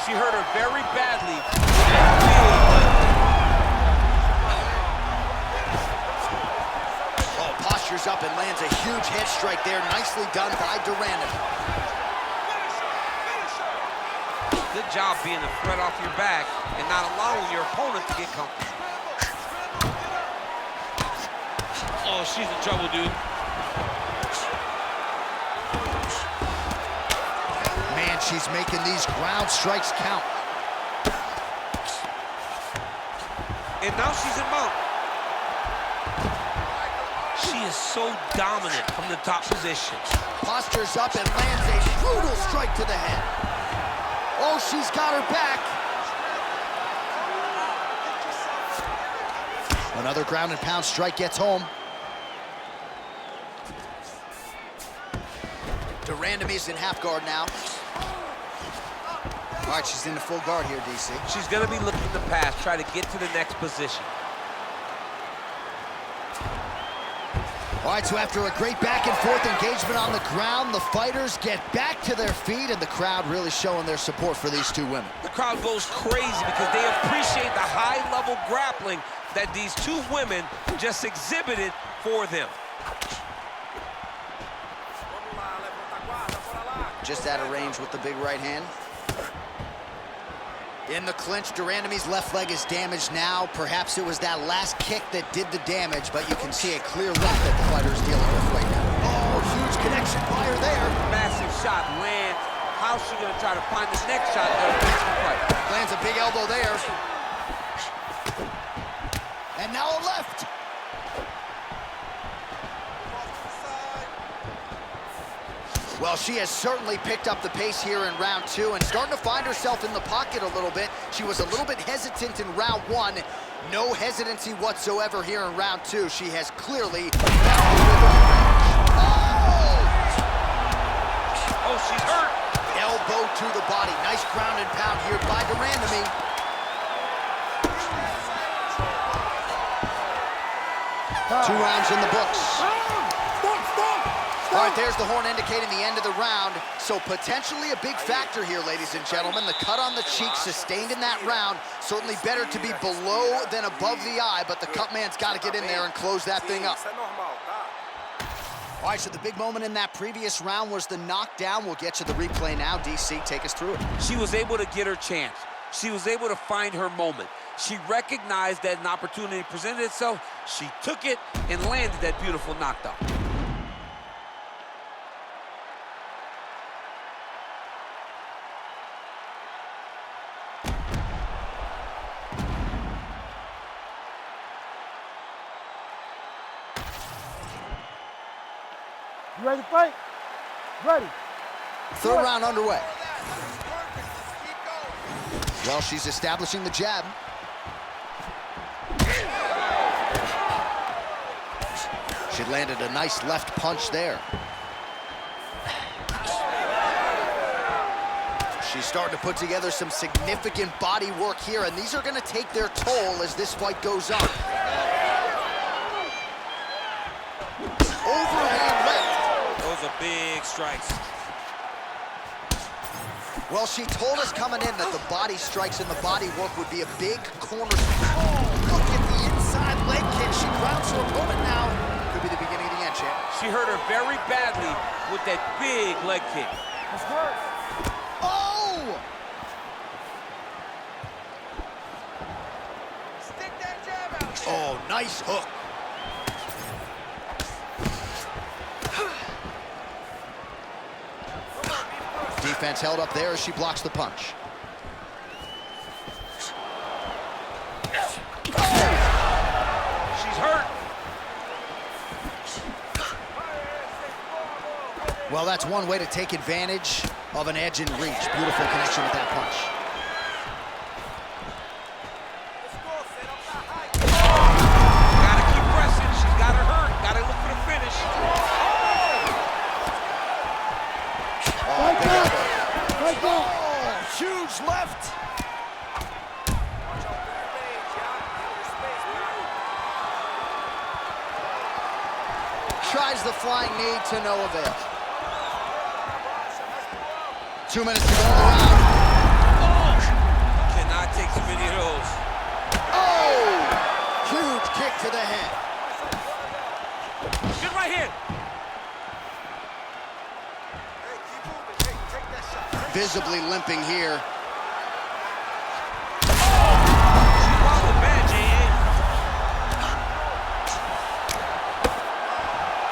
She hurt her very badly. Oh, postures up and lands a huge head strike there. Nicely done by de Randamie. Good job being a threat off your back and not allowing your opponent to get comfortable. Oh, she's in trouble, dude. Man, she's making these ground strikes count. And now she's in mount. She is so dominant from the top position. Postures up and lands a brutal strike to the head. Oh, she's got her back. Another ground and pound strike gets home. De Randamie's in half guard now. All right, she's in the full guard here, DC. She's gonna be looking to pass, try to get to the next position. All right, so after a great back and forth engagement on the ground, the fighters get back to their feet, and the crowd really showing their support for these 2 women. The crowd goes crazy because they appreciate the high-level grappling that these 2 women just exhibited for them. Just Just out of range with the big right hand. In the clinch, Durandamy's left leg is damaged now. Perhaps it was that last kick that did the damage, but you can see a clear left that the fighter is dealing with right now. Oh, huge connection by her there. Massive shot lands. How's she gonna try to find this next shot that'll finish the fight? Lands a big elbow there. And now a left. Well, she has certainly picked up the pace here in round 2 and starting to find herself in the pocket a little bit. She was a little bit hesitant in round 1. No hesitancy whatsoever here in round 2. She has clearly found the rhythm. Oh, she's hurt. Elbow to the body. Nice ground and pound here by Durandamy. Two rounds in the books. All right, there's the horn indicating the end of the round. So potentially a big factor here, ladies and gentlemen. The cut on the cheek sustained in that round. Certainly better to be below than above the eye, but the cut man's got to get in there and close that thing up. All right, so the big moment in that previous round was the knockdown. We'll get to the replay now. DC, take us through it. She was able to get her chance. She was able to find her moment. She recognized that an opportunity presented itself. She took it and landed that beautiful knockdown. You ready to fight? Ready. Third round underway. Well, she's establishing the jab. She landed a nice left punch there. She's starting to put together some significant body work here, and these are going to take their toll as this fight goes on. Overhand left. Those are big strikes. Well, she told us coming in that the body strikes and the body work would be a big cornerstone. Oh, look at the inside leg kick. She grounds her opponent now. Could be the beginning of the end, champ. She hurt her very badly with that big leg kick. Let's work. Oh! Stick that jab out. Oh, nice hook. Defense held up there as she blocks the punch. She's hurt. Well, that's one way to take advantage of an edge and reach. Beautiful connection with that punch. Gotta keep pressing. She's got her hurt. Gotta look for the finish. Right back. Right back. Oh, huge left. Tries the flying knee to no avail. 2 minutes to go in the round. Cannot take too many of those. Oh! Huge kick to the head. Good right hand. Visibly limping here. She wobbled bad, J.A.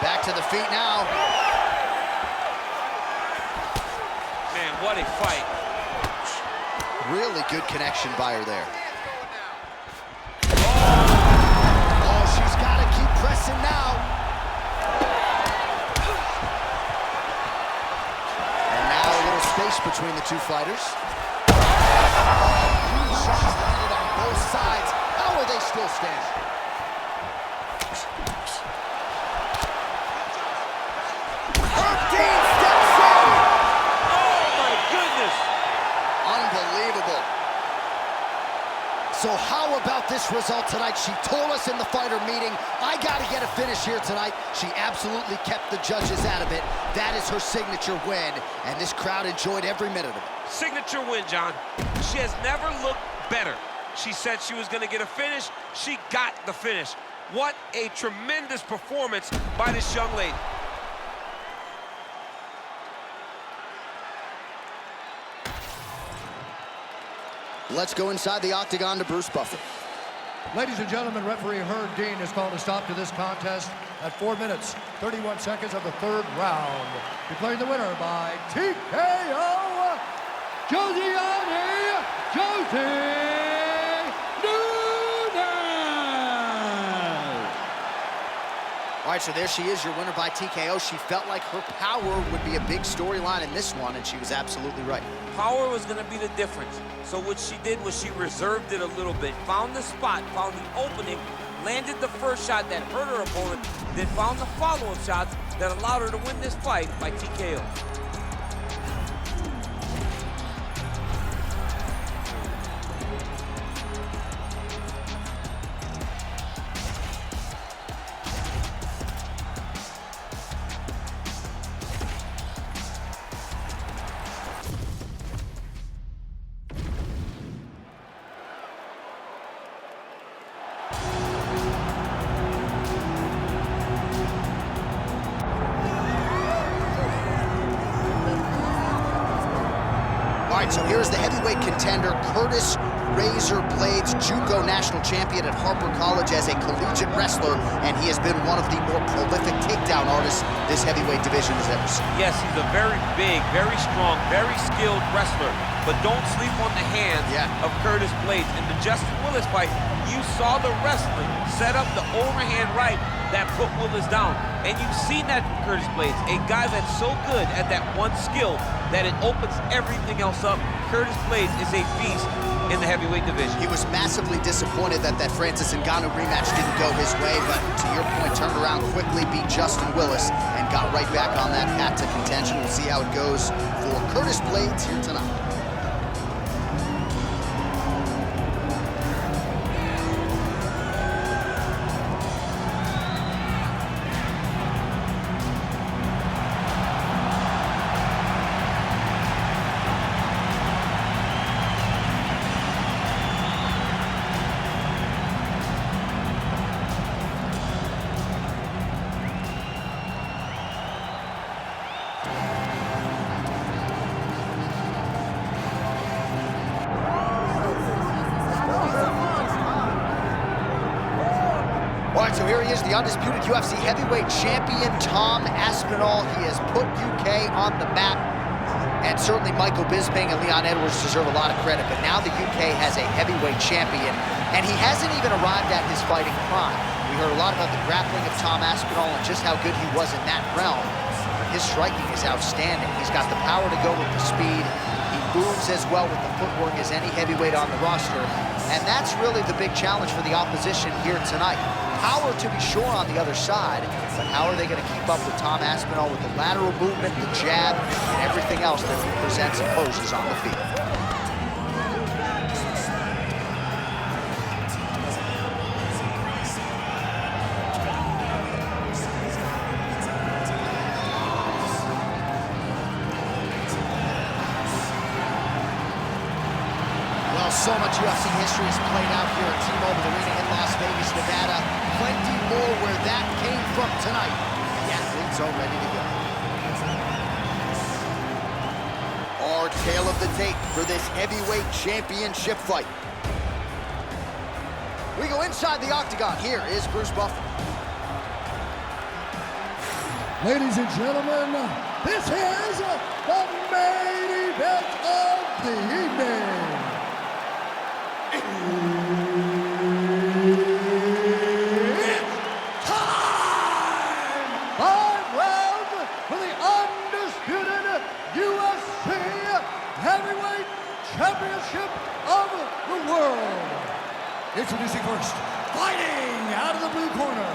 Back to the feet now. Man, what a fight. Really good connection by her there. Oh, she's got to keep pressing now. And now a little space between the two fighters. Huge shots landed on both sides. How are they still standing? Unbelievable. So how about this result tonight? She told us in the fighter meeting, I got to get a finish here tonight. She absolutely kept the judges out of it. That is her signature win, and this crowd enjoyed every minute of it. Signature win, John. She has never looked better. She said she was going to get a finish. She got the finish. What a tremendous performance by this young lady. Let's go inside the octagon to Bruce Buffer. Ladies and gentlemen, referee Herb Dean has called a stop to this contest at 4 minutes, 31 seconds of the third round. Declaring the winner by TKO, Josiane Nunez. All right, so there she is, your winner by TKO. She felt like her power would be a big storyline in this one, and she was absolutely right. Power was going to be the difference. So what she did was she reserved it a little bit, found the spot, found the opening, landed the first shot that hurt her opponent, then found the follow-up shots that allowed her to win this fight by TKO. All right, so here's the heavyweight contender, Curtis Razor Blades, JUCO national champion at Harper College as a collegiate wrestler, and he has been one of the more prolific takedown artists this heavyweight division has ever seen. Yes, he's a very big, very strong, very skilled wrestler, but don't sleep on the hands of Curtis Blades. In the Justin Willis fight, you saw the wrestling set up the overhand right that put Willis down. And you've seen that from Curtis Blades, a guy that's so good at that one skill that it opens everything else up. Curtis Blades is a beast in the heavyweight division. He was massively disappointed that Francis Ngannou rematch didn't go his way, but to your point, turned around quickly, beat Justin Willis, and got right back on that path to contention. We'll see how it goes for Curtis Blades here tonight. All right, so here he is, the undisputed UFC heavyweight champion, Tom Aspinall. He has put UK on the map, and certainly Michael Bisping and Leon Edwards deserve a lot of credit, but now the UK has a heavyweight champion, and he hasn't even arrived at his fighting prime. We heard a lot about the grappling of Tom Aspinall and just how good he was in that realm, but his striking is outstanding. He's got the power to go with the speed. He moves as well with the footwork as any heavyweight on the roster, and that's really the big challenge for the opposition here tonight. Power to be sure on the other side, but how are they going to keep up with Tom Aspinall with the lateral movement, the jab, and everything else that he presents and poses on the field? So much UFC history is played out here at T-Mobile Arena in Las Vegas, Nevada. Plenty more where that came from tonight. The athletes are ready to go. Our tale of the tape for this heavyweight championship fight. We go inside the octagon. Here is Bruce Buffer. Ladies and gentlemen, this is the main event of the evening. It's time! 5 rounds for the undisputed UFC Heavyweight Championship of the world. Introducing first, fighting out of the blue corner,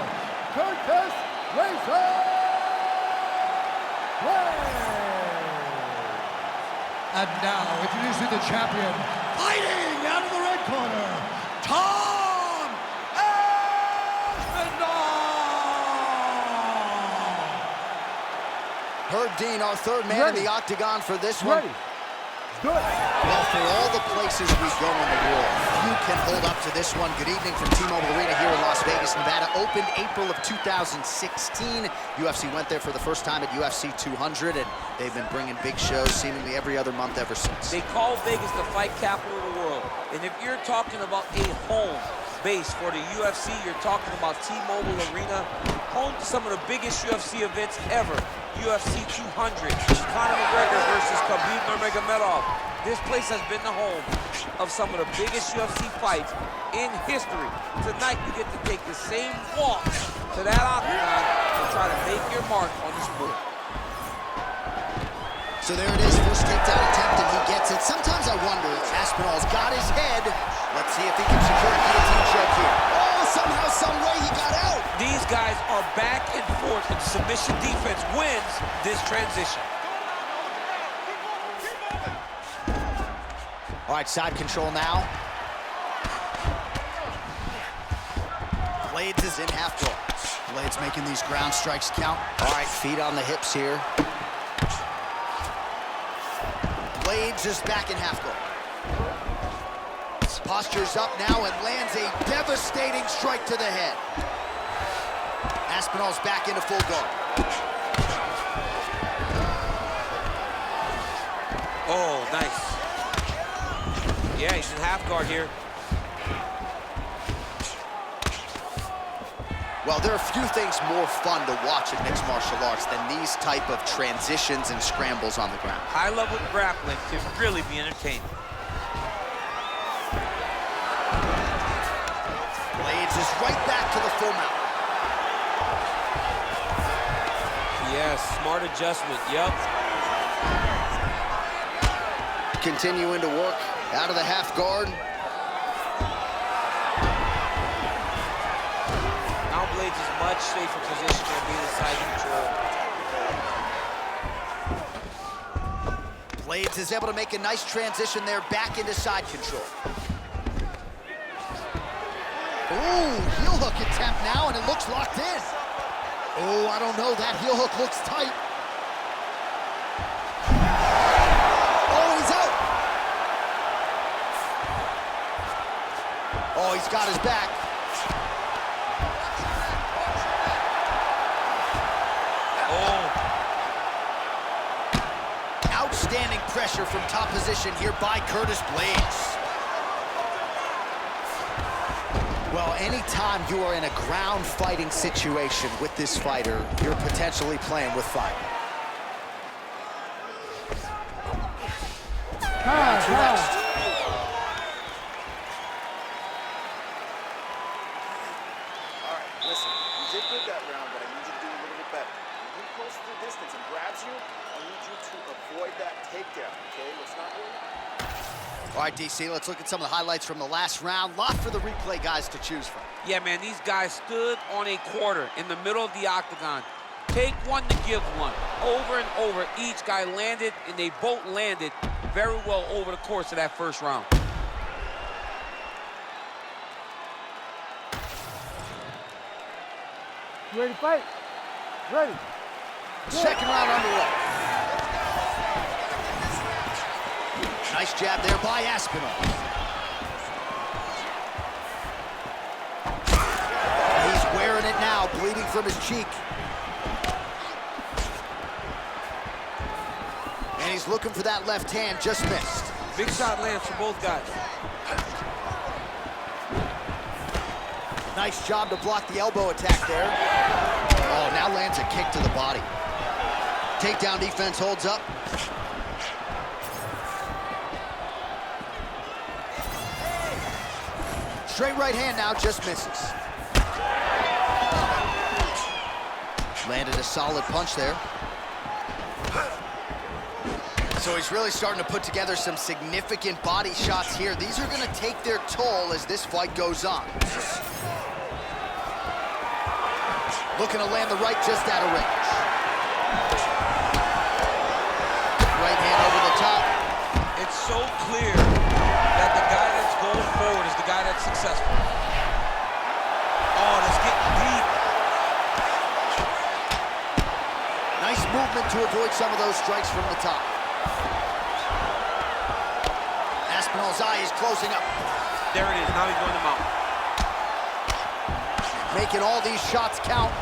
Curtis Razor Blades. And now, introducing the champion, fighting out of the red corner, Tom Aspinall. Herb Dean, our third man in the octagon for this one. Good. Well, for all the places we go in the world, few can hold up to this one. Good evening from T-Mobile Arena here in Las Vegas, Nevada. Opened April of 2016. UFC went there for the first time at UFC 200, and they've been bringing big shows seemingly every other month ever since. They call Vegas the fight capital of the world. And if you're talking about a home base for the UFC, you're talking about T-Mobile Arena, home to some of the biggest UFC events ever. UFC 200, Conor McGregor versus Khabib Nurmagomedov. This place has been the home of some of the biggest UFC fights in history. Tonight, you get to take the same walk to that octagon and try to make your mark on the sport. So there it is, first takedown attempt, and he gets it. Sometimes I wonder, Aspinall's got his head. Let's see if he can secure a guillotine choke here. Oh, somehow, some way he got out. These guys are back and forth, and submission defense wins this transition. All right, side control now. Blades is in half guard. Blades making these ground strikes count. All right, feet on the hips here. Blades is back in half guard. Postures up now and lands a devastating strike to the head. Aspinall's back into full guard. Oh, nice. Yeah, he's in half guard here. Well, there are few things more fun to watch in mixed martial arts than these type of transitions and scrambles on the ground. High-level grappling can really be entertaining. Blades is right back to the full mount. Yes, smart adjustment, yep. Continuing to work out of the half guard. Now Blades is much safer position than being in side control. Blades is able to make a nice transition there back into side control. Ooh, heel hook attempt now, and it looks locked in. Oh, I don't know, that heel hook looks tight. Oh, he's out. Oh, he's got his back. Outstanding pressure from top position here by Curtis Blades. Well, anytime you are in a ground fighting situation with this fighter, you're potentially playing with fire. Time, time. All right, listen, you did good that round, but I need you to do a little bit better. When he pulls to the distance and grabs you, I need you to avoid that takedown, okay? Let's not really... All right, DC, let's look at some of the highlights from the last round. Lot for the replay guys to choose from. Yeah, man, these guys stood on a quarter in the middle of the octagon. Take one to give one. Over and over, each guy landed, and they both landed very well over the course of that first round. You ready to fight? Ready. Second round underway. Nice jab there by Aspinall. He's wearing it now, bleeding from his cheek. And he's looking for that left hand, just missed. Big shot lands for both guys. Nice job to block the elbow attack there. Oh, now lands a kick to the body. Takedown defense holds up. Straight right hand now, just misses. Landed a solid punch there. So he's really starting to put together some significant body shots here. These are gonna take their toll as this fight goes on. Looking to land the right just out of range. Right hand over the top. It's so clear that the guy that's going forward is the guy that's successful. Oh, that's getting deep. Nice movement to avoid some of those strikes from the top. Aspinall's eye is closing up. There it is, now he's going to mount. Making all these shots count.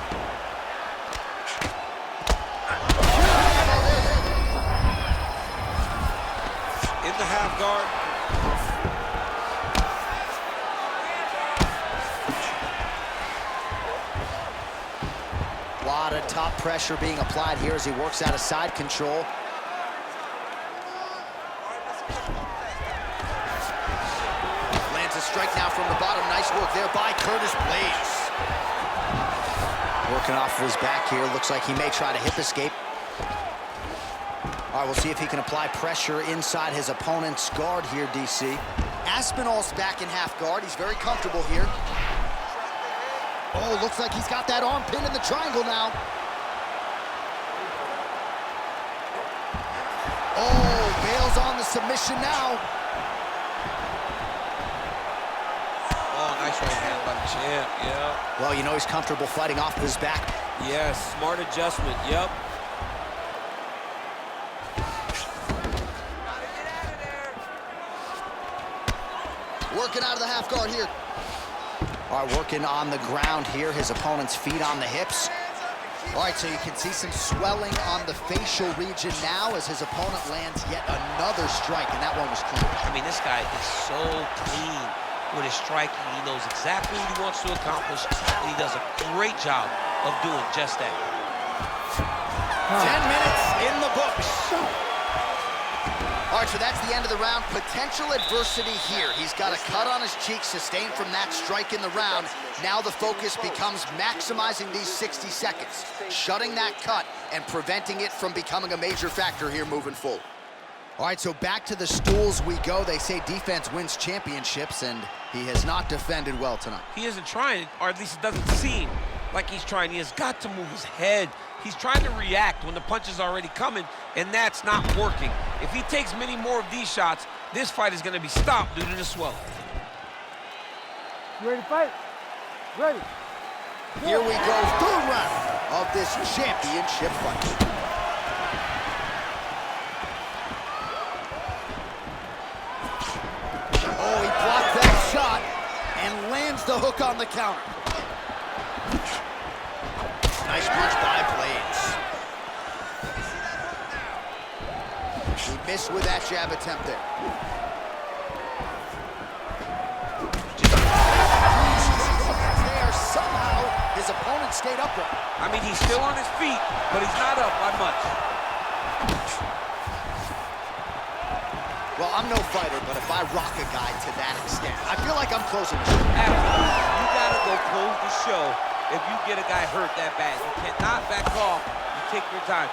In the half guard. A lot of top pressure being applied here as he works out of side control. Lands a strike now from the bottom. Nice work there by Curtis Blades. Working off of his back here. Looks like he may try to hip escape. All right, we'll see if he can apply pressure inside his opponent's guard here, DC. Aspinall's back in half guard. He's very comfortable here. Oh, looks like he's got that arm pinned in the triangle now. Oh, bails on the submission now. Oh, nice right hand by the champ, yeah. Well, you know he's comfortable fighting off his back. Yes, smart adjustment, yep. Working out of the half guard here. All right, working on the ground here. His opponent's feet on the hips. All right, so you can see some swelling on the facial region now as his opponent lands yet another strike, and that one was clean. I mean, this guy is so clean with his striking. He knows exactly what he wants to accomplish, and he does a great job of doing just that. 10 minutes in the books. All right, so that's the end of the round. Potential adversity here. He's got a cut on his cheek sustained from that strike in the round. Now the focus becomes maximizing these 60 seconds, shutting that cut and preventing it from becoming a major factor here moving forward. All right, so back to the stools we go. They say defense wins championships, and he has not defended well tonight. He isn't trying, or at least it doesn't seem like he's trying. He has got to move his head. He's trying to react when the punch is already coming, and that's not working. If he takes many more of these shots, this fight is going to be stopped due to the swelling. You ready to fight? Ready. Here we go, third round of this championship fight. Oh, he blocked that shot and lands the hook on the counter. Nice punch by Blades. He missed with that jab attempt there. There, somehow, his opponent stayed upright. I mean, he's still on his feet, but he's not up by much. Well, I'm no fighter, but if I rock a guy to that extent, I feel like I'm closing the show. Absolutely. You gotta go close the show if you get a guy hurt that bad. You cannot back off. You take your time.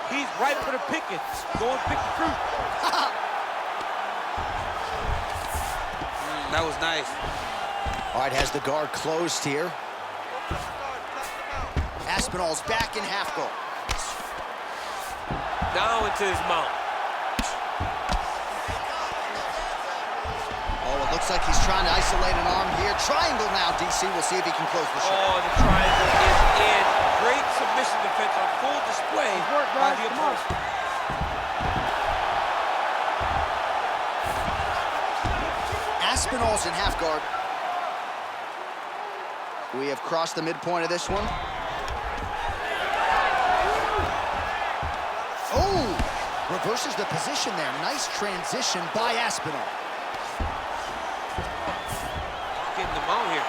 He's right for the picking. Go and pick the fruit. That was nice. All right, has the guard closed here. Aspinall's back in half guard. Down into his mount. Oh, it looks like he's trying to isolate an arm here. Triangle now, DC. We'll see if he can close the show. Oh, the triangle is in. Great submission defense on full display by the opponent. Aspinall's in half guard. We have crossed the midpoint of this one. Oh, reverses the position there. Nice transition by Aspinall. Getting the mount here.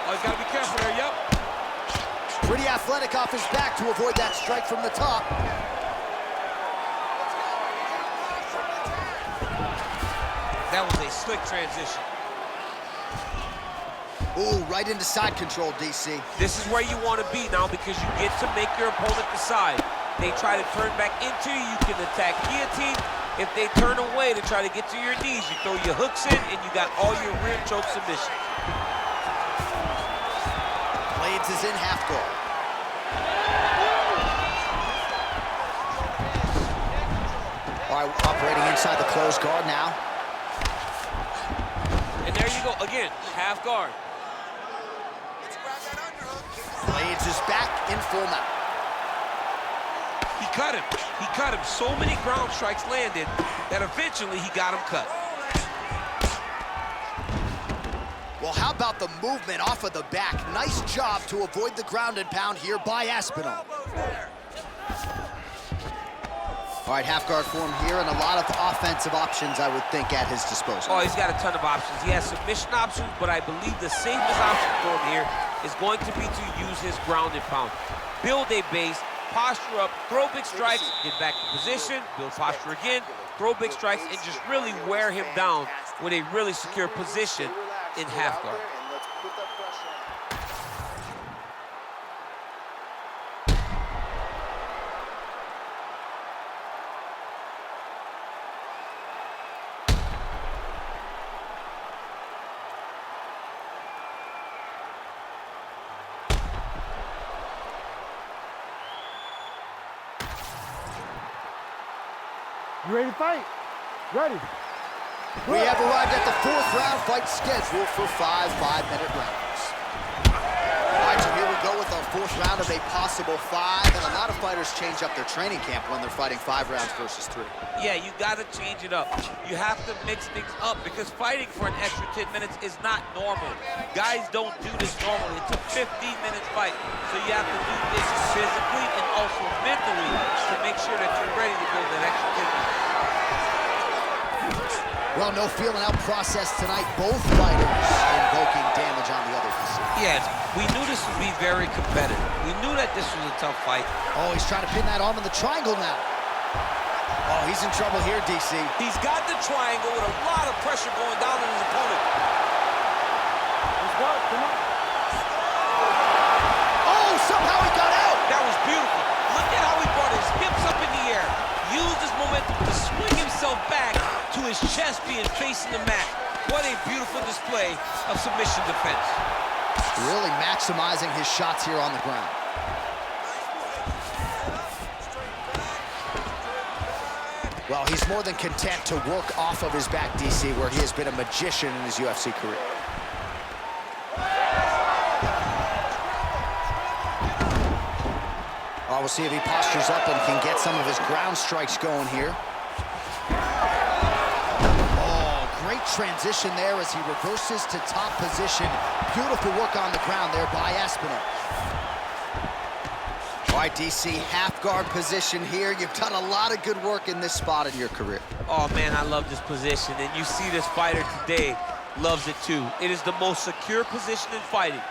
Oh, he's got to be careful there, yep. Pretty athletic off his back to avoid that strike from the top. That was a slick transition. Ooh, right into side control, DC. This is where you want to be now because you get to make your opponent decide. They try to turn back into you, you can attack guillotine. If they turn away to try to get to your knees, you throw your hooks in and you got all your rear choke submission. Blades is in half guard. All right, operating inside the closed guard now. And there you go, again, half guard. Blades is back in full mount. He cut him. He cut him. So many ground strikes landed that eventually he got him cut. Well, how about the movement off of the back? Nice job to avoid the ground and pound here by Aspinall. All right, half guard form here, and a lot of offensive options, I would think, at his disposal. Oh, he's got a ton of options. He has submission options, but I believe the safest option for him here is going to be to use his ground and pound. Build a base, posture up, throw big strikes, get back in position, build posture again, throw big strikes, and just really wear him down with a really secure position in half guard. You ready to fight? Ready. We have arrived at the 4th round fight scheduled for 5 5-minute rounds. All right, so here we go with our 4th round of a possible 5, and a lot of fighters change up their training camp when they're fighting 5 rounds versus 3. Yeah, you got to change it up. You have to mix things up because fighting for an extra 10 minutes is not normal. Guys don't do this normally. It's a 15-minute fight, so you have to do this physically and also mentally to make sure that you're ready to go that extra 10 minutes. Well, no feeling out process tonight. Both fighters invoking damage on the other facility. Yeah, we knew this would be very competitive. We knew that this was a tough fight. Oh, he's trying to pin that arm in the triangle now. Oh, he's in trouble here, DC. He's got the triangle with a lot of pressure going down on his opponent. Let's go. Come on. Oh, somehow he got out. That was beautiful. Look at how he brought his hips up in the air, used his momentum to swing himself back to his chest being facing the mat. What a beautiful display of submission defense. Really maximizing his shots here on the ground. Well, he's more than content to work off of his back, DC, where he has been a magician in his UFC career. Oh, we'll see if he postures up and can get some of his ground strikes going here. Great transition there as he reverses to top position. Beautiful work on the ground there by Aspinall. All right, DC, half guard position here. You've done a lot of good work in this spot in your career. Oh, man, I love this position, and you see this fighter today loves it too. It is the most secure position in fighting.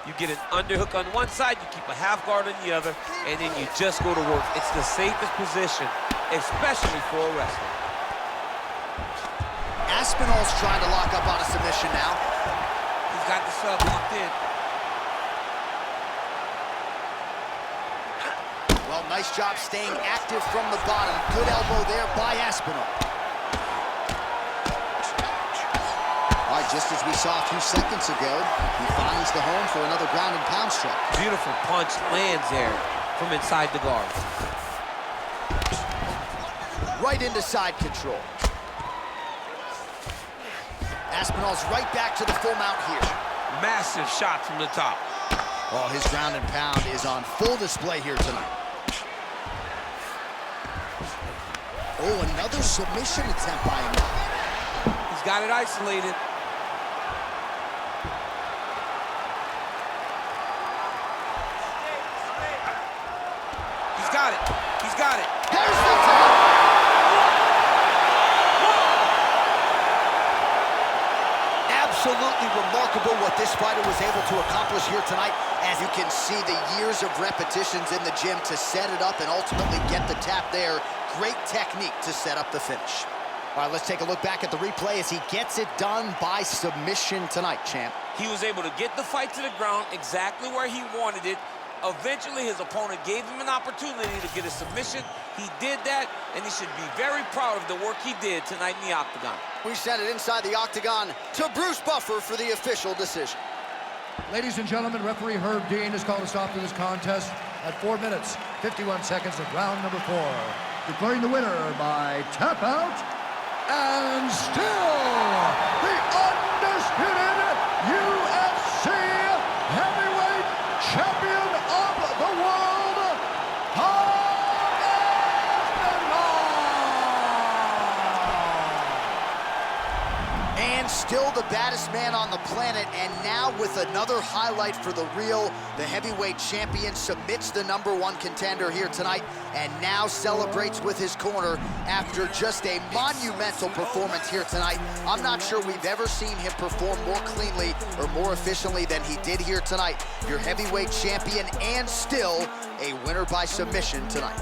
You get an underhook on one side, you keep a half guard on the other, and then you just go to work. It's the safest position, especially for a wrestler. Aspinall's trying to lock up on a submission now. He's got the sub locked in. Well, nice job staying active from the bottom. Good elbow there by Aspinall. All right, just as we saw a few seconds ago, he finds the home for another ground and pound strike. Beautiful punch lands there from inside the guard. Right into side control. Aspinall's right back to the full mount here. Massive shot from the top. Oh, his ground and pound is on full display here tonight. Oh, another submission attempt by him. He's got it isolated. He's got it. He's got it. There's the tap. Absolutely remarkable what this fighter was able to accomplish here tonight. As you can see, the years of repetitions in the gym to set it up and ultimately get the tap there. Great technique to set up the finish. All right, let's take a look back at the replay as he gets it done by submission tonight, champ. He was able to get the fight to the ground exactly where he wanted it. Eventually, his opponent gave him an opportunity to get a submission. He did that, and he should be very proud of the work he did tonight in the octagon. We send it inside the octagon to Bruce Buffer for the official decision. Ladies and gentlemen, referee Herb Dean has called a stop to this contest at 4 minutes, 51 seconds of round number 4. Declaring the winner by tap out, and still the undisputed UFC heavyweight champion of the world, And still the the baddest man on the planet, and now with another highlight for the real, the heavyweight champion submits the #1 contender here tonight, and now celebrates with his corner after just a monumental performance here tonight. I'm not sure we've ever seen him perform more cleanly or more efficiently than he did here tonight. Your heavyweight champion, and still a winner by submission tonight.